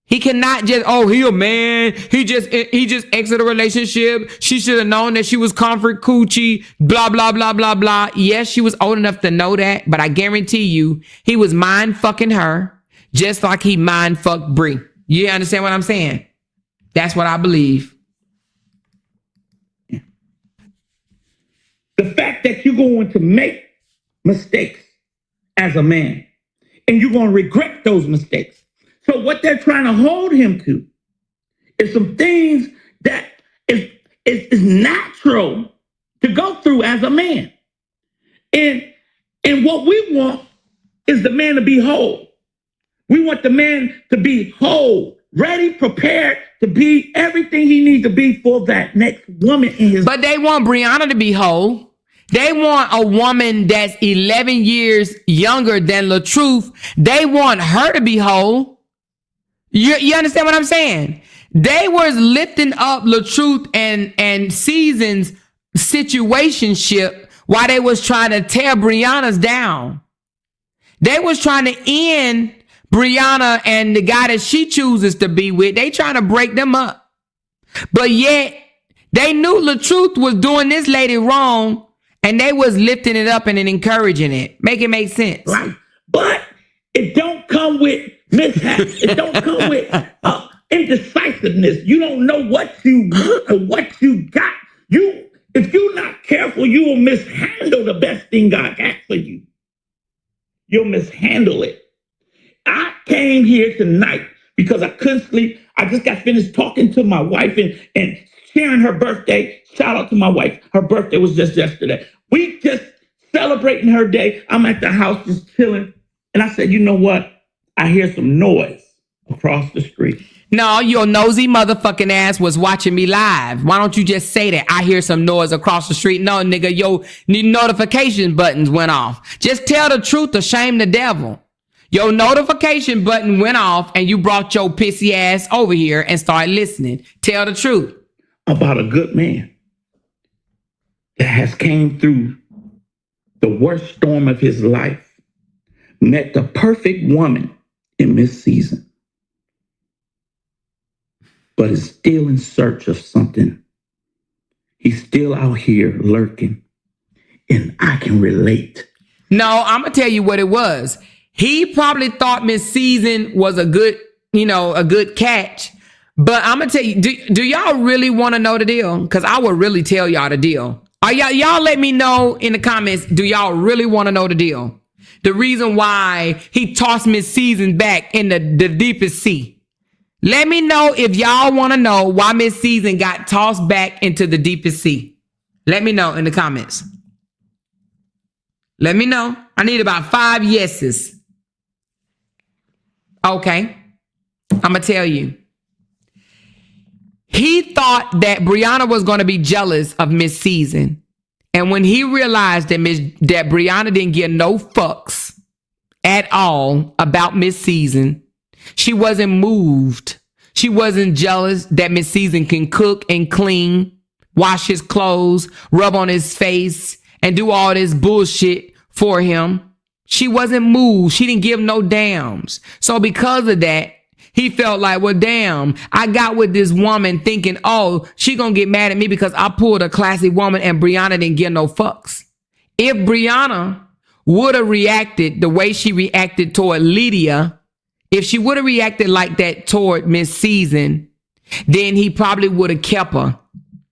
He cannot just, he a man. He just exited a relationship. She should have known that she was comfort coochie, blah, blah, blah, blah, blah. Yes, she was old enough to know that, but I guarantee you, he was mind fucking her just like he mind fucked Bree. You understand what I'm saying? That's what I believe. The fact that you're going to make mistakes as a man, and you're going to regret those mistakes. So what they're trying to hold him to is some things that is natural to go through as a man. And what we want is the man to be whole. We want the man to be whole, ready, prepared to be everything he needs to be for that next woman in his. But they want Brianna to be whole. They want a woman that's 11 years younger than LaTruth. They want her to be whole. You understand what I'm saying? They was lifting up LaTruth and Season's situationship while they was trying to tear Brianna's down. They was trying to end Brianna and the guy that she chooses to be with. They trying to break them up. But yet, they knew LaTruth was doing this lady wrong, and they was lifting it up and encouraging it. Make it make sense. Right. But it don't come with mishaps. It don't come with indecisiveness. You don't know what you want or what you got. If you're not careful, you will mishandle the best thing God got for you. You'll mishandle it. I came here tonight because I couldn't sleep. I just got finished talking to my wife and sharing her birthday. Shout out to my wife. Her birthday was just yesterday. We just celebrating her day. I'm at the house just chilling. And I said, you know what? I hear some noise across the street. No, your nosy motherfucking ass was watching me live. Why don't you just say that? I hear some noise across the street. No, nigga, your notification buttons went off. Just tell the truth or shame the devil. Your notification button went off and you brought your pissy ass over here and started listening. Tell the truth. About a good man that has came through the worst storm of his life, met the perfect woman in Miss Season, but is still in search of something. He's still out here lurking, and I can relate. No, I'm going to tell you what it was. He probably thought Miss Season was a good, a good catch. But I'm going to tell you, do y'all really want to know the deal? Because I will really tell y'all the deal. Y'all let me know in the comments, do y'all really want to know the deal? The reason why he tossed Miss Season back in the deepest sea. Let me know if y'all want to know why Miss Season got tossed back into the deepest sea. Let me know in the comments. Let me know. I need about 5 yeses. Okay. I'm going to tell you. He thought that Brianna was going to be jealous of Miss Season. And when he realized that Brianna didn't give no fucks at all about Miss Season, she wasn't moved. She wasn't jealous that Miss Season can cook and clean, wash his clothes, rub on his face, and do all this bullshit for him. She wasn't moved. She didn't give no dams. So because of that, he felt like, well, damn, I got with this woman thinking, oh, she gonna get mad at me because I pulled a classy woman and Brianna didn't give no fucks. If Brianna would have reacted the way she reacted toward Lydia, if she would have reacted like that toward Miss Season, then he probably would have kept her.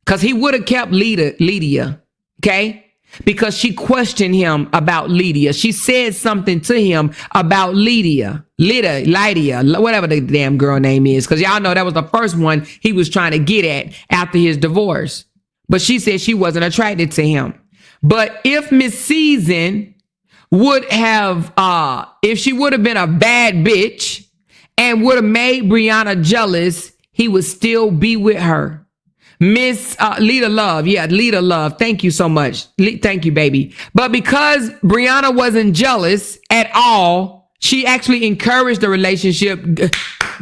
Because he would have kept Lydia, okay? Because she questioned him about Lydia. She said something to him about Lydia, whatever the damn girl name is. Because y'all know that was the first one he was trying to get at after his divorce. But she said she wasn't attracted to him. But if Miss Season would have, if she would have been a bad bitch and would have made Brianna jealous, he would still be with her. Miss Lita Love. Yeah, Lita Love. Thank you so much. Thank you, baby. But because Brianna wasn't jealous at all, she actually encouraged the relationship.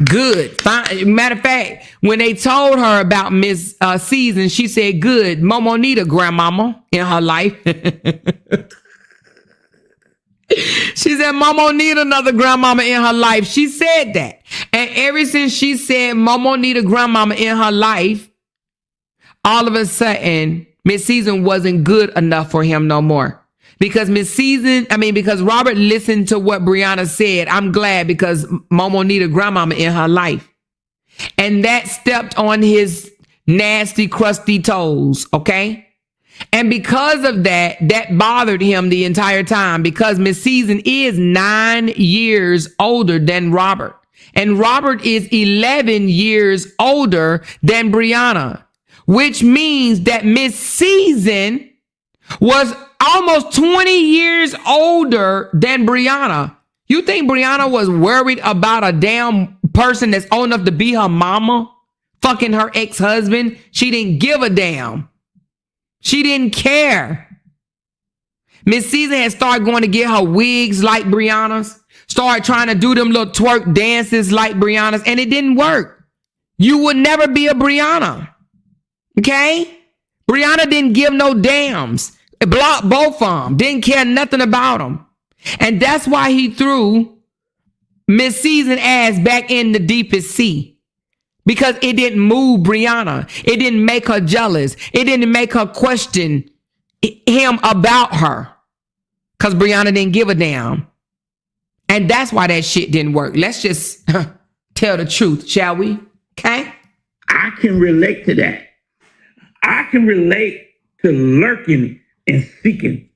Good. Fine. Matter of fact, when they told her about Miss Season, she said, good. Momo need a grandmama in her life. She said, Momo need another grandmama in her life. She said that. And ever since she said Momo need a grandmama in her life, all of a sudden, Miss Season wasn't good enough for him no more. Because because Robert listened to what Brianna said. I'm glad because Momo need a grandmama in her life. And that stepped on his nasty, crusty toes, okay? And because of that, that bothered him the entire time because Miss Season is 9 years older than Robert. And Robert is 11 years older than Brianna. Which means that Miss Season was almost 20 years older than Brianna. You think Brianna was worried about a damn person that's old enough to be her mama? Fucking her ex-husband? She didn't give a damn. She didn't care. Miss Season had started going to get her wigs like Brianna's. Started trying to do them little twerk dances like Brianna's. And it didn't work. You would never be a Brianna. Okay? Brianna didn't give no dams. Blocked both of them. Didn't care nothing about them. And that's why he threw Miss Season ass back in the deepest sea. Because it didn't move Brianna. It didn't make her jealous. It didn't make her question him about her. Because Brianna didn't give a damn. And that's why that shit didn't work. Let's just tell the truth, shall we? Okay? I can relate to that. I can relate to lurking and seeking.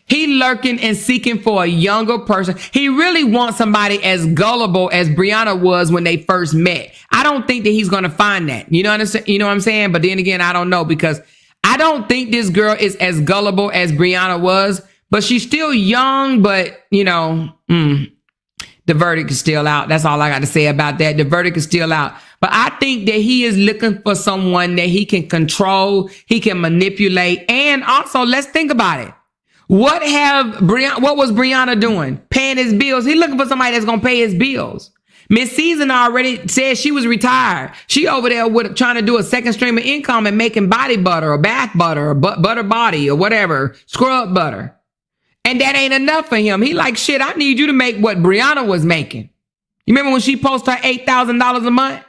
He lurking and seeking for a younger person. He really wants somebody as gullible as Brianna was when they first met. I don't think that he's going to find that. You know what I'm saying? But then again, I don't know because I don't think this girl is as gullible as Brianna was. but she's still young, but you know, the verdict is still out. That's all I got to say about that. The verdict is still out. But I think that he is looking for someone that he can control, he can manipulate. And also, let's think about it. What was Brianna doing? Paying his bills. He looking for somebody that's going to pay his bills. Miss Season already said she was retired. She over there trying to do a second stream of income and making body butter or bath butter or butter body or whatever, scrub butter. And that ain't enough for him. He like, shit, I need you to make what Brianna was making. You remember when she posted her $8,000 a month?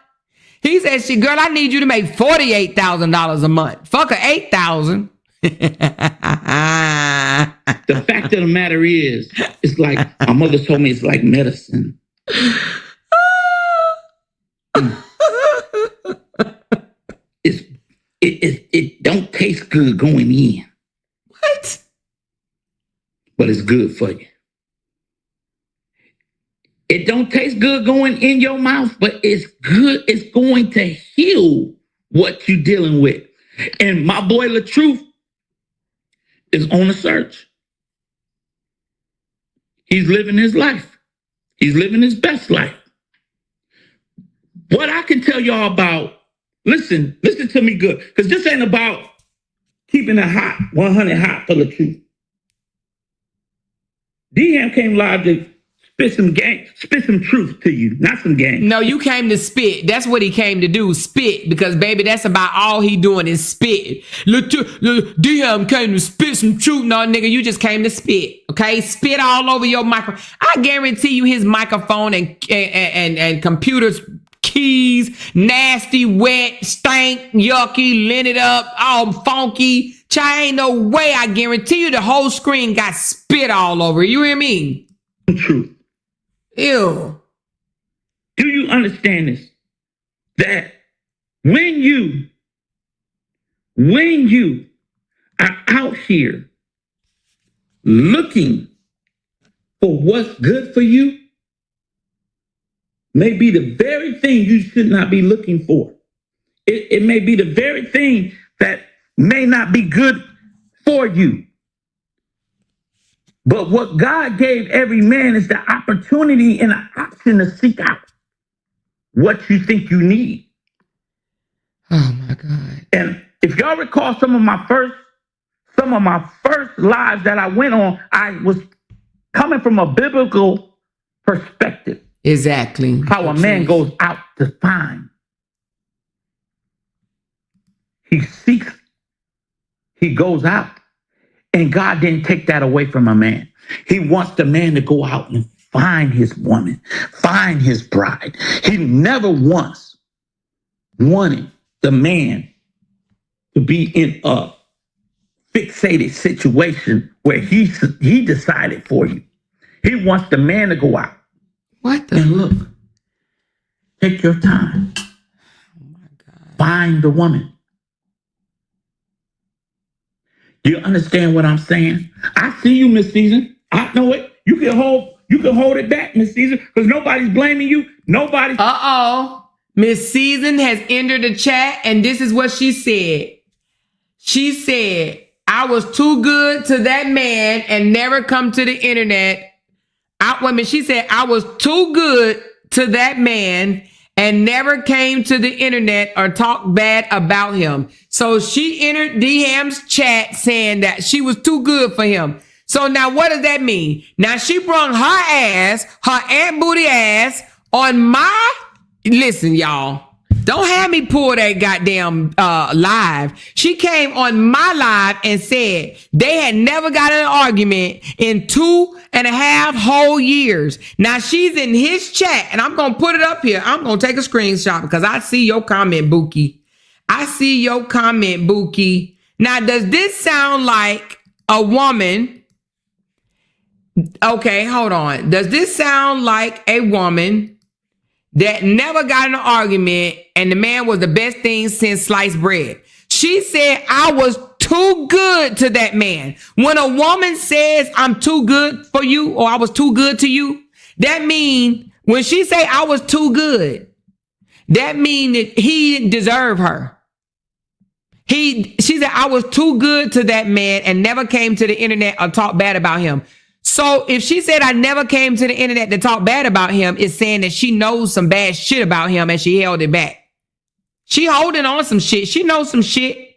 He said, "Shit, girl, I need you to make $48,000 a month. Fuck her $8,000." The fact of the matter is, it's like my mother told me, it's like medicine. It don't taste good going in. What? But it's good for you. It don't taste good going in your mouth, but it's good. It's going to heal what you're dealing with. And my boy LaTruth is on a search. He's living his life. He's living his best life. What I can tell y'all about, listen to me good, because this ain't about keeping it hot, 100 hot for LaTruth. D-Ham came live to spit some truth to you, not some game. No, you came to spit. That's what he came to do, spit. Because, baby, that's about all he doing is spit. D-Ham came to spit some truth. No, nigga, you just came to spit, okay? Spit all over your microphone. I guarantee you his microphone and computer's keys, nasty, wet, stank, yucky, linted up, all funky. Ain't no way. I guarantee you the whole screen got spit all over. You hear me? Truth. Ew. Do you understand this? That when you are out here looking for what's good for you, may be the very thing you should not be looking for. It may be the very thing that may not be good for you. But what God gave every man is the opportunity and the option to seek out what you think you need. Oh my God. And if y'all recall some of my first lives that I went on, I was coming from a biblical perspective. Exactly. How a man goes out to find. He seeks. He goes out. And God didn't take that away from a man. He wants the man to go out and find his woman, find his bride. He never once wanted the man to be in a fixated situation where he decided for you. He wants the man to go out. What the? And look, take your time. Oh my God. Find the woman. You understand what I'm saying? I see you, Miss Season. I know it. You can hold it back, Miss Season, because nobody's blaming you. Nobody's. Miss Season has entered the chat, and this is what she said. She said, "I was too good to that man and never come to the internet." She said, "I was too good to that man and never came to the internet or talked bad about him." So she entered D-Ham's chat saying that she was too good for him. So now what does that mean? Now she brung her Aunt Booty ass on my, listen y'all, don't have me pull that goddamn live. She came on my live and said they had never got in an argument in 2.5 whole years. Now she's in his chat, and I'm going to put it up here. I'm going to take a screenshot because I see your comment, Bookie. I see your comment, Bookie. Now, does this sound like a woman? Okay, hold on. Does this sound like a woman that never got in an argument and the man was the best thing since sliced bread? She said, "I was too good to that man." When a woman says, "I'm too good for you," or "I was too good to you," that mean when she say, "I was too good," that mean that he didn't deserve her. She said, I was too good to that man and never came to the internet or talked bad about him. So if she said I never came to the internet to talk bad about him, it's saying that she knows some bad shit about him and she held it back. She holding on some shit. She knows some shit.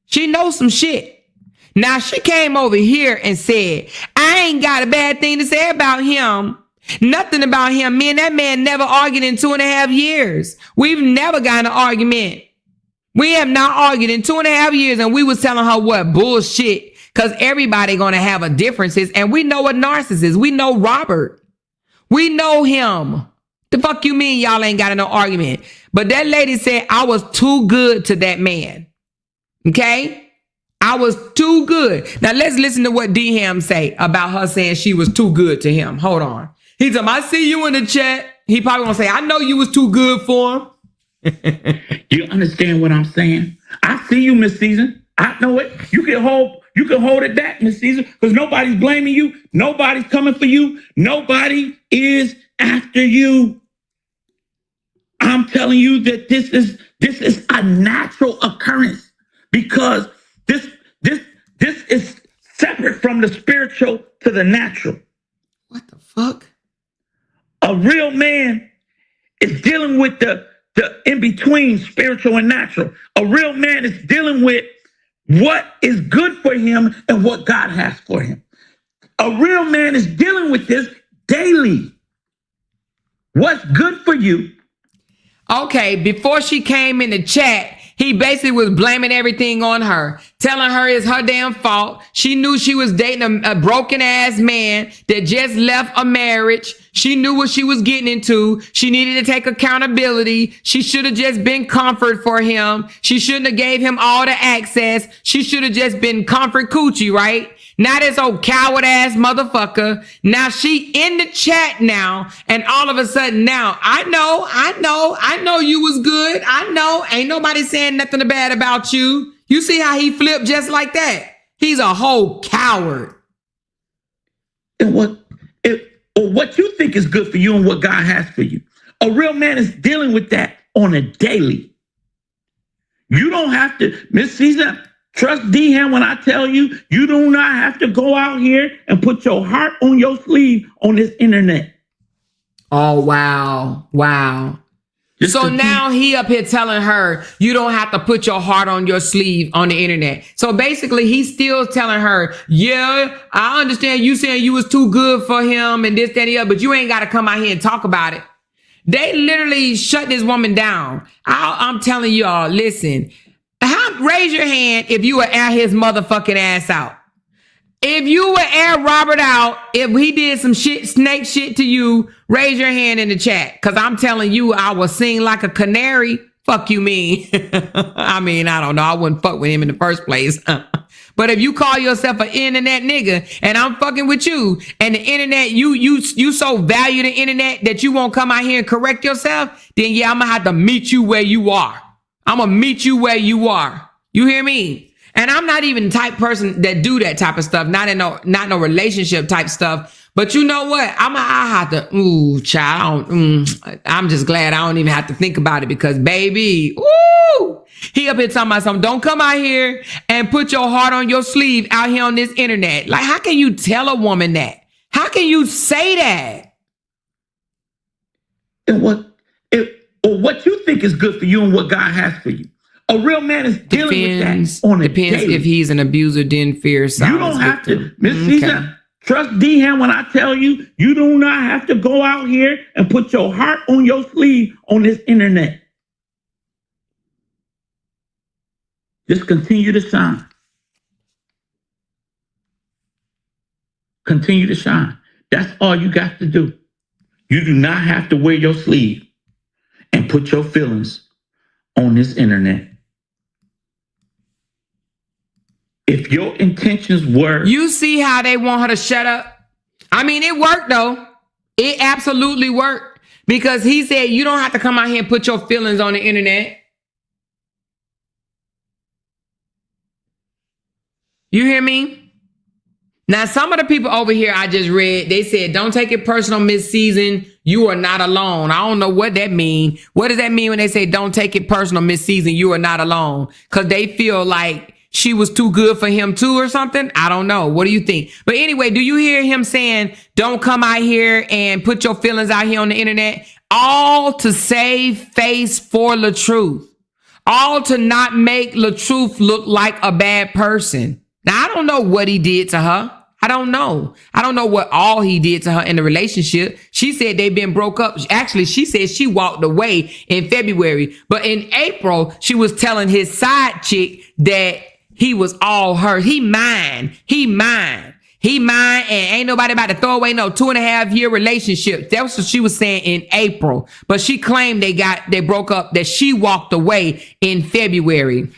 She knows some shit. Now she came over here and said, I ain't got a bad thing to say about him. Nothing about him. Me and that man never argued in 2.5 years. We've never got in an argument. We have not argued in 2.5 years, and we was telling her what bullshit. Because everybody gonna have a differences, and we know a narcissist. We know Robert. We know him. The fuck you mean y'all ain't got in no argument? But that lady said I was too good to that man. Okay? I was too good. Now let's listen to what D-Ham say about her saying she was too good to him. Hold on. He's like, I see you in the chat. He probably gonna say, I know you was too good for him. You understand what I'm saying? I see you, Miss Season. I know it. You can hold it back, Miss Season, because nobody's blaming you. Nobody's coming for you. Nobody is after you. I'm telling you that this is a natural occurrence because this is separate from the spiritual to the natural. What the fuck? A real man is dealing with the in between spiritual and natural. A real man is dealing with what is good for him and what God has for him. A real man is dealing with this daily. What's good for you? Okay, before she came in the chat, he basically was blaming everything on her, telling her it's her damn fault. She knew she was dating a broken ass man that just left a marriage. She knew what she was getting into. She needed to take accountability. She should have just been comfort for him. She shouldn't have gave him all the access. She should have just been comfort coochie, right? Now this old coward ass motherfucker. Now she in the chat now, and all of a sudden now, I know you was good. I know, ain't nobody saying nothing bad about you. You see how he flipped just like that? He's a whole coward. And what you think is good for you and what God has for you. A real man is dealing with that on a daily. You don't have to, Miss Caesar, trust D-Ham when I tell you, you do not have to go out here and put your heart on your sleeve on this internet. Oh, wow. Wow. So now he up here telling her, you don't have to put your heart on your sleeve on the internet. So basically he's still telling her, yeah, I understand you saying you was too good for him and this, that, and the other, but you ain't got to come out here and talk about it. They literally shut this woman down. I'm telling y'all, listen, raise your hand if you would air his motherfucking ass out. If you would air Robert out, if he did some shit, snake shit to you, raise your hand in the chat. Cause I'm telling you, I will sing like a canary. Fuck you mean. I mean, I don't know. I wouldn't fuck with him in the first place. But if you call yourself an internet nigga and I'm fucking with you and the internet, you so value the internet that you won't come out here and correct yourself, then yeah, I'm gonna have to meet you where you are. I'm gonna meet you where you are. You hear me? And I'm not even the type person that do that type of stuff, not no relationship type stuff. But you know what? I have to, child, I'm just glad I don't even have to think about it because baby, he up here talking about something. Don't come out here and put your heart on your sleeve out here on this internet. Like, how can you tell a woman that? How can you say that? And what you think is good for you and what God has for you. A real man is dealing with that on a Depends daily. if he's an abuser, then fear silence. You don't have victim. to, Miss Caesar, trust D-Ham when I tell you, you do not have to go out here and put your heart on your sleeve on this internet. Just continue to shine. Continue to shine. That's all you got to do. You do not have to wear your sleeve and put your feelings on this internet. If your intentions were... You see how they want her to shut up? I mean, it worked though. It absolutely worked. Because he said, you don't have to come out here and put your feelings on the internet. You hear me? Now, some of the people over here I just read, they said, don't take it personal, Miss Season. You are not alone. I don't know what that means. What does that mean when they say don't take it personal, Miss Season? You are not alone. Because they feel like she was too good for him too or something. I don't know. What do you think? But anyway, do you hear him saying, don't come out here and put your feelings out here on the internet? All to save face for LaTruth. All to not make LaTruth look like a bad person. Now, I don't know what he did to her. I don't know. I don't know what all he did to her in the relationship. She said they've been broke up. Actually, she said she walked away in February. But in April, she was telling his side chick that he was all hers. He mine. And ain't nobody about to throw away no 2.5 year relationship. That's what she was saying in April. But she claimed they broke up, that she walked away in February.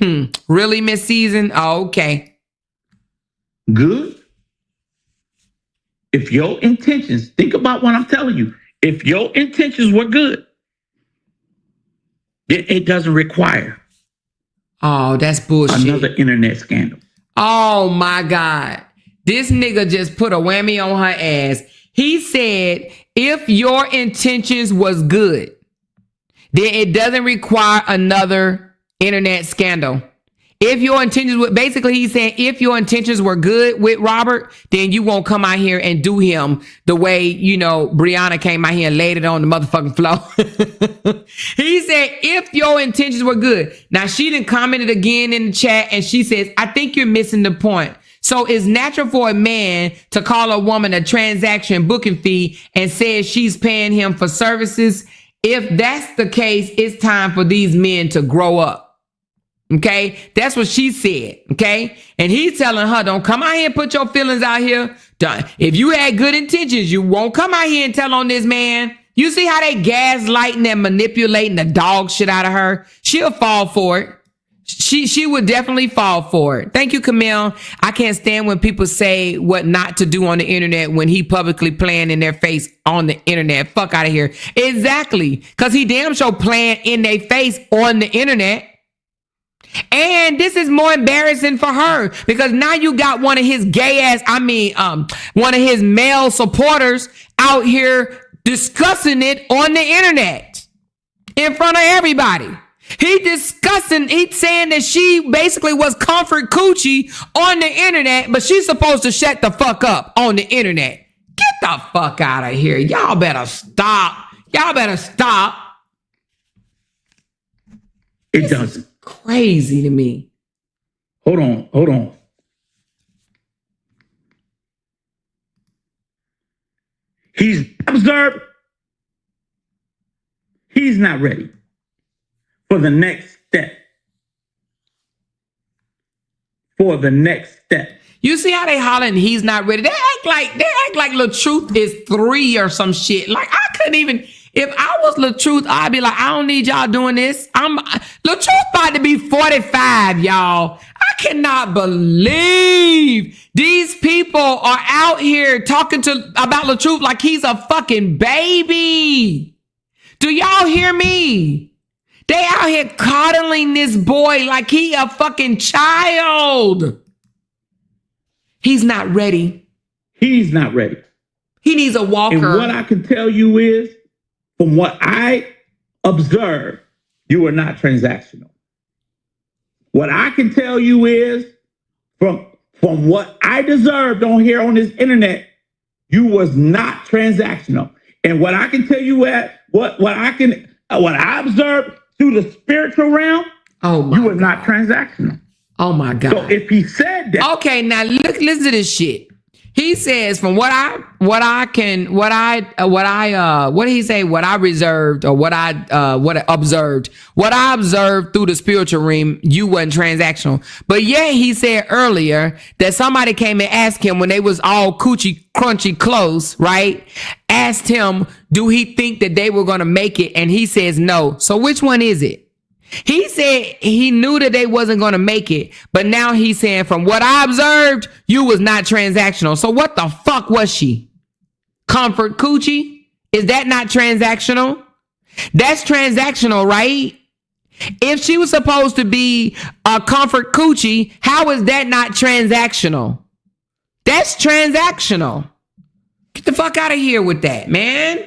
Really, Miss Season? Oh, okay. Good. If your intentions, think about what I'm telling you. If your intentions were good, it doesn't require Oh, that's bullshit. another internet scandal. Oh my God. This nigga just put a whammy on her ass. He said, if your intentions was good, then it doesn't require another internet scandal. If your intentions were, basically he's saying, if your intentions were good with Robert, then you won't come out here and do him the way, you know, Brianna came out here and laid it on the motherfucking floor. He said, if your intentions were good. Now she done commented again in the chat and she says, I think you're missing the point. So it's natural for a man to call a woman a transaction booking fee and says she's paying him for services. If that's the case, it's time for these men to grow up. Okay, that's what she said. Okay, and he's telling her, don't come out here and put your feelings out here. If you had good intentions, you won't come out here and tell on this man. You see how they gaslighting and manipulating the dog shit out of her? She'll fall for it. She would definitely fall for it. Thank you, Camille. I can't stand when people say what not to do on the internet when he publicly playing in their face on the internet. Fuck out of here. Exactly, because he damn sure playing in their face on the internet. And this is more embarrassing for her because now you got one of his one of his male supporters out here discussing it on the internet in front of everybody. He's saying that she basically was comfort coochie on the internet, but she's supposed to shut the fuck up on the internet. Get the fuck out of here. Y'all better stop. It doesn't. Crazy to me. Hold on. He's observed. He's not ready for the next step. You see how they hollering he's not ready? They act like LaTruth is 3 or some shit. Like I couldn't even. If I was LaTruth, I'd be like, I don't need y'all doing this. LaTruth about to be 45, y'all. I cannot believe these people are out here talking about LaTruth like he's a fucking baby. Do y'all hear me? They out here coddling this boy like he a fucking child. He's not ready. He needs a walker. And what I can tell you is, from what I observe, you are not transactional. What I can tell you is, from what I observed on here on this internet, you was not transactional. And what I can tell you what I observed through the spiritual realm, you were not transactional. Oh my God. So if he said that, okay, now listen to this shit. He says, from what I observed through the spiritual realm, you wasn't transactional. But yeah, he said earlier that somebody came and asked him when they was all coochie crunchy close, right? Asked him, do he think that they were going to make it? And he says no. So which one is it? He said he knew that they wasn't going to make it, but now he's saying, from what I observed, you was not transactional. So what the fuck was she? Comfort coochie? Is that not transactional? That's transactional, right? If she was supposed to be a comfort coochie, how is that not transactional? That's transactional. Get the fuck out of here with that, man.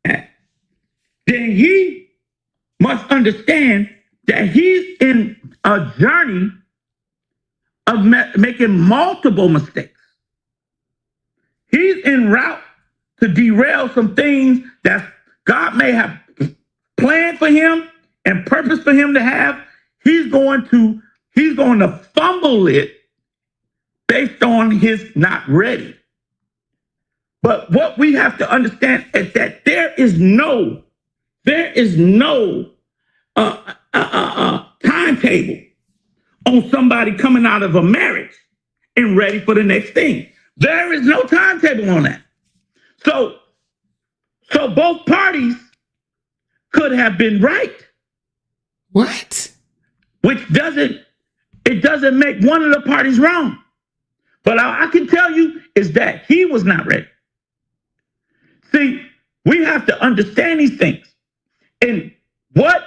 then he must understand that he's in a journey of making multiple mistakes. He's en route to derail some things that God may have planned for him and purpose for him to have. He's going to fumble it based on his not ready. But what we have to understand is that there is no timetable on somebody coming out of a marriage and ready for the next thing. There is no timetable on that. So both parties could have been right. What? Which doesn't make one of the parties wrong. But I can tell you is that he was not ready. See, we have to understand these things. And what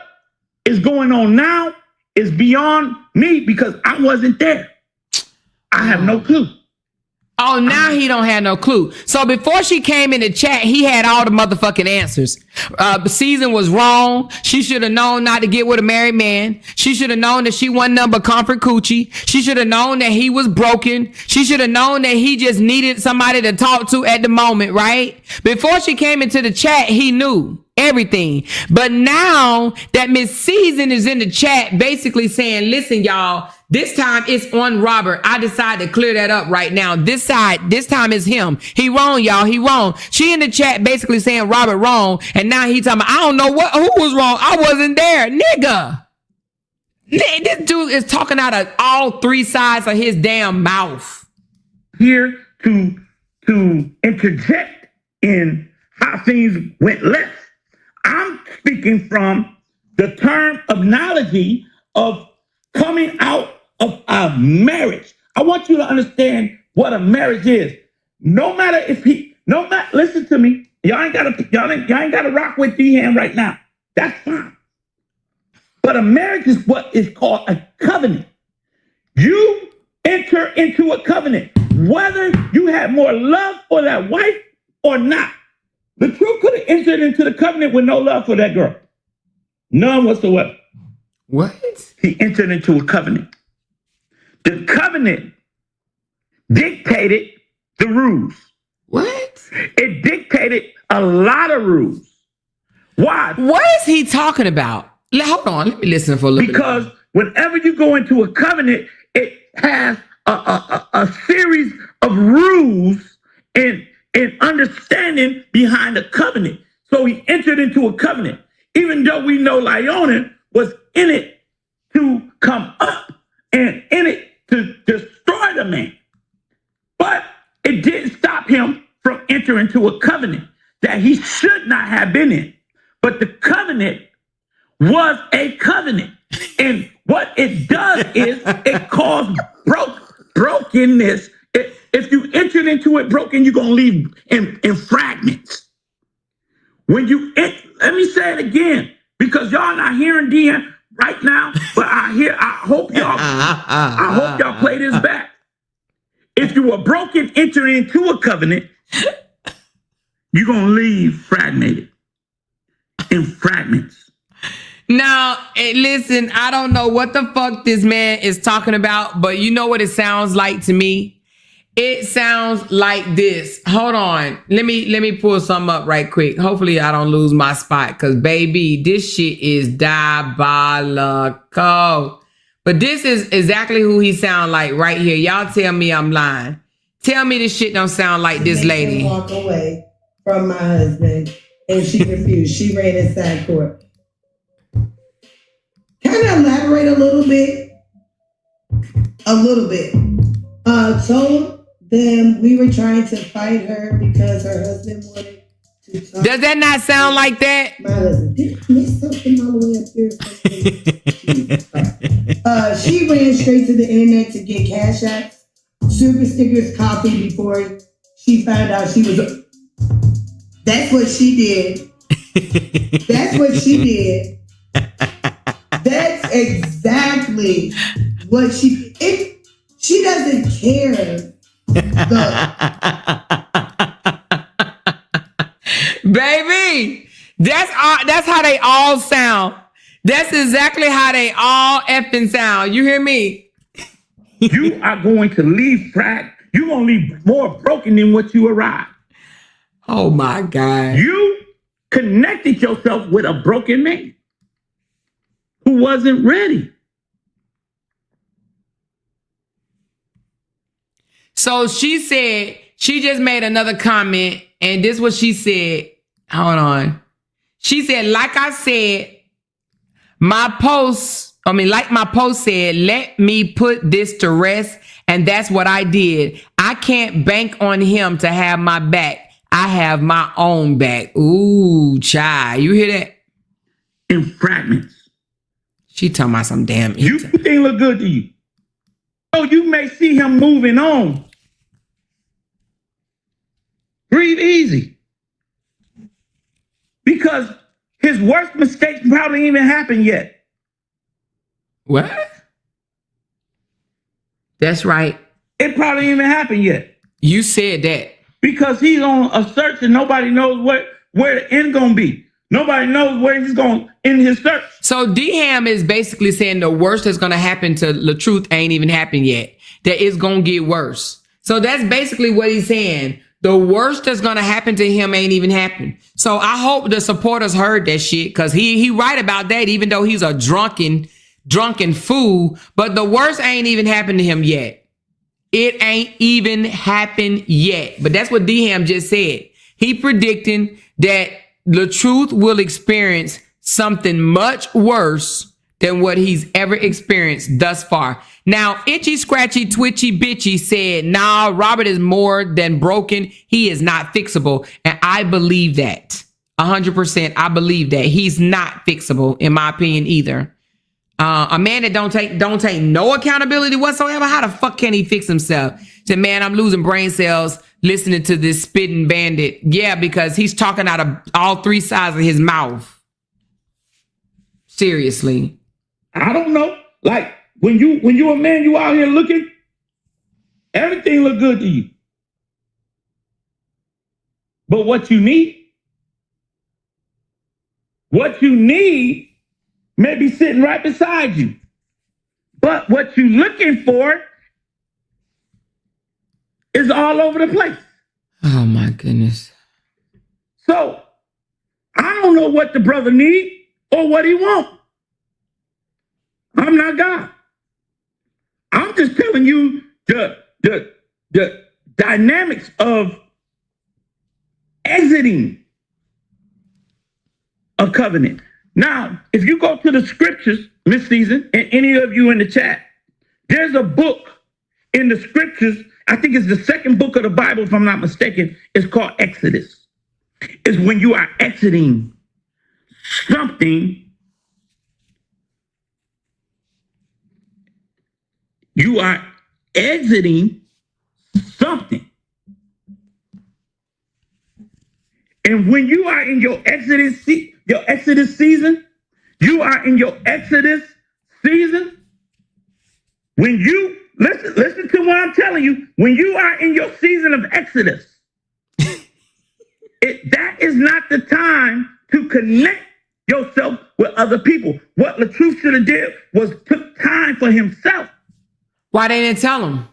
is going on now is beyond me because I wasn't there. I have no clue. Oh, now he don't have no clue. So before she came in the chat, he had all the motherfucking answers. Season was wrong. She should have known not to get with a married man. She should have known that she wasn't nothing but comfort coochie. She should have known that he was broken. She should have known that he just needed somebody to talk to at the moment, right? Before she came into the chat, he knew everything. But now that Miss Season is in the chat basically saying, listen, y'all, this time it's on Robert. I decided to clear that up right now. This time is him. He wrong, y'all. He wrong. She in the chat basically saying Robert wrong. And now he talking about, I don't know who was wrong. I wasn't there. Nigga. This dude is talking out of all three sides of his damn mouth. Here to interject in how things went left. I'm speaking from the terminology of coming out of a marriage. I want you to understand what a marriage is. Listen to me. Y'all ain't gotta rock with D-Ham right now. That's fine. But a marriage is what is called a covenant. You enter into a covenant, whether you have more love for that wife or not. LaTruth could have entered into the covenant with no love for that girl. None whatsoever. What? He entered into a covenant. The covenant dictated the rules. What? It dictated a lot of rules. Why? What is he talking about? Hold on. Let me listen for a little bit. Because whenever you go into a covenant, it has a series of rules and understanding behind the covenant. So he entered into a covenant, even though we know Lyonen was in it to come up and in it to destroy the man. But it didn't stop him from entering into a covenant that he should not have been in. But the covenant was a covenant. And what it does is it caused brokenness. If you entered into it broken, you're going to leave in fragments. Let me say it again, because y'all not hearing DM right now, but I hope y'all play this back. If you were broken entering into a covenant, you're going to leave fragmented in fragments. Now, listen, I don't know what the fuck this man is talking about, but you know what it sounds like to me? It sounds like this. Hold on. Let me pull something up right quick. Hopefully I don't lose my spot, because baby, this shit is diabolical. But this is exactly who he sound like right here. Y'all tell me I'm lying. Tell me this shit don't sound like this lady. Walk away from my husband, and she refused. She ran inside court. Can I elaborate a little bit? Told them we were trying to fight her because her husband wanted to talk. Does that not sound like that? My husband did miss something all the way up here. She ran straight to the internet to get cash apps, super stickers, coffee before she found out she was. That's what she did. That's what she did. That's exactly what she. She doesn't care. Baby, That's how they all sound. That's exactly how they all effing sound. You hear me? You are going to leave you're going to leave more broken than what you arrived. Oh my God. You connected yourself with a broken man who wasn't ready. So she said, she just made another comment, and this is what she said. Hold on. She said, like I said, my post said, let me put this to rest. And that's what I did. I can't bank on him to have my back. I have my own back. Ooh, child. You hear that? In fragments. She talking about some damn. You think look good to you. So you may see him moving on. Breathe easy. Because his worst mistakes probably even happened yet. What? That's right. It probably even happened yet. You said that. Because he's on a search and nobody knows where the end gonna be. Nobody knows where he's going in his search. So D-Ham is basically saying the worst that's gonna happen to LaTruth ain't even happened yet. That it's gonna get worse. So that's basically what he's saying. The worst that's gonna happen to him ain't even happened. So I hope the supporters heard that shit, because he right about that, even though he's a drunken fool. But the worst ain't even happened to him yet. It ain't even happened yet. But that's what D-Ham just said. He predicting that LaTruth will experience something much worse than what he's ever experienced thus far. Now, Itchy, Scratchy, Twitchy, Bitchy said, nah, Robert is more than broken. He is not fixable. And I believe that. 100%. I believe that. He's not fixable, in my opinion, either. A man that don't take no accountability whatsoever, how the fuck can he fix himself? Said, man, I'm losing brain cells listening to this spitting bandit. Yeah, because he's talking out of all three sides of his mouth. Seriously. I don't know. Like when you a man, you out here looking, everything look good to you. But what you need may be sitting right beside you. But what you looking for is all over the place. Oh my goodness. So I don't know what the brother need or what he want. I'm not God. I'm just telling you the dynamics of exiting a covenant. Now, if you go to the scriptures, Miss Season, and any of you in the chat, there's a book in the scriptures. I think it's the second book of the Bible, if I'm not mistaken. It's called Exodus. It's when you are exiting something. You are exiting something. And when you are in your Exodus season, you are in your Exodus season. When you, listen to what I'm telling you, when you are in your season of Exodus, that is not the time to connect yourself with other people. What LaTruth should have did was took time for himself. Why they didn't tell him?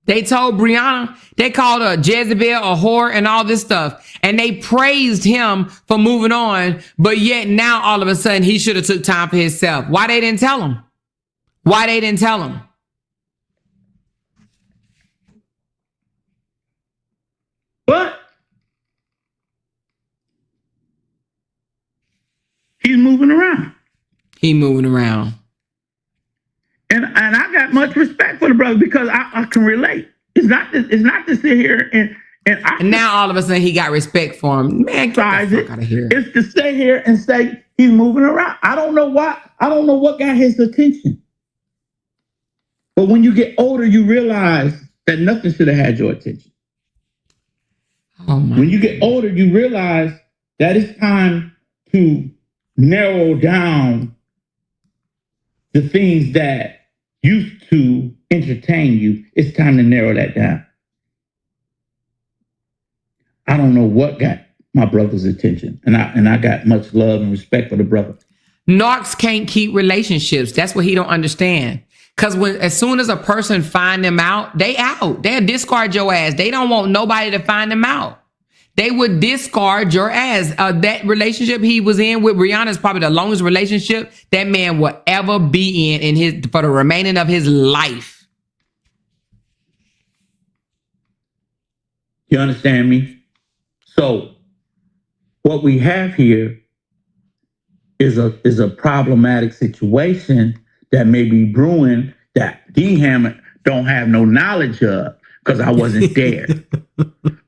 They told Brianna, they called her Jezebel, a whore, and all this stuff. And they praised him for moving on. But yet now all of a sudden he should have took time for himself. Why they didn't tell him? Why they didn't tell him? But he's moving around. He moving around. And I got much respect for the brother because I can relate. It's not to sit here and now all of a sudden he got respect for him. Man, get the fuck out of here. It's to stay here and say he's moving around. I don't know why. I don't know what got his attention. But when you get older, you realize that nothing should have had your attention. Oh my when you get older, you realize that it's time to narrow down the things that used to entertain you. It's time to narrow that down. I don't know what got my brother's attention. And I got much love and respect for the brother. Narcs can't keep relationships. That's what he don't understand. Because as soon as a person find them out, they out. They'll discard your ass. They don't want nobody to find them out. They would discard your ass. That relationship he was in with Brianna is probably the longest relationship that man will ever be in his for the remaining of his life. You understand me? So what we have here is a problematic situation that may be brewing that D-Ham don't have no knowledge of because I wasn't there.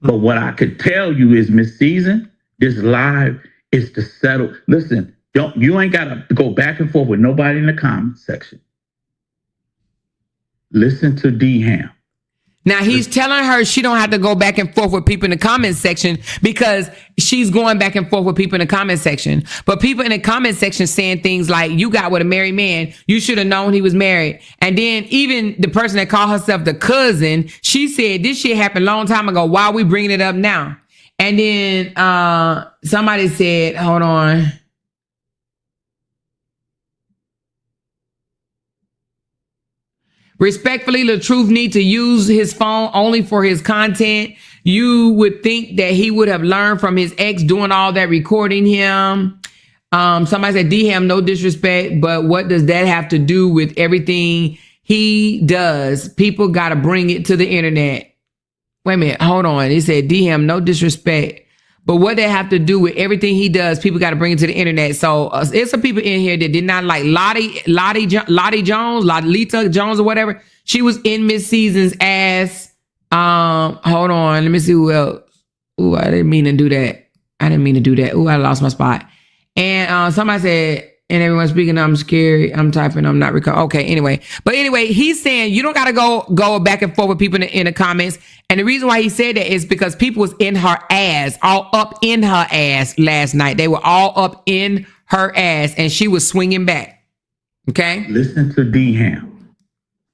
But what I could tell you is, Miss Season, this live is to settle. Listen, you ain't got to go back and forth with nobody in the comment section. Listen to D-Ham. Now he's telling her she don't have to go back and forth with people in the comment section because she's going back and forth with people in the comment section. But people in the comment section saying things like, you got with a married man, you should have known he was married. And then even the person that called herself the cousin, she said this shit happened a long time ago. Why are we bringing it up now? And then somebody said, hold on. Respectfully, LaTruth need to use his phone only for his content. You would think that he would have learned from his ex doing all that, recording him. Somebody said, D-Ham, no disrespect, but what does that have to do with everything he does? People got to bring it to the internet. Wait a minute, hold on. He said, D-Ham, no disrespect, but what they have to do with everything he does, people got to bring it to the internet. So it's some people in here that did not like Lottie Jones, Lolita Jones or whatever. She was in Miss Season's ass. Hold on. Let me see who else. Ooh, I didn't mean to do that. Ooh, I lost my spot. And somebody said, and everyone's speaking, I'm scary. I'm typing, I'm not recording. Okay, anyway. But anyway, he's saying you don't got to go back and forth with people in the comments. And the reason why he said that is because people was in her ass, all up in her ass last night. They were all up in her ass and she was swinging back. Okay? Listen to D-Ham.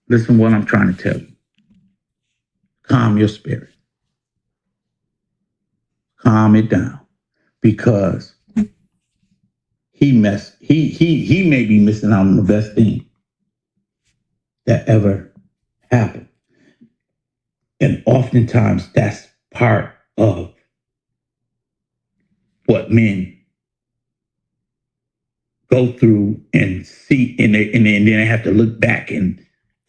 Listen what I'm trying to tell you. Calm your spirit. Calm it down. Because he may be missing out on the best thing that ever happened. And oftentimes that's part of what men go through and see, and then they have to look back and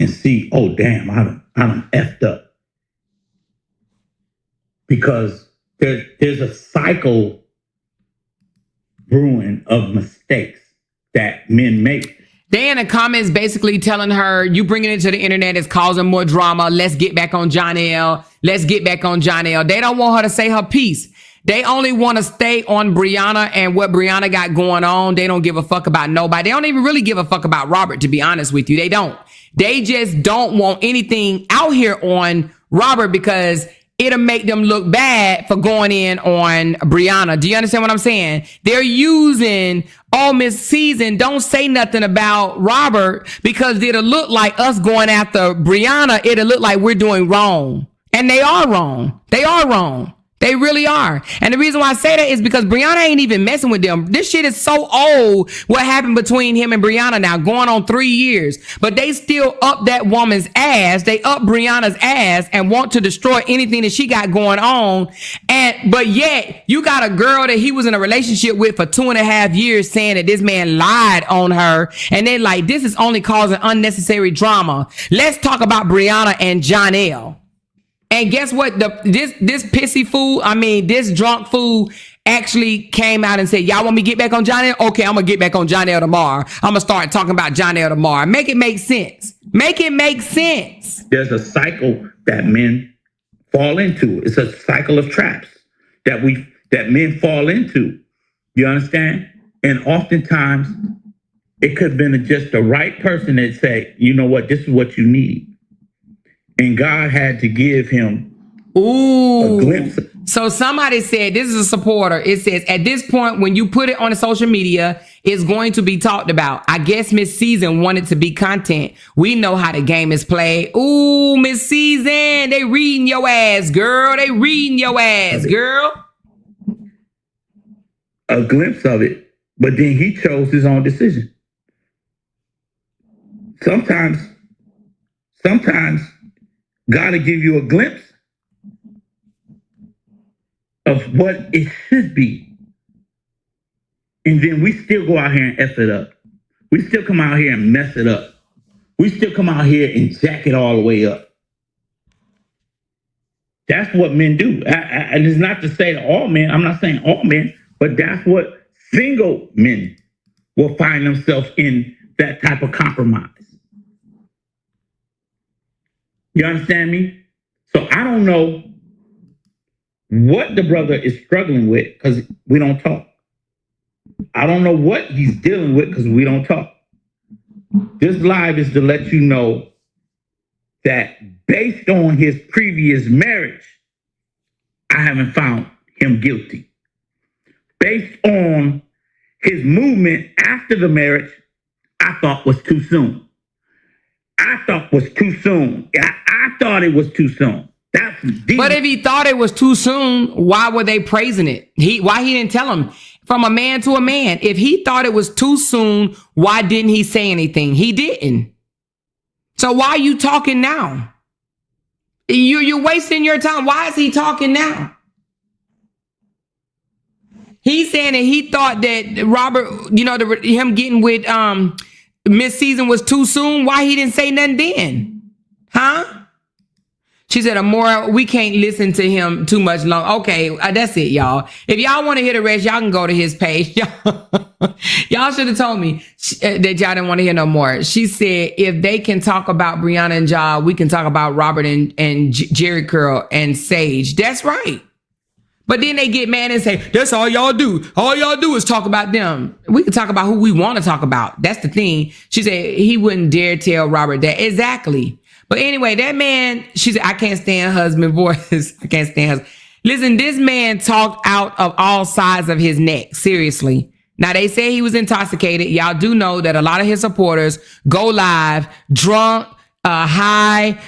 see, oh damn, I done effed up. Because there's a cycle brewing of mistakes that men make. They in the comments basically telling her, you bringing it to the internet is causing more drama. Let's get back on Jonelle. Let's get back on Jonelle. They don't want her to say her piece. They only want to stay on Brianna and what Brianna got going on. They don't give a fuck about nobody. They don't even really give a fuck about Robert, to be honest with you. They don't. They just don't want anything out here on Robert because it'll make them look bad for going in on Brianna. Do you understand what I'm saying? They're using, oh, Miss Season, don't say nothing about Robert because it'll look like us going after Brianna. It'll look like we're doing wrong. And they are wrong. They are wrong. They really are. And the reason why I say that is because Brianna ain't even messing with them. This shit is so old, what happened between him and Brianna now, going on 3 years. But they still up that woman's ass. They up Brianna's ass and want to destroy anything that she got going on. But yet, you got a girl that he was in a relationship with for 2.5 years saying that this man lied on her. And they're like, this is only causing unnecessary drama. Let's talk about Brianna and Jonelle. And guess what? This pissy fool, this drunk fool actually came out and said, y'all want me to get back on Jonelle? Okay, I'm going to get back on Jonelle tomorrow. I'm going to start talking about Jonelle tomorrow. Make it make sense. Make it make sense. There's a cycle that men fall into. It's a cycle of traps that men fall into. You understand? And oftentimes it could have been just the right person that said, you know what, this is what you need. And God had to give him a glimpse. So somebody said, this is a supporter. It says, at this point, when you put it on the social media, it's going to be talked about. I guess Miss Season wanted to be content. We know how the game is played. Ooh, Miss Season, they reading your ass, girl. They reading your ass, girl. a glimpse of it, but then he chose his own decision. Sometimes God will give you a glimpse of what it should be. And then we still go out here and F it up. We still come out here and mess it up. We still come out here and jack it all the way up. That's what men do. And it's not to say all men, I'm not saying all men, but that's what single men will find themselves in, that type of compromise. You understand me? So I don't know what the brother is struggling with because we don't talk. I don't know what he's dealing with because we don't talk. This live is to let you know that based on his previous marriage, I haven't found him guilty. Based on his movement after the marriage, I thought was too soon. I thought it was too soon. That's deep. But if he thought it was too soon, why were they praising it? Why he didn't tell him? From a man to a man. If he thought it was too soon, why didn't he say anything? He didn't. So why are you talking now? You're wasting your time. Why is he talking now? He's saying that he thought that Robert, him getting with Miss Season was too soon. Why he didn't say nothing then? Huh? She said, Amora, we can't listen to him too much long. Okay, that's it, y'all. If y'all want to hear the rest, y'all can go to his page. Y'all should have told me that y'all didn't want to hear no more. She said, if they can talk about Brianna and Ja, we can talk about Robert and Jerry Curl and Sage. That's right. But then they get mad and say, that's all y'all do. All y'all do is talk about them. We can talk about who we want to talk about. That's the thing. She said, he wouldn't dare tell Robert that. Exactly. But anyway, that man, she said, I can't stand husband voice. I can't stand husband. Listen, this man talked out of all sides of his neck. Seriously. Now, they say he was intoxicated. Y'all do know that a lot of his supporters go live drunk, high,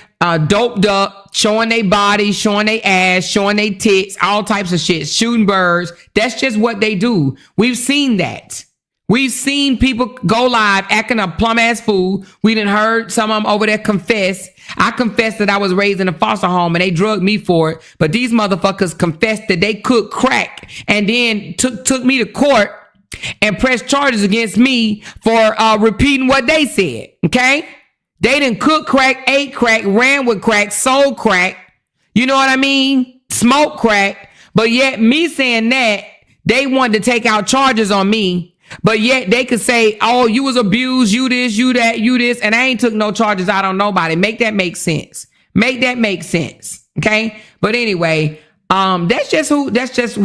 doped up, showing their body, showing their ass, showing their tits, all types of shit, shooting birds. That's just what they do. We've seen that. We've seen people go live acting a plum ass fool. We done heard some of them over there confess. I confessed that I was raised in a foster home and they drugged me for it. But these motherfuckers confessed that they could crack and then took me to court and pressed charges against me for repeating what they said. Okay? They didn't cook crack, ate crack, ran with crack, sold crack. You know what I mean? Smoked crack. But yet me saying that, they wanted to take out charges on me. But yet they could say, oh, you was abused, you this, you that, you this. And I ain't took no charges out on nobody. Make that make sense. Make that make sense. Okay. But anyway, that's just who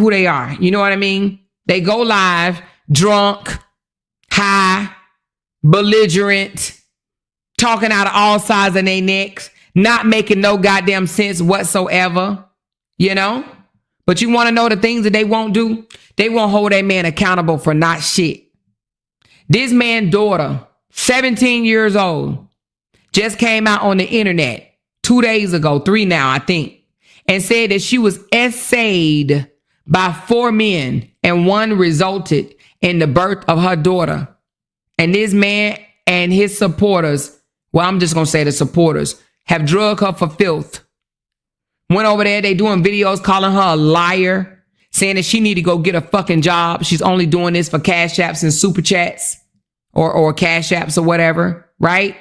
they are. You know what I mean? They go live, drunk, high, belligerent, talking out of all sides of their necks, not making no goddamn sense whatsoever, you know? But you want to know the things that they won't do? They won't hold that man accountable for not shit. This man's daughter, 17 years old, just came out on the internet 2 days ago, 3 now, I think, and said that she was essayed by 4 men and one resulted in the birth of her daughter. And this man and his supporters, well, I'm just going to say the supporters, have drugged her for filth. Went over there, they doing videos calling her a liar, saying that she need to go get a fucking job. She's only doing this for cash apps and super chats or cash apps or whatever, right?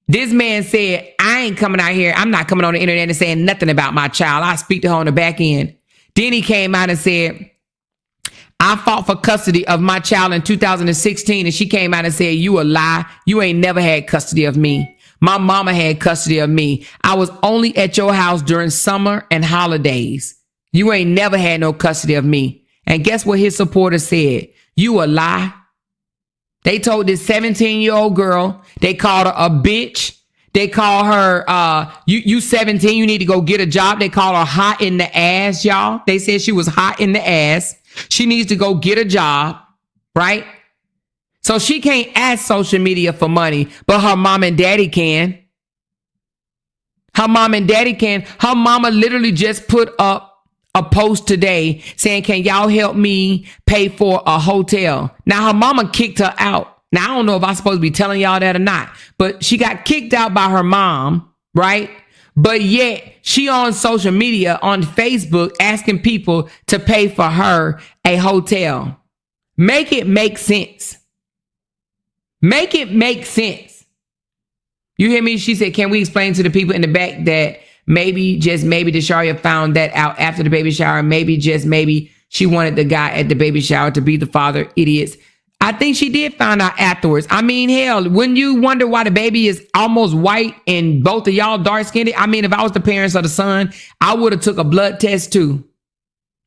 This man said, I ain't coming out here. I'm not coming on the internet and saying nothing about my child. I speak to her on the back end. Then he came out and said, I fought for custody of my child in 2016. And she came out and said, you a lie. You ain't never had custody of me. My mama had custody of me. I was only at your house during summer and holidays. You ain't never had no custody of me. And guess what his supporters said? You a lie. They told this 17-year-old girl, they called her a bitch. They call her, you 17, you need to go get a job. They call her hot in the ass, y'all. They said she was hot in the ass. She needs to go get a job, right? So she can't ask social media for money, but her mom and daddy can. Her mom and daddy can. Her mama literally just put up a post today saying, can y'all help me pay for a hotel? Now, her mama kicked her out. Now, I don't know if I'm supposed to be telling y'all that or not, but she got kicked out by her mom, right? But yet she on social media, on Facebook, asking people to pay for her a hotel. Make it make sense. Make it make sense. You hear me? She said, can we explain to the people in the back that maybe, just maybe, Desharia found that out after the baby shower? Maybe, just maybe, she wanted the guy at the baby shower to be the father. Idiots. I think she did find out afterwards. I mean, hell, wouldn't you wonder why the baby is almost white and both of y'all dark skinned? I mean, if I was the parents of the son, I would have took a blood test too.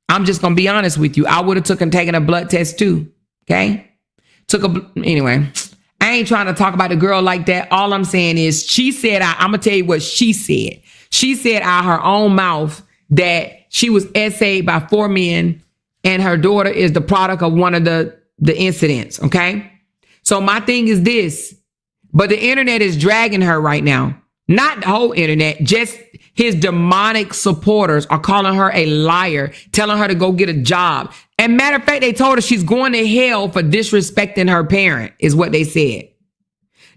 I'm just going to be honest with you. I would have taken a blood test too. Okay. Anyway, I ain't trying to talk about the girl like that. All I'm saying is she said, I'm going to tell you what she said. She said out her own mouth that she was essayed by 4 men and her daughter is the product of one of the incidents. Okay. So my thing is this, but the internet is dragging her right now. Not the whole internet, just his demonic supporters are calling her a liar, telling her to go get a job. And matter of fact, they told her she's going to hell for disrespecting her parent, is what they said.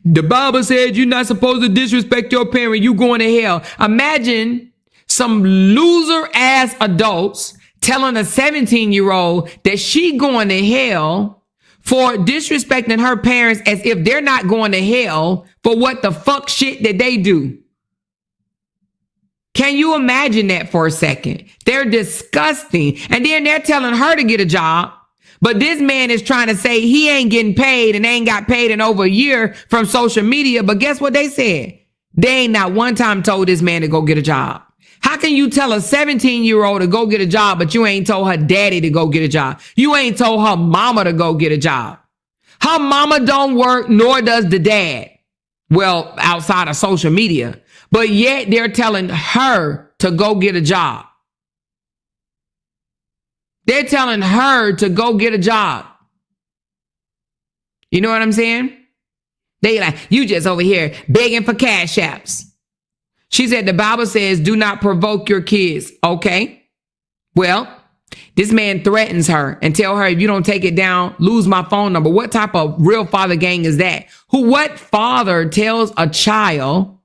The Bible said you're not supposed to disrespect your parent. You going to hell. Imagine some loser ass adults telling a 17-year-old that she going to hell for disrespecting her parents as if they're not going to hell for what the fuck shit that they do. Can you imagine that for a second? They're disgusting. And then they're telling her to get a job. But this man is trying to say he ain't getting paid and ain't got paid in over a year from social media. But guess what they said? They ain't not one time told this man to go get a job. How can you tell a 17-year-old to go get a job, but you ain't told her daddy to go get a job? You ain't told her mama to go get a job. Her mama don't work, nor does the dad. Well, outside of social media. But yet they're telling her to go get a job. They're telling her to go get a job. You know what I'm saying? They like, you just over here begging for cash apps. She said the Bible says, do not provoke your kids. Okay. Well, this man threatens her and tell her, if you don't take it down, lose my phone number. What type of real father gang is that? What father tells a child,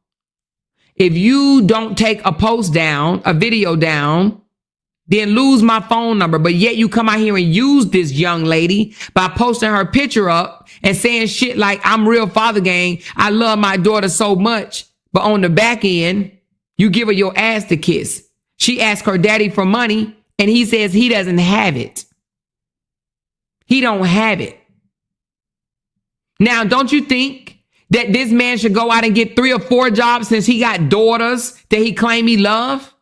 if you don't take a post down, a video down, then lose my phone number? But yet you come out here and use this young lady by posting her picture up and saying shit like, I'm real father gang. I love my daughter so much. But on the back end, you give her your ass to kiss. She asks her daddy for money and he says he doesn't have it. He don't have it. Now, don't you think that this man should go out and get 3 or 4 jobs since he got daughters that he claim he love?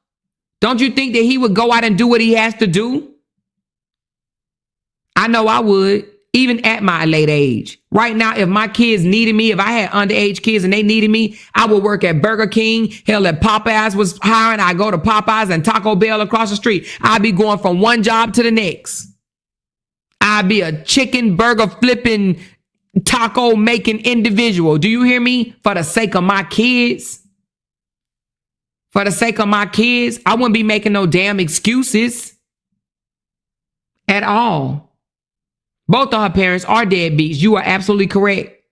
Don't you think that he would go out and do what he has to do? I know I would, even at my late age. Right now, if my kids needed me, if I had underage kids and they needed me, I would work at Burger King. Hell, if Popeyes was hiring, I'd go to Popeyes and Taco Bell across the street. I'd be going from one job to the next. I'd be a chicken burger flipping, taco making individual. Do you hear me? For the sake of my kids. For the sake of my kids, I wouldn't be making no damn excuses at all. Both of her parents are deadbeats. You are absolutely correct.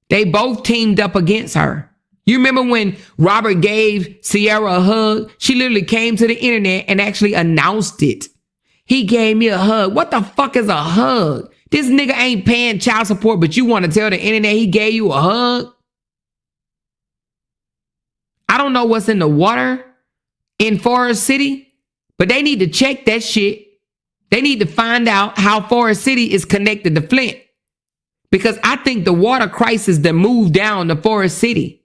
They both teamed up against her. You remember when Robert gave Sierra a hug? She literally came to the internet and actually announced it. He gave me a hug. What the fuck is a hug? This nigga ain't paying child support, but you want to tell the internet he gave you a hug? I don't know what's in the water in Forest City, but they need to check that shit. They need to find out how Forest City is connected to Flint. Because I think the water crisis that moved down to Forest City.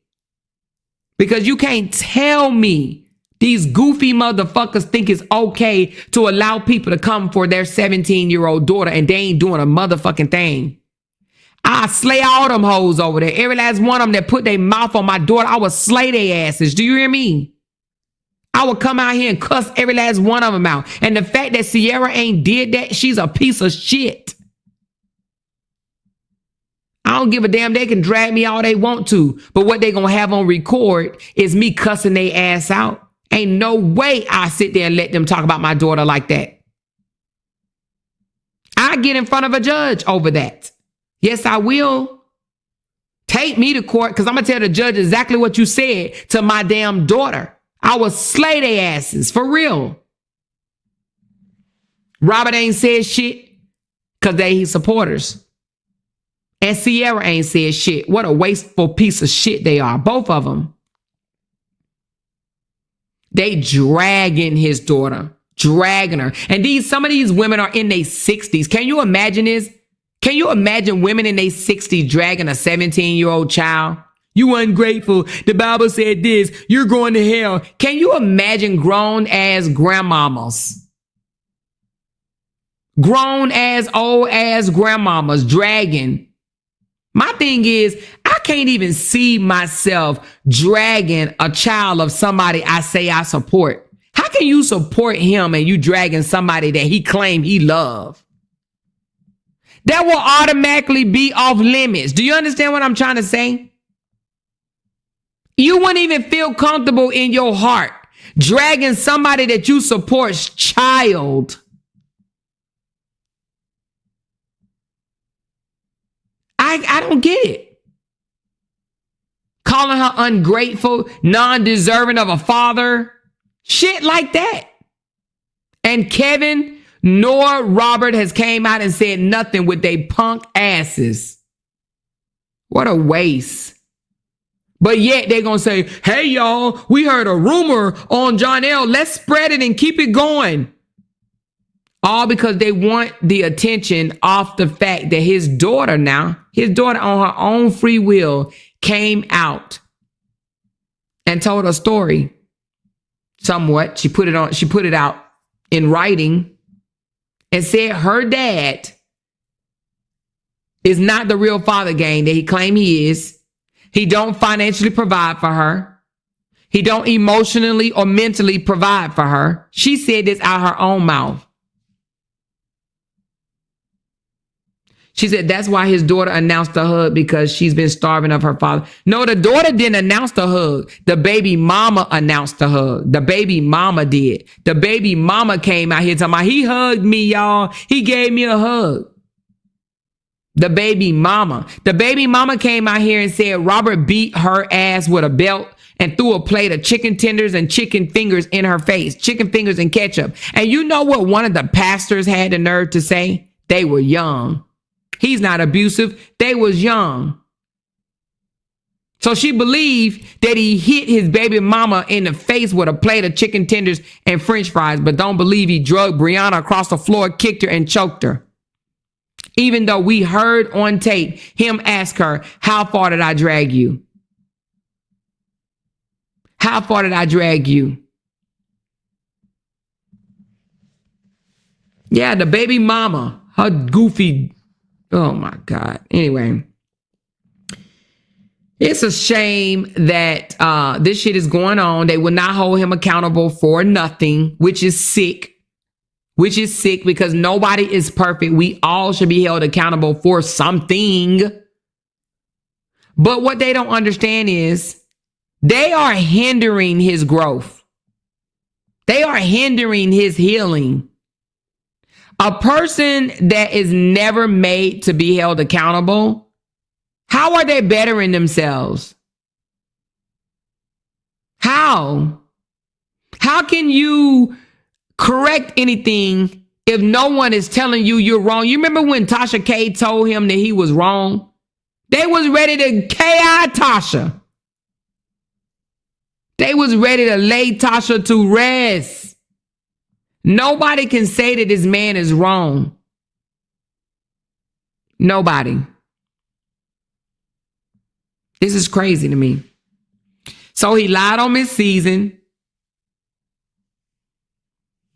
Because you can't tell me these goofy motherfuckers think it's okay to allow people to come for their 17-year-old daughter and they ain't doing a motherfucking thing. I slay all them hoes over there. Every last one of them that put their mouth on my daughter, I would slay their asses. Do you hear me? I would come out here and cuss every last one of them out. And the fact that Sierra ain't did that, she's a piece of shit. I don't give a damn. They can drag me all they want to. But what they gonna have on record is me cussing their ass out. Ain't no way I sit there and let them talk about my daughter like that. I get in front of a judge over that. Yes, I will. Take me to court because I'm going to tell the judge exactly what you said to my damn daughter. I will slay their asses, for real. Robert ain't said shit because they his supporters. And Sierra ain't said shit. What a wasteful piece of shit they are, both of them. They dragging his daughter, dragging her. And some of these women are in their 60s. Can you imagine this? Can you imagine women in their 60s dragging a 17-year-old child? You ungrateful. The Bible said this. You're going to hell. Can you imagine grown-ass grandmamas? Grown-ass, old-ass grandmamas dragging. My thing is, I can't even see myself dragging a child of somebody I say I support. How can you support him and you dragging somebody that he claimed he loved? That will automatically be off limits. Do you understand what I'm trying to say? You wouldn't even feel comfortable in your heart dragging somebody that you support's child. I don't get it. Calling her ungrateful, non-deserving of a father. Shit like that. And Kevin nor Robert has came out and said nothing with they punk asses. What a waste. But yet they're going to say, hey, y'all, we heard a rumor on John L. Let's spread it and keep it going. All because they want the attention off the fact that his daughter on her own free will came out and told a story. Somewhat. She put it out in writing and said her dad is not the real father gang that he claimed he is. He don't financially provide for her. He don't emotionally or mentally provide for her. She said this out her own mouth. She said that's why his daughter announced the hug, because she's been starving of her father. No, the daughter didn't announce the hug. The baby mama announced the hug. The baby mama did. The baby mama came out here talking about, he hugged me, y'all. He gave me a hug. The baby mama. The baby mama came out here and said Robert beat her ass with a belt and threw a plate of chicken tenders and chicken fingers in her face. Chicken fingers and ketchup. And you know what one of the pastors had the nerve to say? They were young. He's not abusive. They was young. So she believed that he hit his baby mama in the face with a plate of chicken tenders and french fries, but don't believe he drugged Brianna across the floor, kicked her, and choked her. Even though we heard on tape him ask her, how far did I drag you? How far did I drag you? Yeah, the baby mama, her goofy. Oh my God. Anyway, it's a shame that this shit is going on. They will not hold him accountable for nothing, which is sick. Which is sick because nobody is perfect. We all should be held accountable for something. But what they don't understand is they are hindering his growth. They are hindering his healing. A person that is never made to be held accountable, how are they bettering themselves? How? How can you correct anything if no one is telling you you're wrong? You remember when Tasha K told him that he was wrong? They was ready to KI Tasha. They was ready to lay Tasha to rest. Nobody can say that this man is wrong. Nobody. This is crazy to me. So he lied on Miss Season.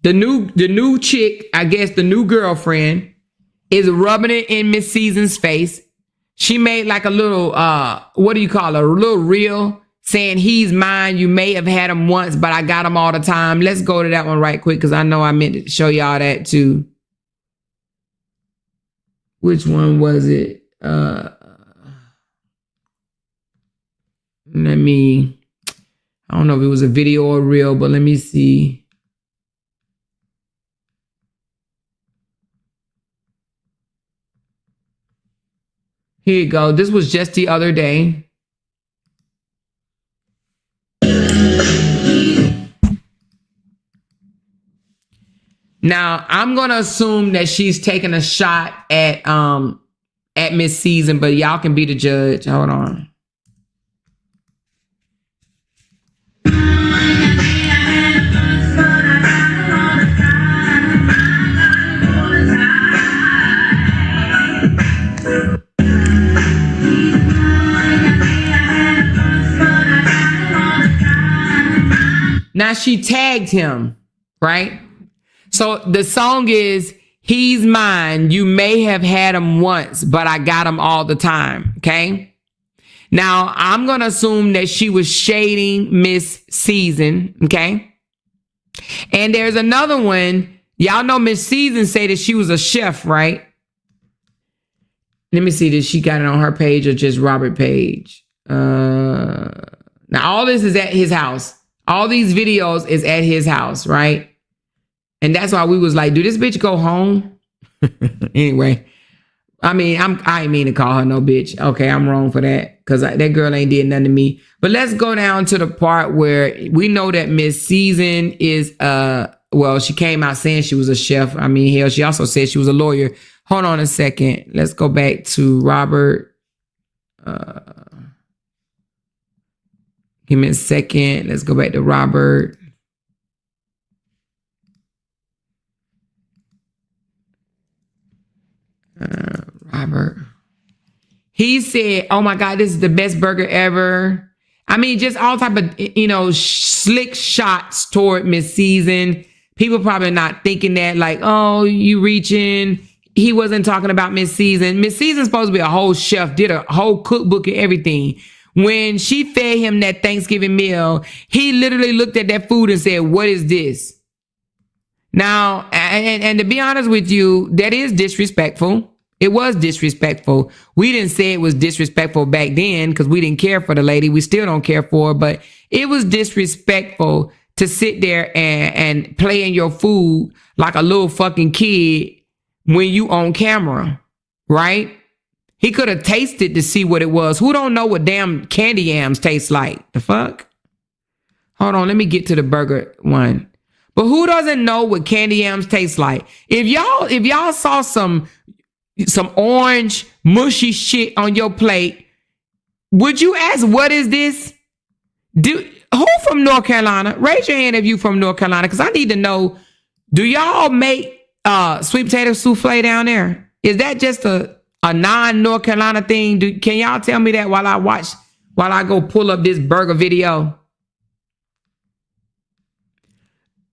The new chick, I guess the new girlfriend, is rubbing it in Miss Season's face. She made like a little, what do you call it? A little reel saying he's mine. You may have had him once, but I got him all the time. Let's go to that one right quick because I know I meant to show y'all that too. Which one was it? I don't know if it was a video or reel, but let me see. Here you go. This was just the other day. Now, I'm going to assume that she's taking a shot at Miss Season, but y'all can be the judge. Hold on. Now she tagged him, right? So the song is, he's mine. You may have had him once, but I got him all the time. Okay. Now I'm going to assume that she was shading Miss Season. Okay. And there's another one. Y'all know Miss Season say that she was a chef, right? Let me see. Did she got it on her page or just Robert page? Now all this is at his house. All these videos is at his house, right? And that's why we was like, do this bitch go home? Anyway, I ain't mean to call her no bitch. Okay, I'm wrong for that because that girl ain't did nothing to me. But let's go down to the part where we know that Miss Season is, well, she came out saying she was a chef. I mean, hell, she also said she was a lawyer. Hold on a second. Let's go back to Robert. Give me a second. Let's go back to Robert. Robert. He said, oh my God, this is the best burger ever. I mean, just all type of, slick shots toward Miss Season. People probably not thinking that like, oh, you reaching. He wasn't talking about Miss Season. Miss Season's supposed to be a whole chef, did a whole cookbook and everything. When she fed him that Thanksgiving meal, he literally looked at that food and said, what is this? Now, and to be honest with you, that is disrespectful. It was disrespectful. We didn't say it was disrespectful back then because we didn't care for the lady. We still don't care for her, but it was disrespectful to sit there and play in your food like a little fucking kid when you on camera, right? He could have tasted to see what it was. Who don't know what damn candy yams taste like? The fuck? Hold on, let me get to the burger one. But who doesn't know what candy yams taste like? If y'all saw some orange mushy shit on your plate, would you ask, what is this? Who from North Carolina? Raise your hand if you from North Carolina, because I need to know, do y'all make sweet potato souffle down there? Is that just a non-North Carolina thing? Can y'all tell me that while I go pull up this burger video?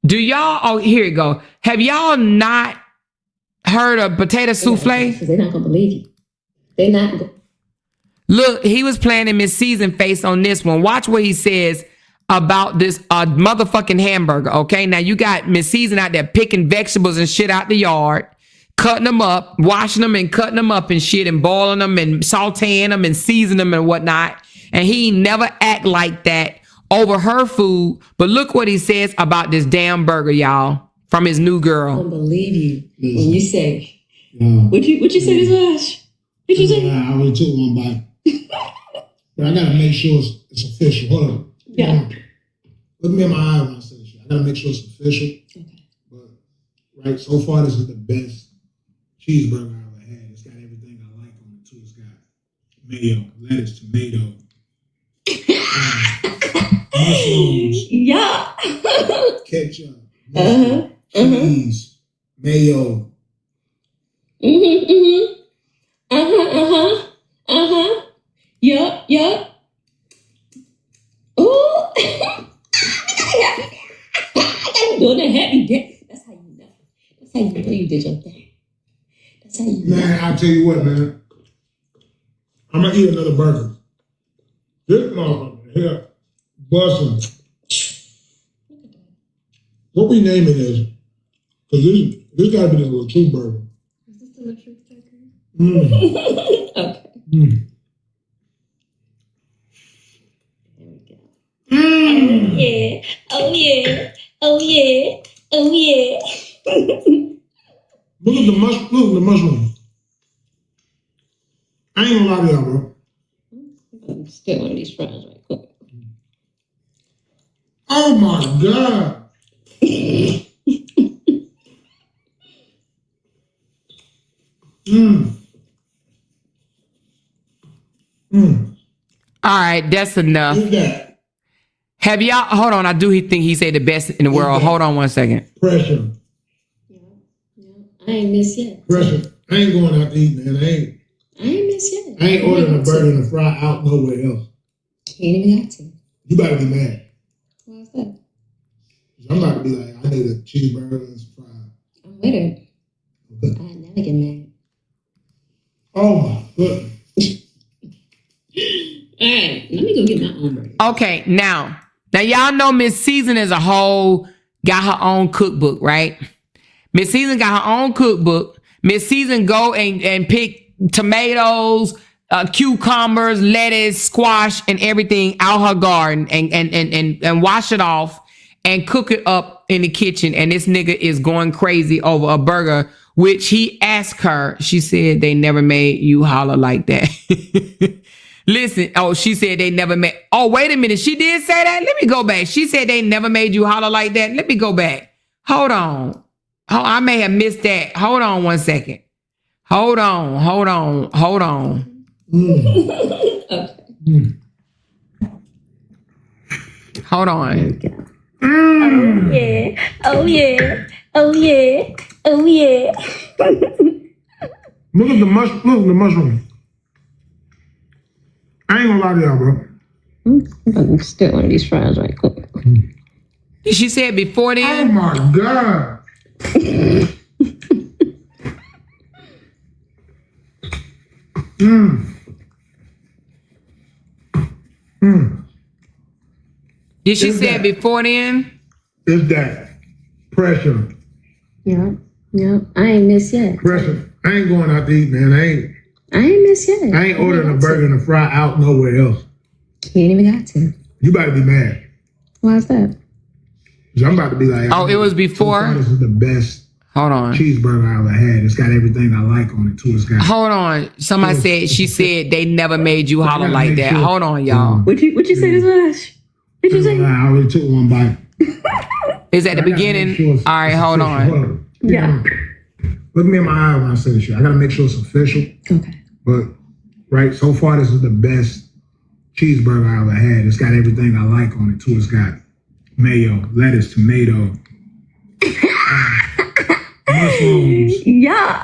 Do y'all, oh, here you go. Have y'all not heard of potato souffle? They're not going to believe you. They're not going. Look, he was planning Miss Season face on this one. Watch what he says about this motherfucking hamburger, okay? Now, you got Miss Season out there picking vegetables and shit out the yard, cutting them up, washing them and cutting them up and shit and boiling them and sauteing them and seasoning them and whatnot. And he never act like that over her food. But look what he says about this damn burger, y'all, from his new girl. I don't believe you when you say, what you say this was? What you say? I already took one bite. But I got to make sure it's official. Hold on. Yeah. Look me in my eye when I say this shit. I got to make sure it's official. Okay. But, right, so far, this is the best cheeseburger I ever had. It's got everything I like on it, too. It's got mayo, lettuce, tomato, mushrooms, Yeah. ketchup, mustard, cheese, mayo. Yup. Ooh. I'm doing a happy day. That's how you know. That's how you know you did your thing. That's how you know. Man, I'll tell you what, man. I'm going to eat another burger. This motherfucker here, busting. What we name it is, because this got to be the LaTruth's burger. Is this the LaTruth's burger? Okay. There we go. Yeah. Oh yeah. Oh yeah. Oh yeah. Look at the mushroom. I ain't gonna lie to y'all, bro. I'm still one of these fries right quick. Oh my God. All right, that's enough. Who's that? Have y'all, hold on, I do think he said the best in the world. Hold on 1 second. Pressure. I ain't missed yet. Pressure. I ain't going out to eat, man. I ain't missed yet. I ain't ordering a burger and a fry out nowhere else. You ain't even got to. You better be mad. Why's that? I'm about to be like, I need a cheeseburger and some fries. I'm with her. Okay. I never get mad. Oh my goodness. All right, let me go get my own burger. Okay, now y'all know Miss Season as a whole got her own cookbook, right? Miss Season got her own cookbook. Miss Season go and pick tomatoes, cucumbers, lettuce, squash, and everything out her garden and wash it off and cook it up in the kitchen. And this nigga is going crazy over a burger, which he asked her. She said they never made you holler like that. Listen, she said they never made. Oh, wait a minute. She did say that? Let me go back. She said they never made you holler like that. Let me go back. Hold on. Oh, I may have missed that. Hold on 1 second. Hold on. Hold on. Oh yeah. Oh yeah. Oh yeah. Oh yeah. Look at the mushroom. I ain't gonna lie to y'all, bro. I'm still one of these fries right quick. She said before Oh then. my God. Did she Is say that- before then? It's that pressure. Yep. I ain't missed yet. Pressure. I ain't going out to eat, man. I ain't missed yet. I ain't ordering a burger and a fry out nowhere else. You ain't even got to. You better be mad. Why's that? 'Cause I'm about to be like, Oh, it was so before? far, this is the best Hold on. cheeseburger I ever had. It's got everything I like on it too. It's got Hold on. Somebody said, she said they never made you holler like that. Hold on, y'all. What you say this was? What you say? I already took one bite. Is at the I gotta make beginning? sure it's- All right, it's hold official. on. Yeah. Look me in my eye when I say this shit. I gotta make sure it's official. Okay. But right, so far this is the best cheeseburger I ever had. It's got everything I like on it too. It's got mayo, lettuce, tomato, mushrooms, Yeah.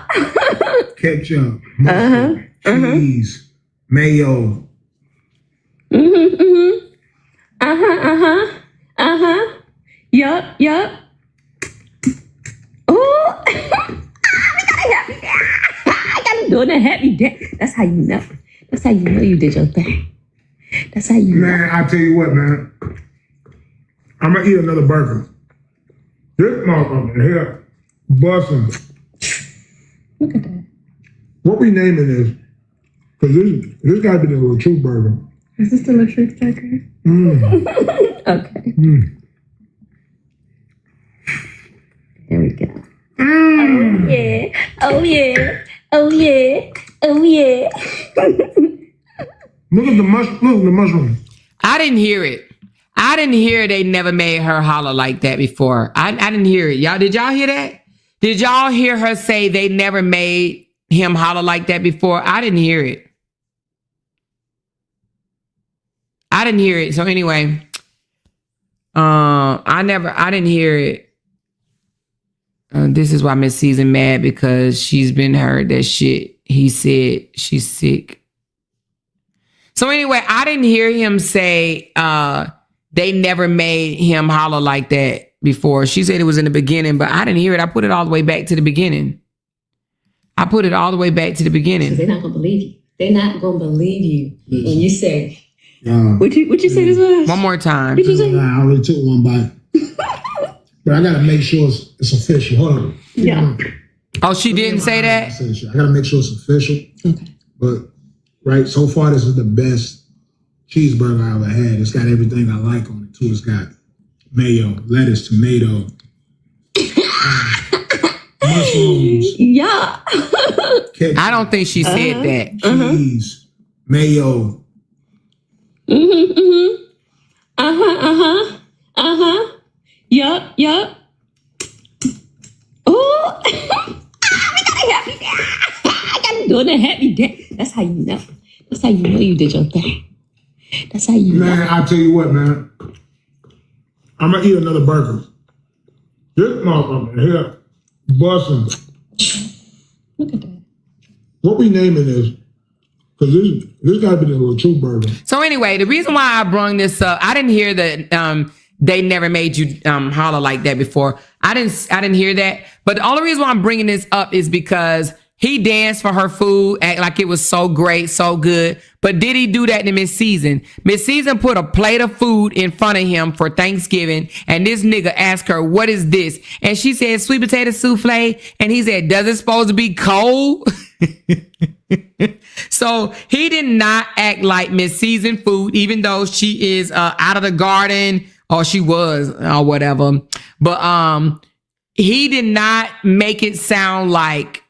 ketchup, mustard, cheese, mayo. Yup. Oh. We got him doing a happy dance. That's how you know. That's how you know you did your thing. That's how you know. Man, I tell you what, man. I'm gonna eat another burger. This motherfucker here, busting. Look at that. What we naming this? Cause this gotta be the LaTruth's burger. Is this the LaTruth's burger? Okay. There we go. Oh yeah. Oh yeah. Oh yeah. Oh yeah. Look at the mushroom. I didn't hear it. I didn't hear they never made her holler like that before. I didn't hear it. Y'all, did y'all hear that? Did y'all hear her say they never made him holler like that before? I didn't hear it. I didn't hear it. So anyway, I didn't hear it. This is why Miss Season mad, because she's been heard that shit. He said she's sick. So anyway, I didn't hear him say they never made him holler like that before. She said it was in the beginning, but I didn't hear it. I put it all the way back to the beginning. They're not gonna believe you. They're not gonna believe you when you say. What you say this was? One more time. What you say? I already took one bite. But I gotta make sure it's official. Hold on. Yeah. Oh, she didn't say that? I gotta make sure it's official. Okay. But right, so far this is the best cheeseburger I ever had. It's got everything I like on it. So it's got mayo, lettuce, tomato, mushrooms, Yeah. ketchup, I don't think she said that. cheese, mayo. Yup. Oh, we gotta happy day. I gotta do a happy day. That's how you know. That's how you know you did your thing. That's how you know. Man, I tell you what, man. I'm gonna eat another burger. This motherfucker here, busting. Look at that. What we naming this? Because this gotta be the LaTruth's burger. So anyway, the reason why I brung this up, I didn't hear that they never made you holler like that before. I didn't hear that. But the only reason why I'm bringing this up is because he danced for her food, act like it was so great, so good. But did he do that to Miss Season? Miss Season put a plate of food in front of him for Thanksgiving, and this nigga asked her, "What is this?" And she said, "Sweet potato souffle." And he said, "Does it supposed to be cold?" So he did not act like Miss Season food, even though she is out of the garden, or she was, or whatever. But he did not make it sound like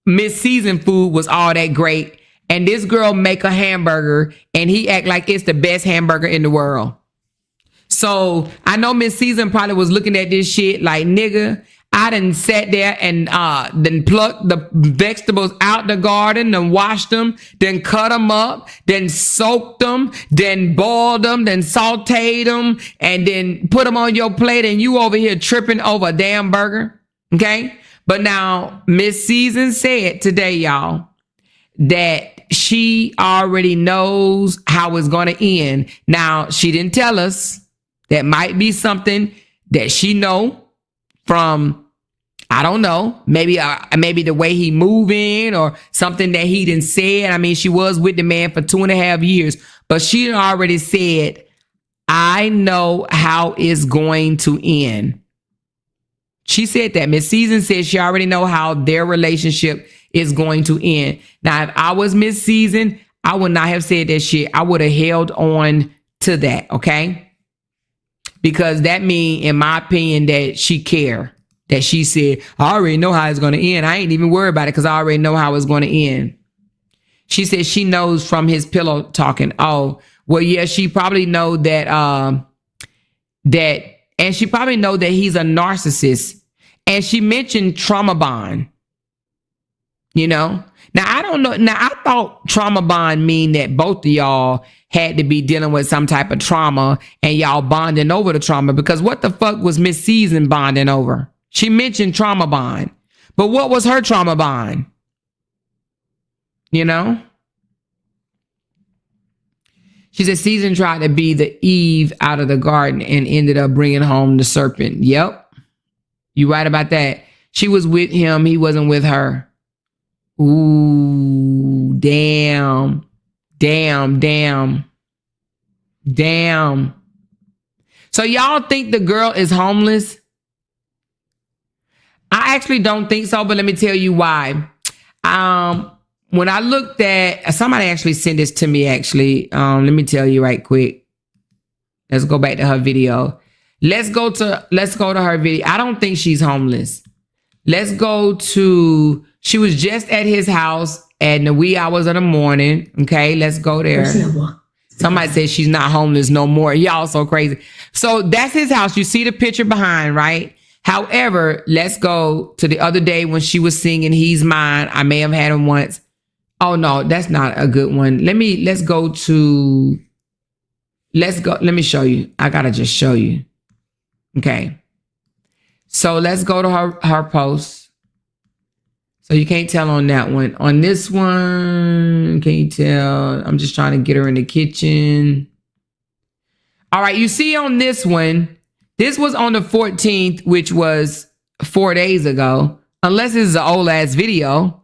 Miss Season food was all that great. And this girl make a hamburger and he act like it's the best hamburger in the world. So I know Miss Season probably was looking at this shit like, nigga, I done sat there and then plucked the vegetables out the garden, then washed them, then cut them up, then soaked them, then boiled them, then sauteed them, and then put them on your plate, and you over here tripping over a damn burger. Okay? But now Miss Season said today, y'all, that she already knows how it's going to end. Now, she didn't tell us. That might be something that she know from, I don't know, maybe the way he moving or something that he didn't say. I mean, she was with the man for 2.5 years, but she already said, I know how it's going to end. She said that. Miss Season said she already know how their relationship is going to end. Now, if I was Miss Season, I would not have said that shit. I would have held on to that, okay? Because that mean, in my opinion, that she care. That she said, I already know how it's going to end. I ain't even worried about it because I already know how it's going to end. She said she knows from his pillow talking. Oh, well, yeah, she probably know that, and she probably know that he's a narcissist. And she mentioned trauma bond. You know? Now, I don't know. Now, I thought trauma bond mean that both of y'all had to be dealing with some type of trauma and y'all bonding over the trauma, because what the fuck was Miss Season bonding over? She mentioned trauma bond, but what was her trauma bond? You know? She said Season tried to be the Eve out of the garden and ended up bringing home the serpent. Yep. You right about that. She was with him. He wasn't with her. Ooh, damn. So y'all think the girl is homeless? I actually don't think so, but let me tell you why. When I looked at, somebody actually sent this to me actually. Let me tell you right quick. Let's go back to her video. Let's go to her video. I don't think she's homeless. Let's go to, she was just at his house at the wee hours of the morning. Okay, let's go there. Somebody said she's not homeless no more. Y'all so crazy. So that's his house. You see the picture behind, right? However, let's go to the other day when she was singing He's Mine. I may have had him once. Oh no, that's not a good one. Let me show you. I gotta just show you. Okay. So let's go to her post. So you can't tell on that one. On this one, can you tell? I'm just trying to get her in the kitchen. All right, you see on this one, this was on the 14th, which was 4 days ago. Unless this is an old ass video,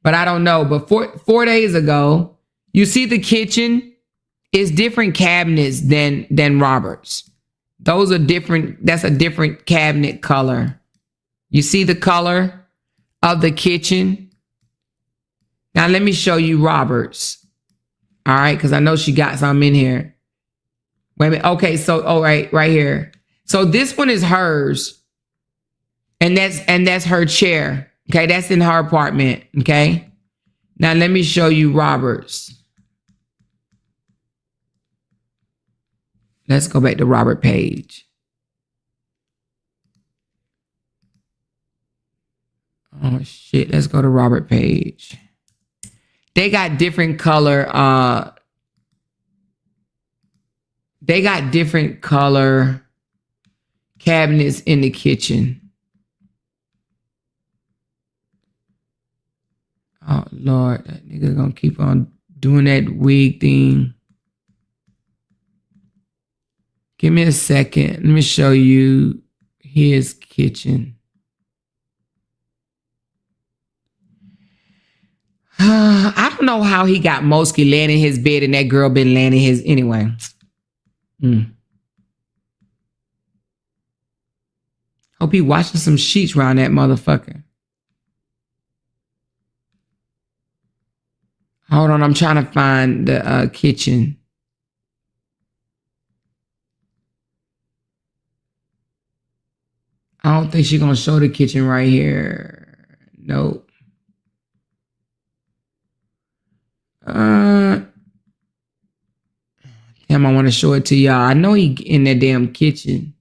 but I don't know. But 4 days ago, you see the kitchen is different cabinets than Robert's. Those are different. That's a different cabinet color. You see the color of the kitchen. Now let me show you Robert's. All right, because I know she got some in here. Wait a minute. Okay, so right here. So this one is hers. And that's her chair. Okay, that's in her apartment. Okay. Now let me show you Robert's. Let's go back to Robert Page. Oh shit, let's go to Robert Page. They got different color cabinets in the kitchen. Oh Lord, that nigga gonna keep on doing that wig thing. Give me a second. Let me show you his kitchen. I don't know how he got Mosky laying in his bed and that girl been laying in his anyway. Hope he washing some sheets around that motherfucker. Hold on, I'm trying to find the kitchen. I don't think she's gonna show the kitchen right here. Nope. Damn, I want to show it to y'all. I know he in that damn kitchen.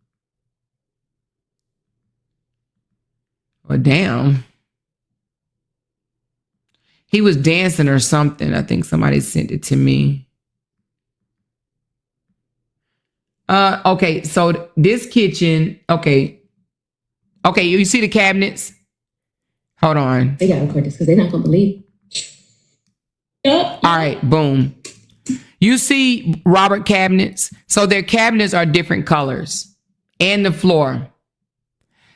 Oh, damn. He was dancing or something. I think somebody sent it to me. Okay, so this kitchen, okay, you see the cabinets? Hold on. They gotta record this because they're not gonna believe. All right, boom. You see Robert cabinets? So their cabinets are different colors and the floor.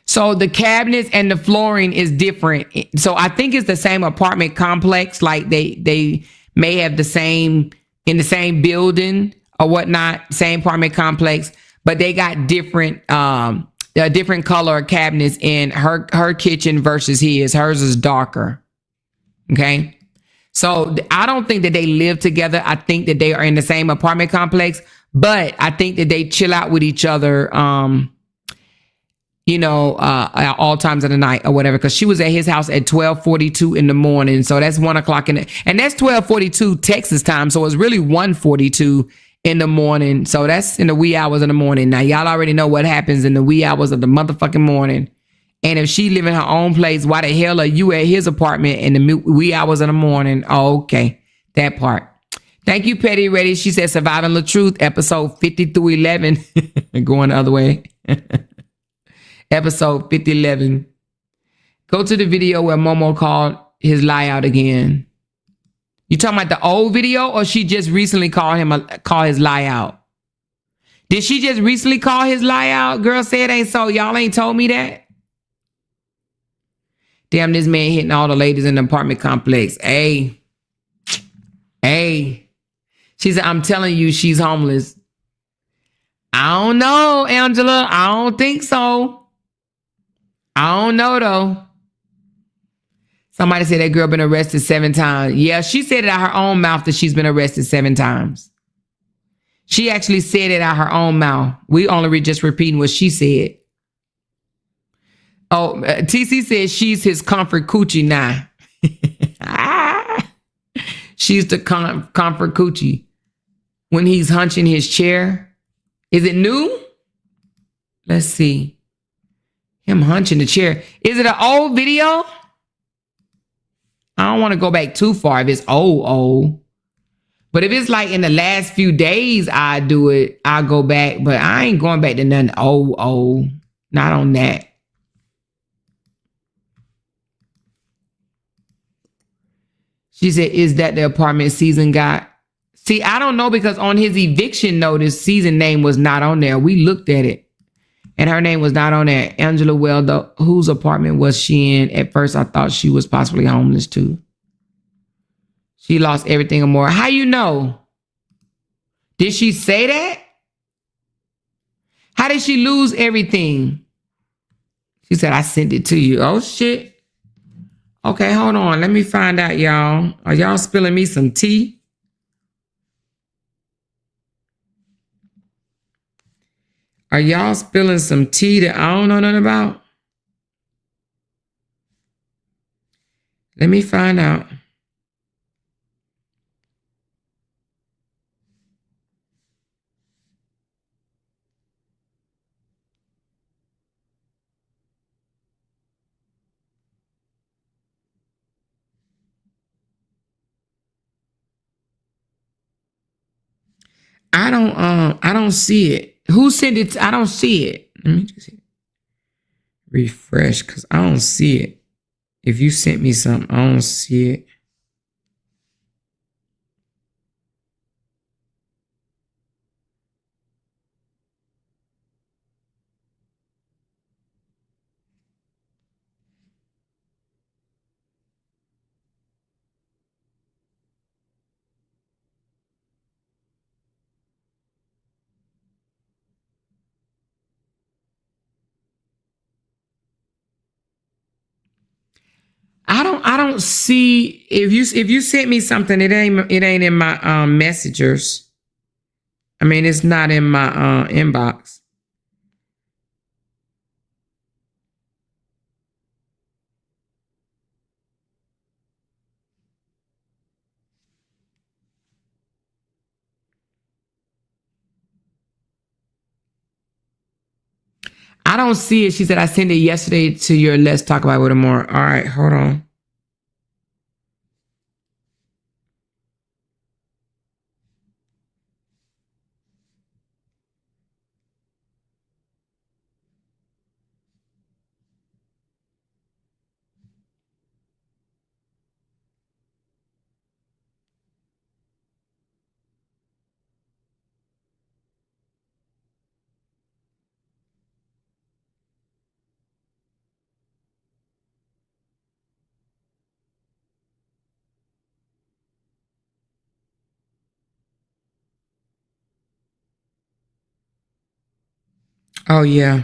So the cabinets and the flooring is different. So I think it's the same apartment complex. Like they may have the same in the same building or whatnot, same apartment complex, but they got different different color cabinets in her kitchen versus his. Hers is darker. Okay. So I don't think that they live together. I think that they are in the same apartment complex, but I think that they chill out with each other, at all times of the night or whatever. Cause she was at his house at 12:42 in the morning. So that's 1 o'clock and that's 12:42 Texas time. So it's really 1:42 in the morning. So that's in the wee hours of the morning. Now y'all already know what happens in the wee hours of the motherfucking morning. And if she live in her own place, why the hell are you at his apartment in the wee hours of the morning? Oh, okay. That part. Thank you, Petty Ready. She said Surviving LaTruth, episode 50-11. Going the other way. Episode 50-11. Go to the video where Momo called his lie out again. You talking about the old video or she just recently called his lie out? Did she just recently call his lie out? Girl said it ain't so. Y'all ain't told me that. Damn, this man hitting all the ladies in the apartment complex. Hey. She said, I'm telling you, she's homeless. I don't know, Angela. I don't think so. I don't know, though. Somebody said that girl been arrested 7 times. Yeah, she said it out her own mouth that she's been arrested 7 times. She actually said it out her own mouth. We only just repeating what she said. Oh, TC says she's his comfort coochie now. She's the comfort coochie. When he's hunching his chair. Is it new? Let's see. Him hunching the chair. Is it an old video? I don't want to go back too far if it's old. But if it's like in the last few days, I do it. I'll go back. But I ain't going back to nothing old. Not on that. She said, is that the apartment Season got? See, I don't know because on his eviction notice, Season name was not on there. We looked at it and her name was not on there. Angela Weldo, whose apartment was she in? At first, I thought she was possibly homeless too. She lost everything and more. How you know? Did she say that? How did she lose everything? She said, I sent it to you. Oh, shit. Okay, hold on. Let me find out, y'all. Are y'all spilling me some tea? Are y'all spilling some tea that I don't know nothing about? Let me find out. I don't see it. Who sent it? I don't see it. Let me just refresh because I don't see it. If you sent me something, I don't see it. I don't see if you sent me something, it ain't in my messengers. I mean, it's not in my inbox. I don't see it. She said I sent it yesterday to your Let's Talk About It More. All right, hold on. Oh yeah.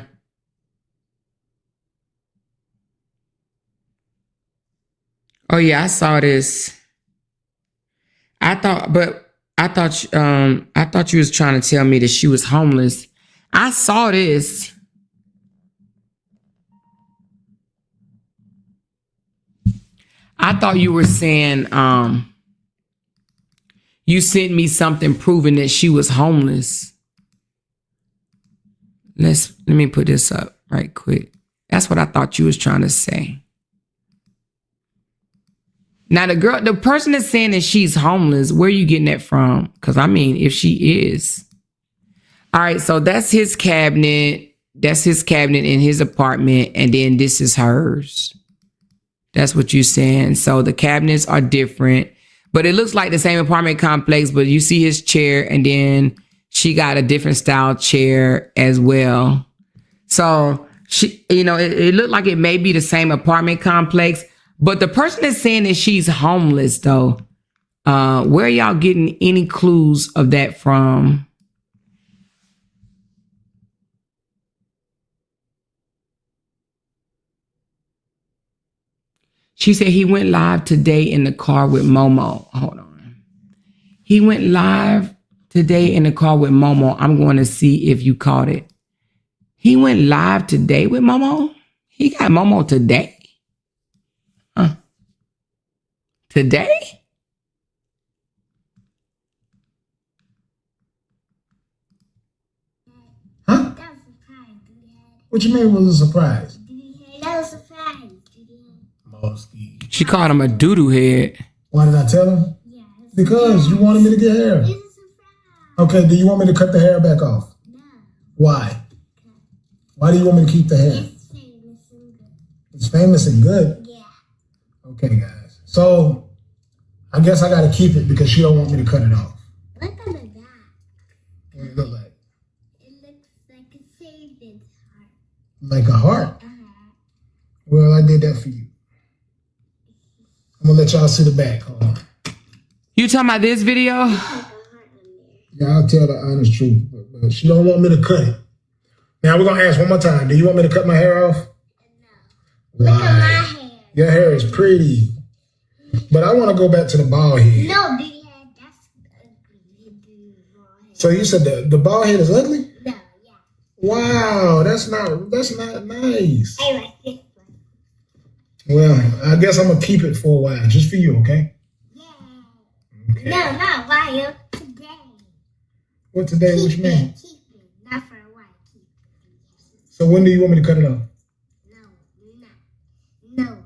Oh yeah, I saw this. I thought you was trying to tell me that she was homeless. I saw this. I thought you were saying you sent me something proving that she was homeless. Let me put this up right quick. That's what I thought you was trying to say. Now the person that's saying that she's homeless, where are you getting that from? Because I mean, if she is. All right, so that's his cabinet. That's his cabinet in his apartment. And then this is hers. That's what you're saying. So the cabinets are different, but it looks like the same apartment complex, but you see his chair and then she got a different style chair as well. So she, it looked like it may be the same apartment complex, but the person that's saying that she's homeless though, where are y'all getting any clues of that from? She said he went live today in the car with Momo. Hold on. He went live today in the car with Momo. I'm going to see if you caught it. He went live today with Momo? He got Momo today? Huh? Today? Huh? That was a surprise, Dad. What you mean was a surprise? That was a surprise, Dad. Mosky. She called him a doo-doo head. Why did I tell him? Yeah. It's Because you wanted me to get hair. a surprise. Okay, do you want me to cut the hair back off? No. Why? Why do you want me to keep the hair? It's famous and good. It's famous and good. Yeah. Okay, guys. So I guess I gotta keep it because she don't want me to cut it off. Look at the back. What does it look like? It looks like a savings heart. Like a heart? Uh-huh. Well, I did that for you. I'm gonna let y'all see the back. Hold on. You talking about this video? Like a heart on there. Yeah, I'll tell the honest truth, but she don't want me to cut it. Now we're gonna ask one more time. Do you want me to cut my hair off? No. Look at my Why? hair. Your hair is pretty, but I want to go back to the bald head. No, Dad. That's ugly. You do bald head. So you said the bald head is ugly? No, yeah. Wow, that's not nice. I like this one. Well, I guess I'm gonna keep it for a while, just for you, okay? Yeah. Okay. No, not while. Today. What today? What you Keep mean? it. Keep it. Not for a while. Keep it. So when do you want me to cut it off? No.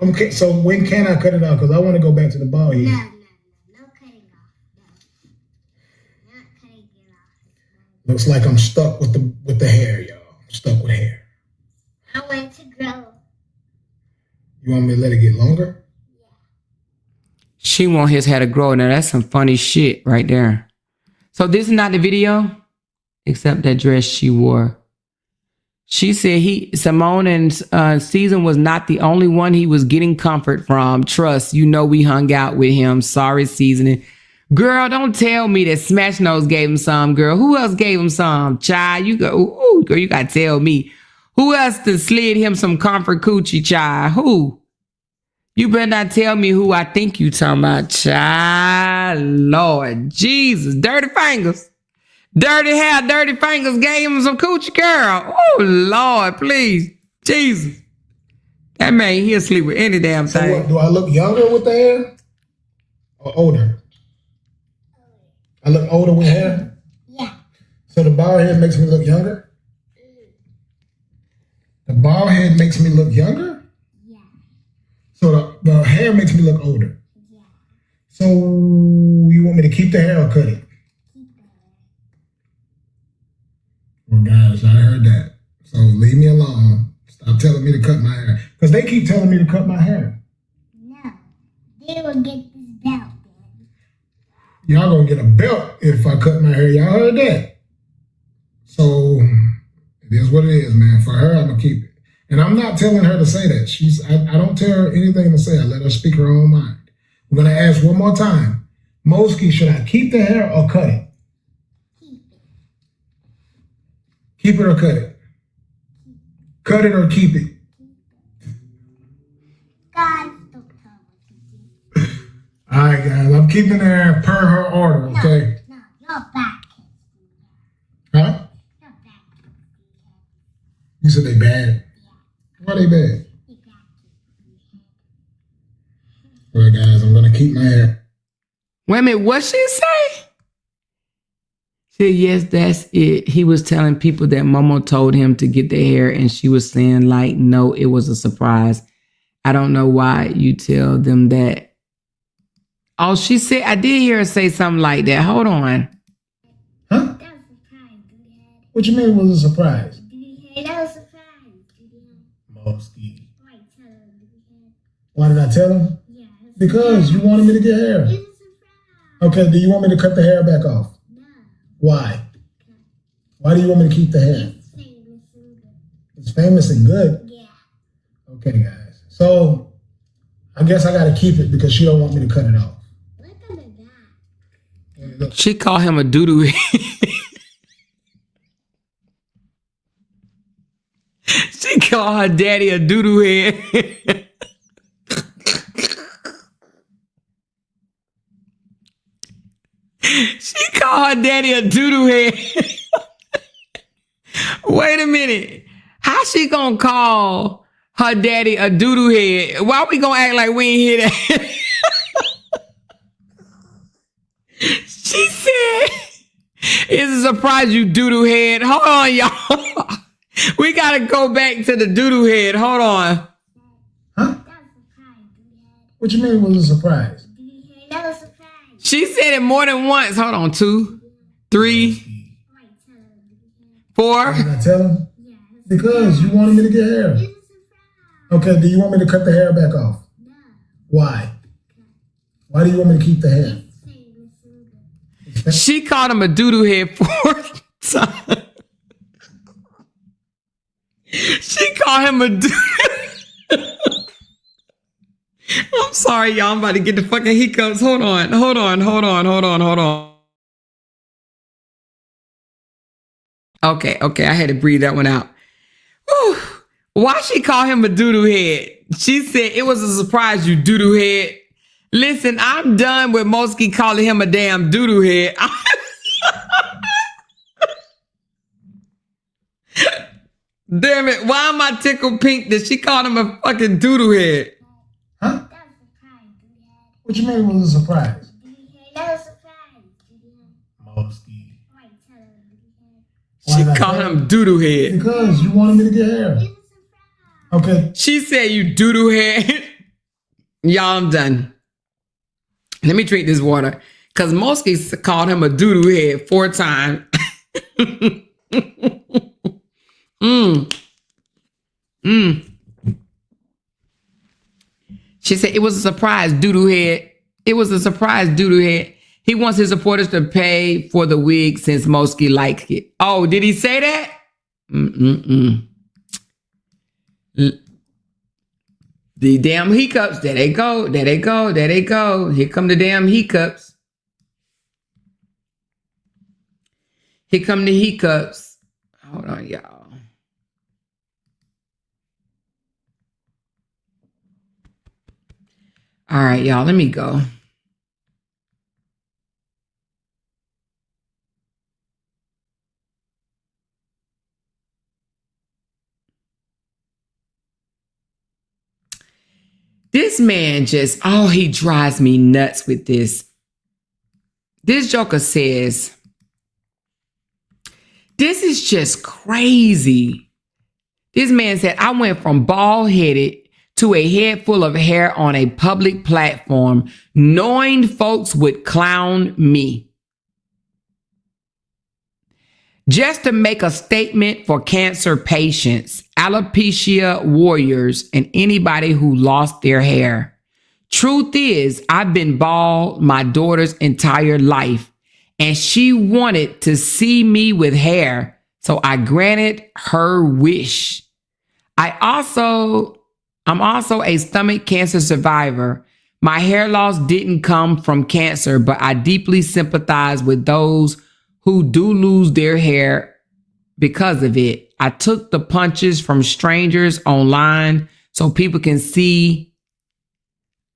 Okay, so when can I cut it off? Because I want to go back to the ball here. No cutting off. No. Not cutting it off. Looks like I'm stuck with the hair, y'all. I'm stuck with hair. I want to grow. You want me to let it get longer? She want his hair to grow. Now that's some funny shit right there. So this is not the video, except that dress she wore. She said Simone and Season was not the only one he was getting comfort from. Trust, you know we hung out with him. Sorry, Seasoning. Girl, don't tell me that Smash Nose gave him some, girl. Who else gave him some? Child, you go, ooh, girl, you gotta tell me. Who else to slid him some comfort coochie, child? Who? You better not tell me who I think you talking about, child. Lord Jesus, Dirty Fingers. Dirty hair, dirty fingers gave him some coochie, girl. Oh, Lord, please. Jesus. That man, he'll sleep with any damn So thing. what, do I look younger with the hair? Or older? I look older with hair? Yeah. So the bald head makes me look younger? The bald head makes me look younger? Yeah. So the hair makes me look older? Yeah. So you want me to keep the hair or cut it? Well, guys, I heard that. So leave me alone. Stop telling me to cut my hair. Because they keep telling me to cut my hair. No. They will get this belt then. Y'all gonna get a belt if I cut my hair. Y'all heard that? So it is what it is, man. For her, I'm gonna keep it. And I'm not telling her to say that. I don't tell her anything to say. I let her speak her own mind. I'm gonna ask one more time. Moski, should I keep the hair or cut it? Keep it or cut it? Cut it or keep it? Guys, don't tell what to do. All right, guys. I'm keeping the hair per her order, okay? No, your back. Huh? Your back. You said they bad? Why they bad? Your back. All right, guys. I'm going to keep my hair. Wait a minute, what she say? She said, yes, that's it. He was telling people that Momo told him to get the hair, and she was saying, like, no, it was a surprise. I don't know why you tell them that. Oh, she said, I did hear her say something like that. Hold on. Huh? That was a surprise, Dudehead. What you mean it was a surprise? Dudehead, that was a surprise, Dudehead. Moski. Why tell him, Dudehead? Why did I tell him? Yeah. it's a Because you surprise. wanted me to get hair. It's a surprise. Okay, do you want me to cut the hair back off? No. Why? Why do you want me to keep the hair? It's famous and good. It's famous and good. Yeah. Okay, guys. So I guess I got to keep it because she don't want me to cut it off. Look at the back. Look, She called him a doo-doo head. She called her daddy a doo-doo head. She called her daddy a doo-doo head. Wait a minute. How she gonna call her daddy a doo-doo head? Why we gonna act like we ain't hear that? She said, it's a surprise you doo-doo head. Hold on, y'all. We gotta go back to the doo-doo head. Hold on. huh? That was a surprise, Dudehead. What you mean it was a surprise? Dudehead, that was a surprise. She said it more than once. Hold on. 2, 3, Why tell him, Dudehead? 4. Did I tell him? Yeah. It's Because you wanted me to get hair. a surprise. Okay, do you want me to cut the hair back off? No. Why? Why do you want me to keep the hair? It's famous and good. She called him a doo-doo head 4 times. She called him a doo. I'm sorry, y'all. I'm about to get the fucking hiccups. Hold on. Okay. I had to breathe that one out. Whew. Why she call him a doo-doo head? She said it was a surprise, you doo-doo head. Listen, I'm done with Moski calling him a damn doo-doo head. Damn it. Why am I tickled pink that she called him a fucking doodle head? Huh? That was a surprise, dude. What you mean it was a surprise? That was a surprise, dude. Mosky. Right, tell her, dude. She Why called not? him doodle head. Because you wanted me to get hair. It's a surprise. Okay. She said you doodle head. Y'all, I'm done. Let me drink this water. Because Mosky called him a doodle head 4 times. She said it was a surprise, doodle head. It was a surprise, doodle head. He wants his supporters to pay for the wig since Mosky liked it. Oh, did he say that? The damn hiccups. There they go. There they go. There they go. Here come the damn hiccups. Here come the hiccups. Hold on, y'all. All right, y'all, let me go. This man just, oh, he drives me nuts with this. This joker says, this is just crazy. This man said, I went from bald-headed to a head full of hair on a public platform, knowing folks would clown me. Just to make a statement for cancer patients, alopecia warriors, and anybody who lost their hair. Truth is, I've been bald my daughter's entire life, and she wanted to see me with hair, so I granted her wish. I'm also a stomach cancer survivor. My hair loss didn't come from cancer, but I deeply sympathize with those who do lose their hair because of it. I took the punches from strangers online so people can see,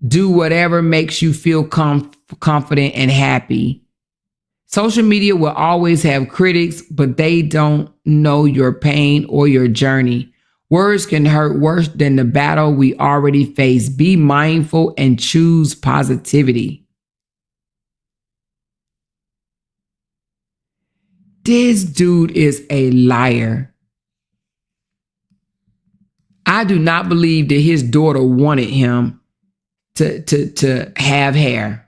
do whatever makes you feel confident and happy. Social media will always have critics, but they don't know your pain or your journey. Words can hurt worse than the battle we already face. Be mindful and choose positivity. This dude is a liar. I do not believe that his daughter wanted him to have hair.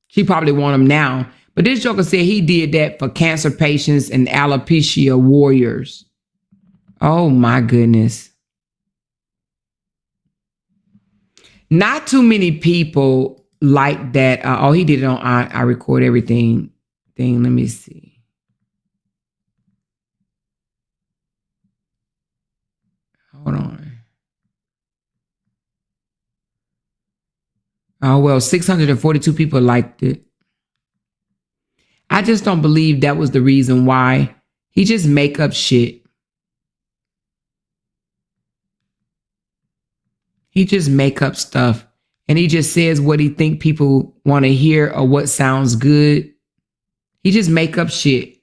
She probably want him now. But this joker said he did that for cancer patients and alopecia warriors. Oh my goodness. Not too many people like that. Oh, he did it on I record everything thing. Let me see. Hold on. Oh, well, 642 people liked it. I just don't believe that was the reason why. He just make up shit. He just make up stuff. And he just says what he think people want to hear or what sounds good. He just make up shit.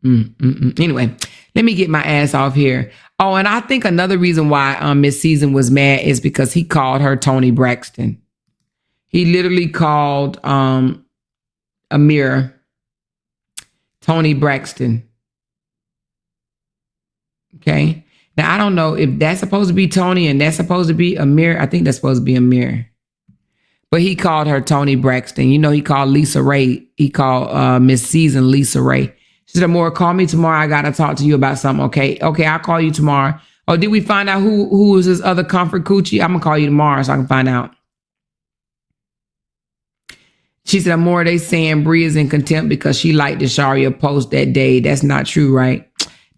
Anyway, let me get my ass off here. Oh, and I think another reason why Miss Season was mad is because he called her Tony Braxton. He literally called Amir Tony Braxton. Okay. Now, I don't know if that's supposed to be Tony and that's supposed to be Amir. I think that's supposed to be Amir. But he called her Tony Braxton. You know, he called Lisa Ray. He called Miss Season Lisa Ray. She said, Amor, call me tomorrow. I got to talk to you about something. Okay. Okay, I'll call you tomorrow. Oh, did we find out who is this other comfort coochie? I'm going to call you tomorrow so I can find out. She said, Amor, they saying Bree is in contempt because she liked the Sharia post that day. That's not true, right?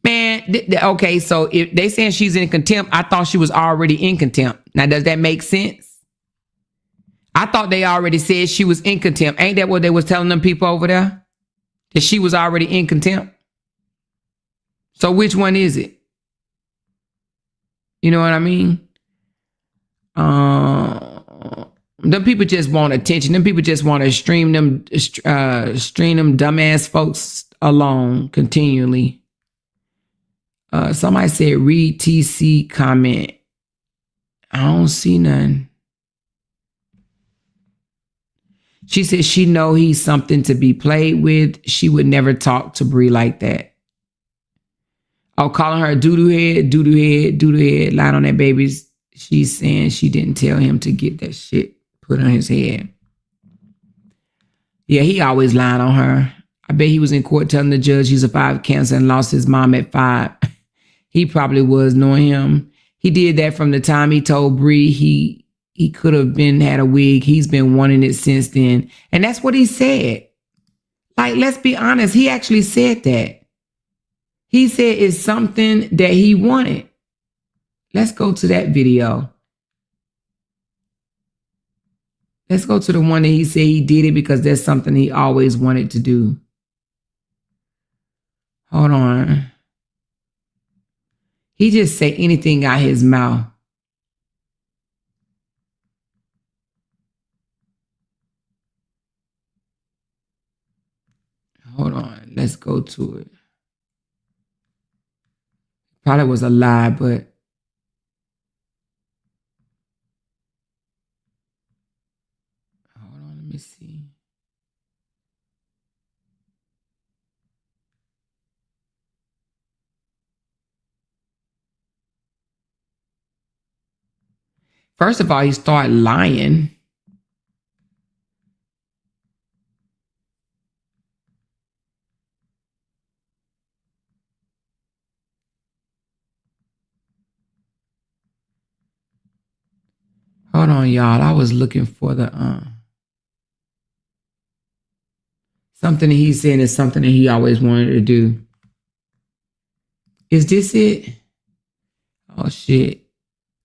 Man, okay, so if they saying she's in contempt, I thought she was already in contempt. Now, does that make sense? I thought they already said she was in contempt. Ain't that what they was telling them people over there? That she was already in contempt? So which one is it? You know what I mean? Them people just want attention. Them people just want to stream them dumbass folks along continually. Somebody said read TC comment. I don't see none. She said she know he's something to be played with. She would never talk to Bree like that. Oh, calling her doo-doo head, lying on that baby's. She's saying she didn't tell him to get that shit put on his head. Yeah, he always lying on her. I bet he was in court telling the judge he's a 5 cancer and lost his mom at 5. He probably was, knowing him. He did that from the time he told Bree he could have had a wig. He's been wanting it since then. And that's what he said. Like, let's be honest. He actually said that. He said it's something that he wanted. Let's go to that video. Let's go to the one that he said he did it because that's something he always wanted to do. Hold on. He just said anything out his mouth. Hold on. Let's go to it. Probably was a lie, but hold on, let me see. First of all, he started lying. Hold on, y'all. I was looking for the something that he's saying is something that he always wanted to do. Is this it? Oh shit.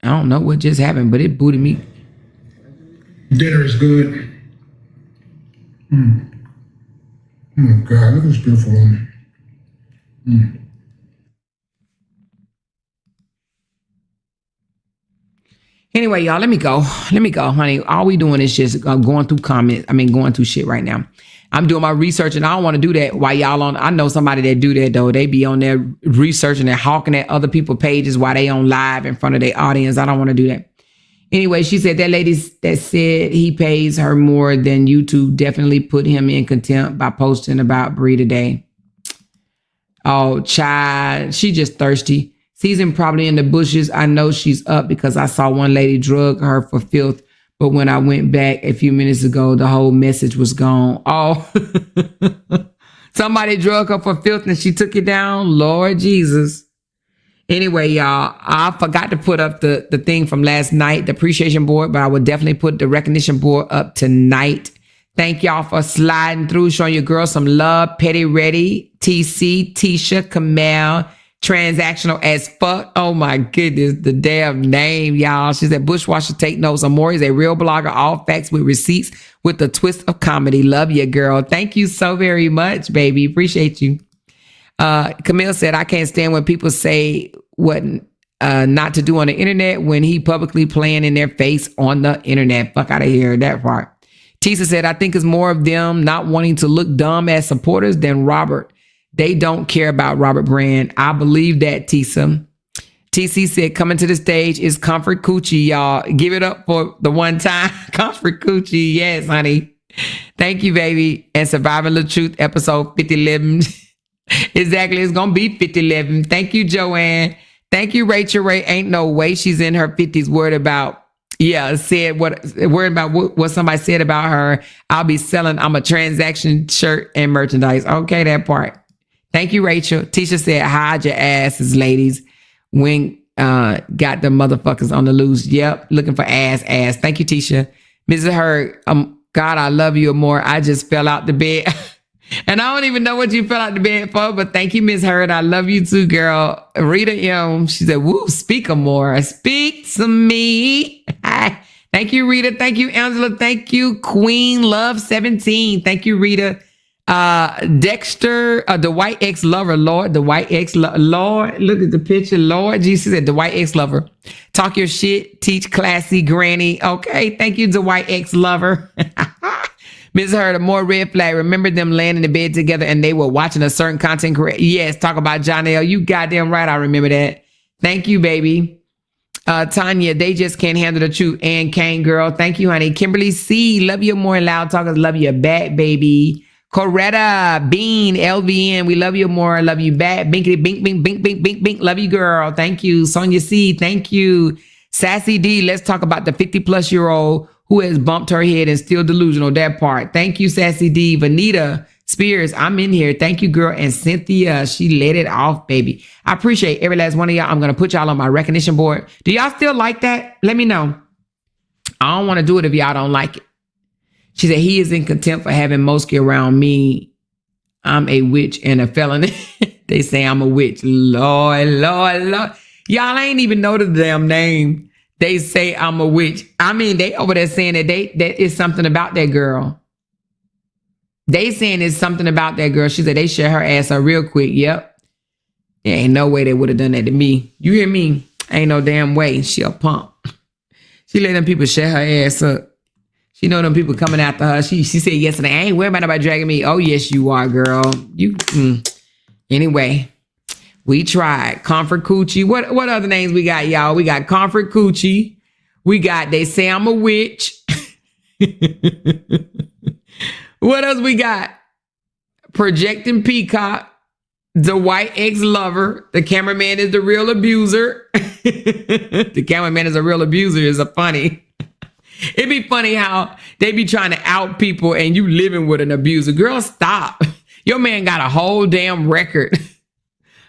I don't know what just happened, but it booted me. Dinner is good. Oh my God, look at this beautiful woman. Anyway, y'all, let me go, honey. All we doing is just going through going through shit right now. I'm doing my research, and I don't want to do that while y'all on. I know somebody that do that, though. They be on there researching and hawking at other people's pages while they on live in front of their audience. I don't want to do that. Anyway, she said that lady that said he pays her more than YouTube definitely put him in contempt by posting about Bree today. Oh, child, she just thirsty. Sees him probably in the bushes. I know she's up because I saw one lady drug her for filth. But when I went back a few minutes ago, the whole message was gone. Oh, somebody drug her for filth and she took it down. Lord Jesus. Anyway, y'all, I forgot to put up the thing from last night, the appreciation board, but I would definitely put the recognition board up tonight. Thank y'all for sliding through, showing your girl some love. Petty Ready, TC, Tisha, Kamal, Transactional as fuck. Oh my goodness, the damn name, y'all. She said, Bushwasher, take notes. Amore is a real blogger, all facts with receipts with a twist of comedy. Love you, girl. Thank you so very much, baby. Appreciate you. Camille said, I can't stand when people say what not to do on the internet when he publicly playing in their face on the internet. Fuck out of here, that part. Tisa said, I think it's more of them not wanting to look dumb as supporters than Robert. They don't care about Robert Brand. I believe that, Tisa. TC said, coming to the stage is Comfort Coochie, y'all. Give it up for the one time. Comfort Coochie. Yes, honey. Thank you, baby. And Surviving LaTruth, episode 5011. Exactly. It's going to be 5011. Thank you, Joanne. Thank you, Rachel Ray. Ain't no way she's in her 50s worried about what somebody said about her. I'll be selling. I'm a transaction shirt and merchandise. Okay, that part. Thank you, Rachel. Tisha said, hide your asses, ladies. Wing got the motherfuckers on the loose. Yep, looking for ass. Thank you, Tisha. Mrs. Hurd, God, I love you more. I just fell out the bed. And I don't even know what you fell out the bed for, but thank you, Miss Hurd. I love you too, girl. Rita M, she said, woo, speak more. Speak to me. Thank you, Rita. Thank you, Angela. Thank you, Queen Love 17. Thank you, Rita. Dexter, the white ex-lover, Lord, the white Lord, look at the picture, Lord. Jesus said the white ex-lover. Talk your shit, teach classy granny. Okay, thank you, the white ex-lover. Miss Heard, a more red flag. Remember them laying in the bed together and they were watching a certain content correct. Yes, talk about John L. You goddamn right, I remember that. Thank you, baby. Tanya, they just can't handle the truth. And Kane, girl, thank you, honey. Kimberly C, love you more loud talkers. Love you back, baby. Coretta, Bean, LVN, we love you more. Love you back. Binkity, bink, bink, bink, bink, bink, bink. Love you, girl. Thank you. Sonia C, thank you. Sassy D, let's talk about the 50-plus-year-old who has bumped her head and still delusional. That part. Thank you, Sassy D. Vanita Spears, I'm in here. Thank you, girl. And Cynthia, she let it off, baby. I appreciate every last one of y'all. I'm going to put y'all on my recognition board. Do y'all still like that? Let me know. I don't want to do it if y'all don't like it. She said, he is in contempt for having Mosky around me. I'm a witch and a felon. They say I'm a witch. Lord, Lord, Lord. Y'all ain't even know the damn name. They say I'm a witch. I mean, they over there saying that that is something about that girl. They saying it's something about that girl. She said they shut her ass up real quick. Yep. There ain't no way they would have done that to me. You hear me? Ain't no damn way. She a pump. She let them people shut her ass up. She know them people coming after her. She said yesterday, I ain't worried about nobody dragging me. Oh, yes, you are, girl. Anyway, we tried. Comfort Coochie. What other names we got, y'all? We got Comfort Coochie. We got They Say I'm a Witch. What else we got? Projecting Peacock. The white ex-lover. The cameraman is the real abuser. The cameraman is a real abuser is a funny. It'd be funny how they be trying to out people and you living with an abuser. Girl, stop. Your man got a whole damn record.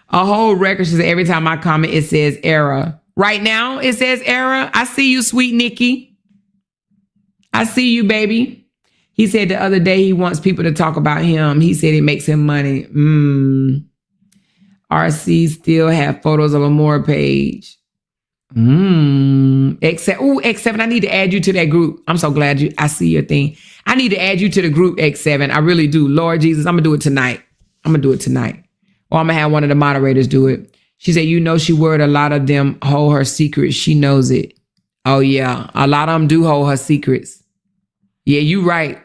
A whole record. She said every time I comment, it says error. Right now, it says error. I see you, sweet Nikki. I see you, baby. He said the other day he wants people to talk about him. He said it makes him money. RC still have photos of a more page. X7, I need to add you to that group. I'm so glad I see your thing. I need to add you to the group, X7. I really do. Lord Jesus, I'm gonna do it tonight. Or I'm gonna have one of the moderators do it. She said, you know, she worried a lot of them hold her secrets. She knows it. Oh yeah, a lot of them do hold her secrets. Yeah, you right.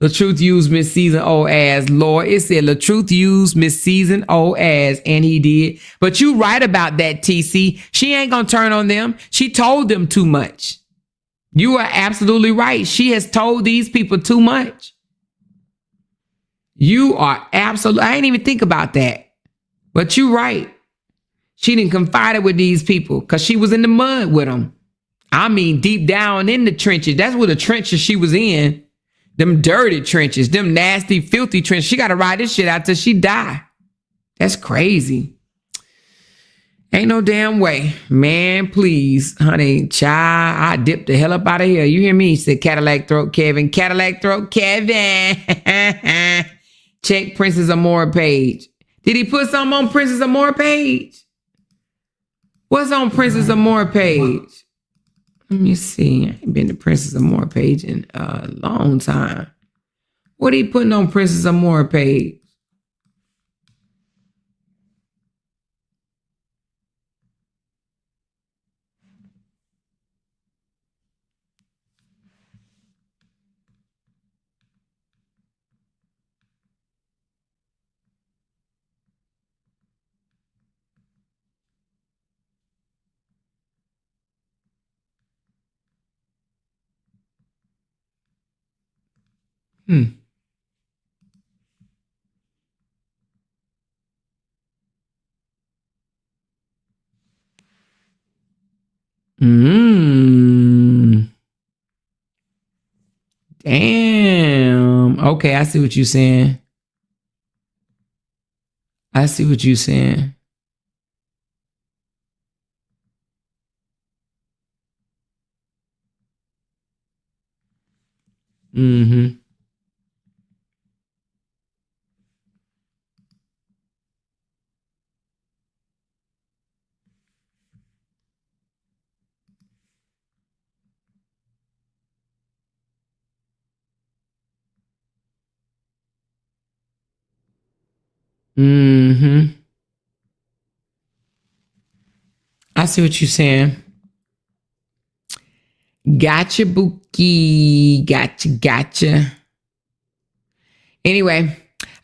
LaTruth used Miss Season old ass. Lord, it said LaTruth used Miss Season old ass, and he did. But you right about that, TC. She ain't gonna turn on them. She told them too much. You are absolutely right. She has told these people too much. You are absolutely, I ain't even think about that. But you right. She didn't confide with these people because she was in the mud with them. I mean, deep down in the trenches. That's where the trenches she was in. Them dirty trenches, them nasty, filthy trenches. She got to ride this shit out till she die. That's crazy. Ain't no damn way. Man, please, honey, child, I dipped the hell up out of here. You hear me? He said Cadillac Throat Kevin. Cadillac Throat Kevin. Check Princess Amore page. Did he put something on Princess Amore page? What's on Princess Amore page? Let me see. I ain't been to Princess Amore page in a long time. What are you putting on Princess Amore page? Damn. Okay, I see what you're saying. Mm-hmm. Mm-hmm. I see what you're saying. Gotcha, Bookie. Gotcha. Anyway,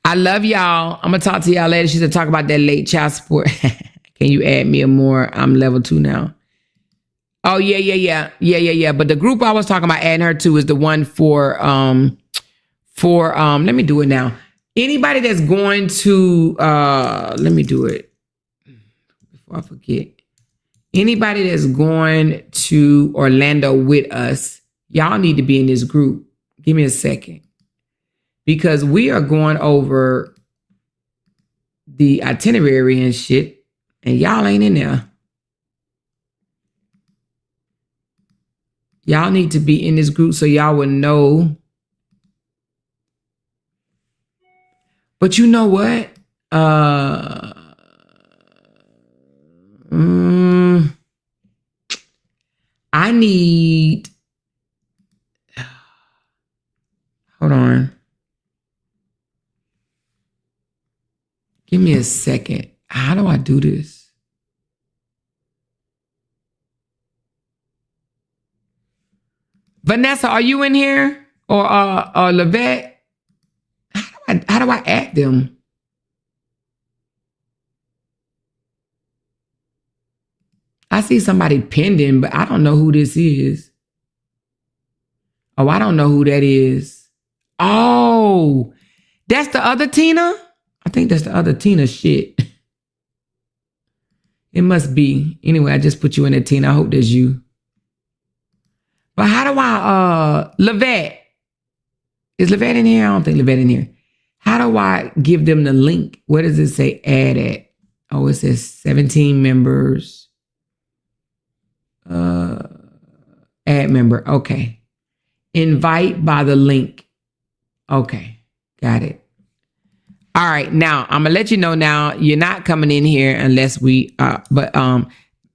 I love y'all. I'm going to talk to y'all later. She said, talk about that late child support. Can you add me a more? I'm level 2 now. Oh, yeah. But the group I was talking about adding her to is the one for let me do it now. Anybody that's going to, let me do it before I forget. Anybody that's going to Orlando with us, y'all need to be in this group. Give me a second. Because we are going over the itinerary and shit, and y'all ain't in there. Y'all need to be in this group so y'all will know. But you know what? I need, hold on. Give me a second. How do I do this? Vanessa, are you in here? Or Levette? How do I add them? I see somebody pending, but I don't know who this is. Oh, I don't know who that is. Oh, that's the other Tina? I think that's the other Tina shit. It must be. Anyway, I just put you in there, Tina. I hope that's you. But how do I, Levette? Is Levette in here? I don't think Levette in here. How do I give them the link? Where does it say add at? Oh, it says 17 members. Add member. Okay. Invite by the link. Okay. Got it. All right. Now, I'm going to let you know now, you're not coming in here unless we,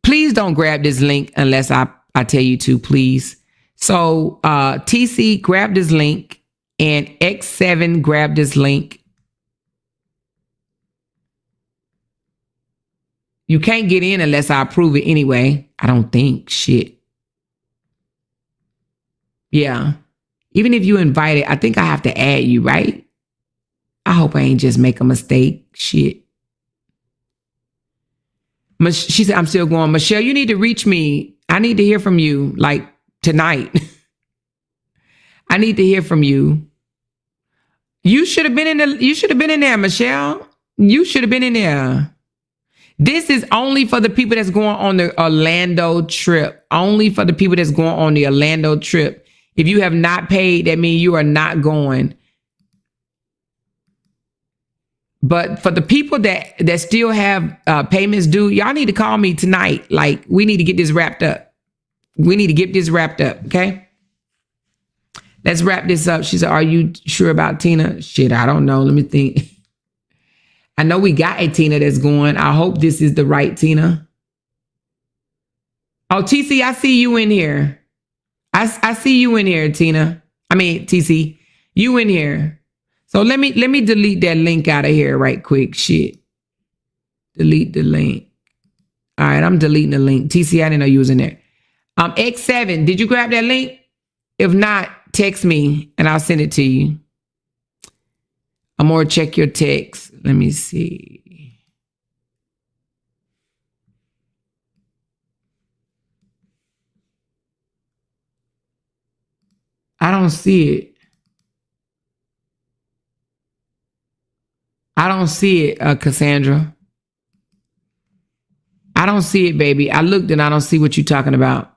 please don't grab this link unless I tell you to, please. So, TC, grab this link, and X7, grab this link. You can't get in unless I approve it anyway. I don't think. Shit. Yeah. Even if you invite it, I think I have to add you, right? I hope I ain't just make a mistake. Shit. She said, I'm still going. Michelle, you need to reach me. I need to hear from you, like, tonight. I need to hear from you. You should have been in there, Michelle. You should have been in there. This is only for the people that's going on the Orlando trip. Only for the people that's going on the Orlando trip. If you have not paid, that means you are not going. But for the people that still have payments due, y'all need to call me tonight. Like, we need to get this wrapped up. We need to get this wrapped up, okay? Let's wrap this up. She said, are you sure about Tina? Shit, I don't know. Let me think. I know we got a Tina that's going. I hope this is the right Tina. Oh, TC, I see you in here. I see you in here, Tina. I mean, TC, you in here. So let me delete that link out of here right quick. Shit. Delete the link. All right, I'm deleting the link. TC, I didn't know you was in there. X7, did you grab that link? If not, text me and I'll send it to you. I'm gonna check your text. Let me see. I don't see it. I don't see it, Cassandra. I don't see it, baby. I looked and I don't see what you're talking about.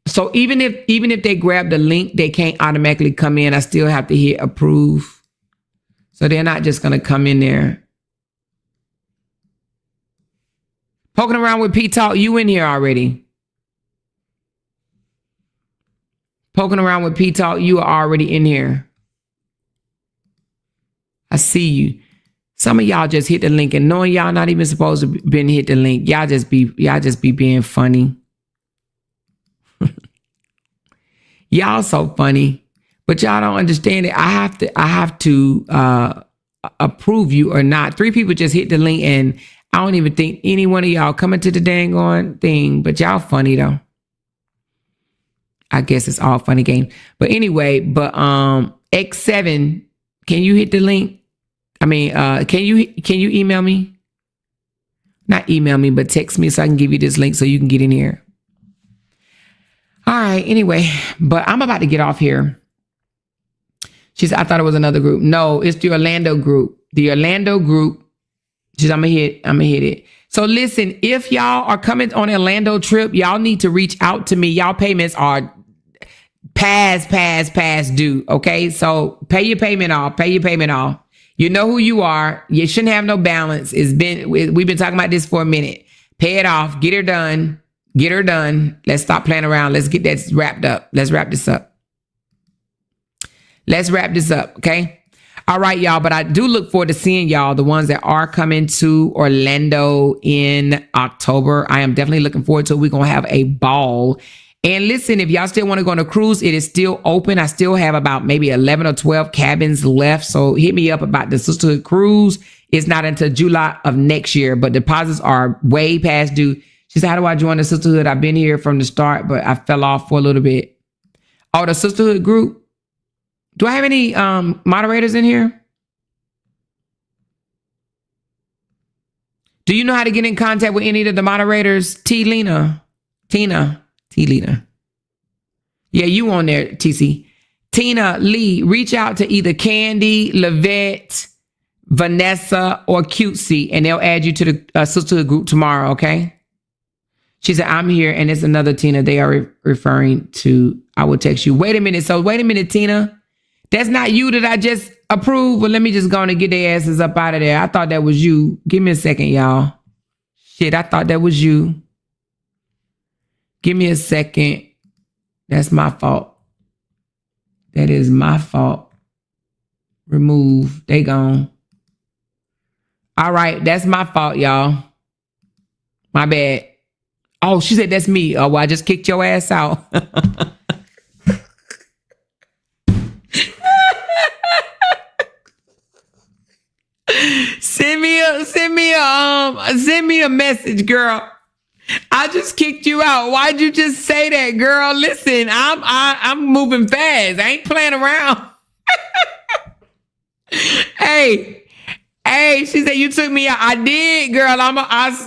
So even if they grab the link, they can't automatically come in. I still have to hit approve. So they're not just gonna come in there. Poking around with P Talk, you in here already. Poking around with P Talk, you are already in here. I see you. Some of y'all just hit the link and knowing y'all not even supposed to been hit the link. Y'all just be being funny. Y'all so funny, but y'all don't understand it. I have to approve you or not. 3 people just hit the link, and I don't even think any one of y'all coming to the dang on thing, but y'all funny though. I guess it's all funny game. But anyway, X7, can you hit the link? I mean, can you email me? Not email me, but text me so I can give you this link so you can get in here. All right, anyway, but I'm about to get off here. She said, I thought it was another group. No, it's the Orlando group. The Orlando group. She said, I'm gonna hit it. So listen, if y'all are coming on an Orlando trip, y'all need to reach out to me. Y'all payments are past due. Okay, so pay your payment off. You know who you are. You shouldn't have no balance. We've been talking about this for a minute. Pay it off. Get her done. Let's stop playing around. Let's get that wrapped up. Let's wrap this up. Okay. All right, y'all. But I do look forward to seeing y'all, the ones that are coming to Orlando in October. I am definitely looking forward to it. We're going to have a ball. And listen, if y'all still want to go on a cruise, it is still open. I still have about maybe 11 or 12 cabins left. So hit me up about the Sisterhood Cruise. It's not until July of next year, but deposits are way past due. She said, how do I join the Sisterhood? I've been here from the start, but I fell off for a little bit. Oh, the Sisterhood group. Do I have any moderators in here? Do you know how to get in contact with any of the moderators? Tina. Yeah, you on there, TC. Tina, Lee, reach out to either Candy, Lavette, Vanessa, or Cutesy, and they'll add you to the Sisterhood group tomorrow, okay? She said, I'm here, and it's another Tina they are referring to. I will text you. Wait a minute, Tina. That's not you that I just approved. Well, let me just go on and get their asses up out of there. I thought that was you. Give me a second, y'all. Shit, I thought that was you. Give me a second. That's my fault. That is my fault. Remove. They gone. All right. That's my fault, y'all. My bad. Oh, she said that's me. Oh, well, I just kicked your ass out. Send me a message, girl. I just kicked you out. Why'd you just say that, girl? Listen, I'm moving fast. I ain't playing around. Hey, she said you took me out. I did, girl.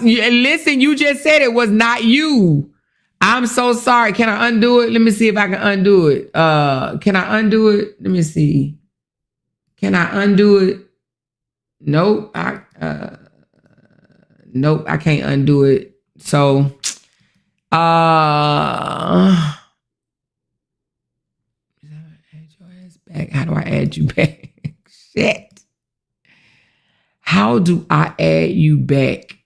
Listen, you just said it was not you. I'm so sorry. Can I undo it? Let me see if I can undo it. Can I undo it? Let me see. Can I undo it? Nope. Nope, I can't undo it. So, add your ass back. How do I add you back? Shit. How do I add you back?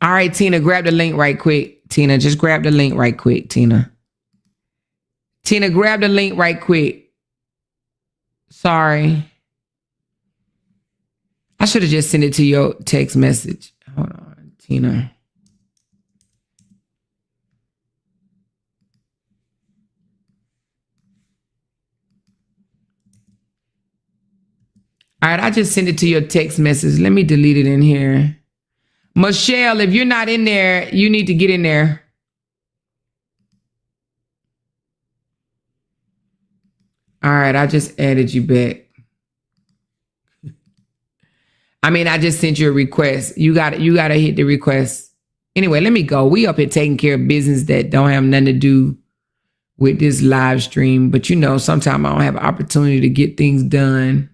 All right, Tina, grab the link right quick. Tina, just grab the link right quick, Tina. Tina, grab the link right quick. Sorry. I should have just sent it to your text message. Hold on, Tina. All right, I just sent it to your text message. Let me delete it in here. Michelle, if you're not in there, you need to get in there. All right, I just added you back. I mean, I just sent you a request. You got to hit the request. Anyway, let me go. We up here taking care of business that don't have nothing to do with this live stream. But you know, sometimes I don't have an opportunity to get things done.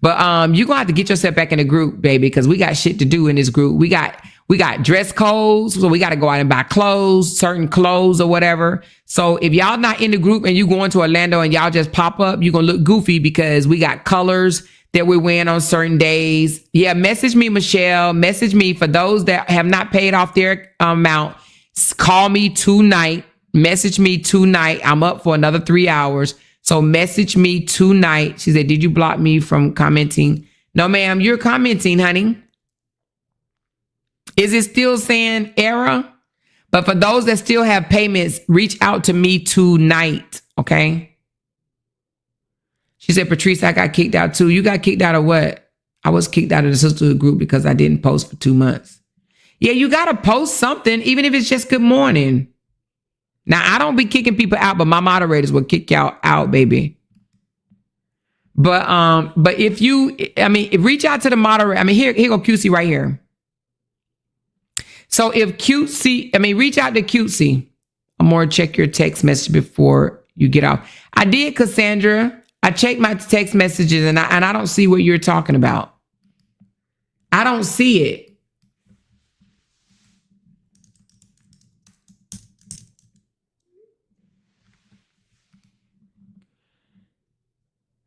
But you're gonna have to get yourself back in the group, baby, because we got shit to do in this group. We got dress codes, so we got to go out and buy clothes, certain clothes or whatever. So if y'all not in the group and you going to Orlando and y'all just pop up, you're gonna look goofy because we got colors that we're wearing on certain days. Yeah, message me, Michelle. Message me. For those that have not paid off their amount, call me tonight. Message me tonight. I'm up for another 3 hours. So message me tonight. She said, did you block me from commenting? No, ma'am, you're commenting, honey. Is it still saying error? But for those that still have payments, reach out to me tonight, okay? She said, Patrice, I got kicked out too. You got kicked out of what? I was kicked out of the sisterhood group because I didn't post for 2 months. Yeah, you got to post something, even if it's just good morning. Now, I don't be kicking people out, but my moderators will kick y'all out, baby. But if you, reach out to the moderator. Here go QC right here. So if reach out to QC. I'm more check your text message before you get off. I did, Cassandra. I checked my text messages and I don't see what you're talking about. I don't see it.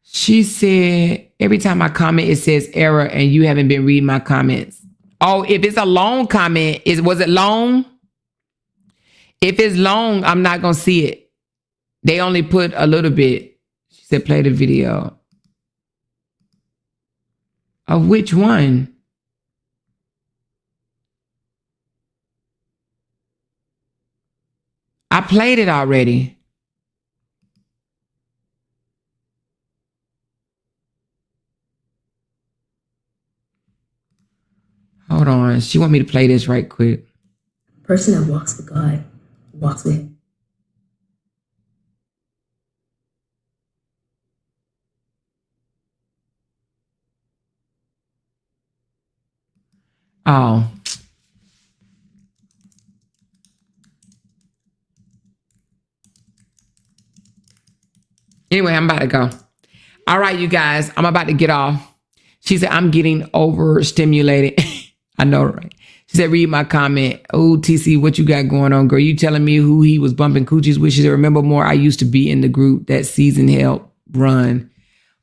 She said, every time I comment, it says error and you haven't been reading my comments. Oh, if it's a long comment, was it long? If it's long, I'm not going to see it. They only put a little bit. She said, play the video. Of which one? I played it already. Hold on. She want me to play this right quick. A person that walks with God walks with him. Oh. Anyway, I'm about to go. All right, you guys, I'm about to get off. She said, I'm getting overstimulated. I know, right? She said, read my comment. Oh, TC, what you got going on, girl? You telling me who he was bumping coochies with? She said, remember more, I used to be in the group that season helped run.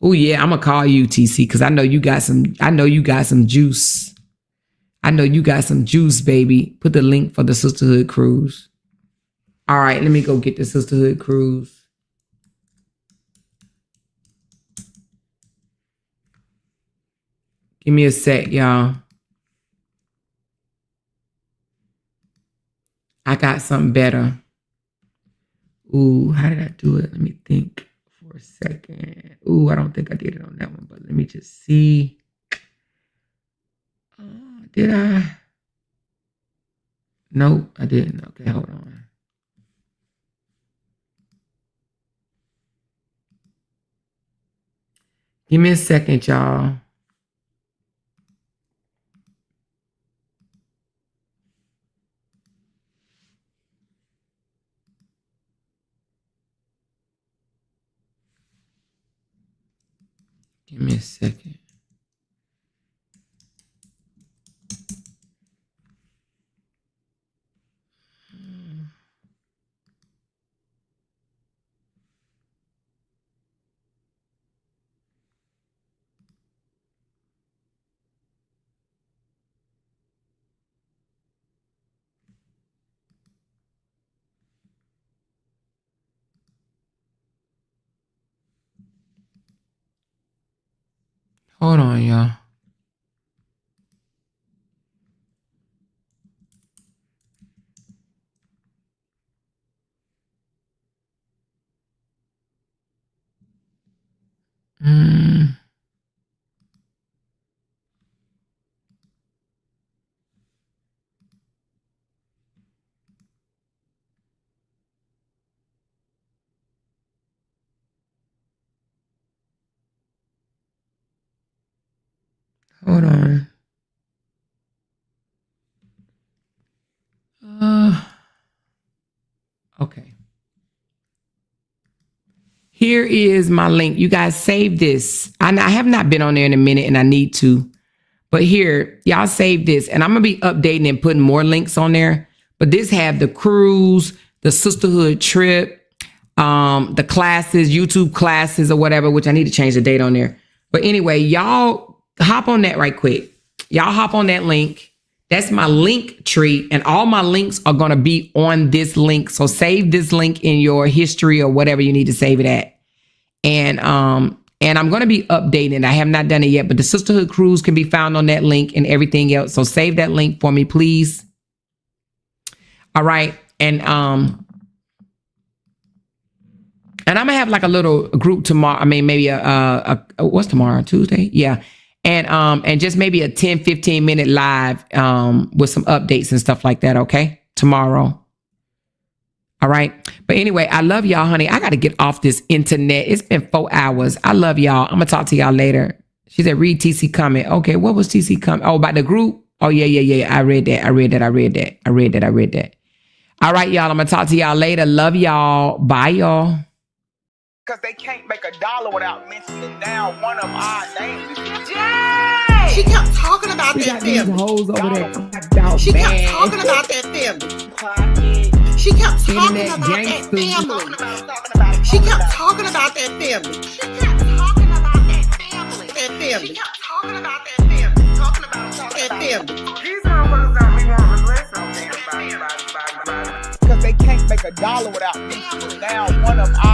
Oh, yeah, I'm going to call you, TC, because I know you got some juice. I know you got some juice, baby. Put the link for the Sisterhood Cruise. All right, let me go get the Sisterhood Cruise. Give me a sec, y'all. I got something better. Ooh, how did I do it? Let me think for a second. Ooh, I don't think I did it on that one, but let me just see. Did I? Nope, I didn't. Okay, hold on. Give me a second, y'all. Give me a second. Hold on, y'all. Hold on. Okay. Here is my link. You guys save this. I have not been on there in a minute and I need to. But here, y'all save this. And I'm going to be updating and putting more links on there. But this have the cruise, the sisterhood trip, the classes, YouTube classes or whatever, which I need to change the date on there. But anyway, y'all hop on that right quick. Y'all hop on that link. That's my link tree. And all my links are going to be on this link. So save this link in your history or whatever you need to save it at. And I'm going to be updating. I have not done it yet, but the Sisterhood Cruise can be found on that link and everything else. So save that link for me, please. All right. And I'm gonna have like a little group tomorrow. I mean, maybe what's tomorrow? Tuesday? Yeah. And just maybe a 10-15 minute live with some updates and stuff like that. Okay. Tomorrow. All right. But anyway, I love y'all, honey. I got to get off this internet. It's been 4 hours. I love y'all. I'm going to talk to y'all later. She said, read TC comment. Okay. What was TC comment? Oh, about the group? Oh, yeah. I read that. All right, y'all. I'm going to talk to y'all later. Love y'all. Bye, y'all. Because they can't make $1 without mentioning down one of our names. She kept talking about that family. Hoes over there. She kept talking about that family. She kept talking about that family. She kept talking about that family. She kept talking about that family. That family. She kept talking about that family. Talking about that family. These motherfuckers don't be wanting to listen on them. Because they can't make $1 without mentioning down one of our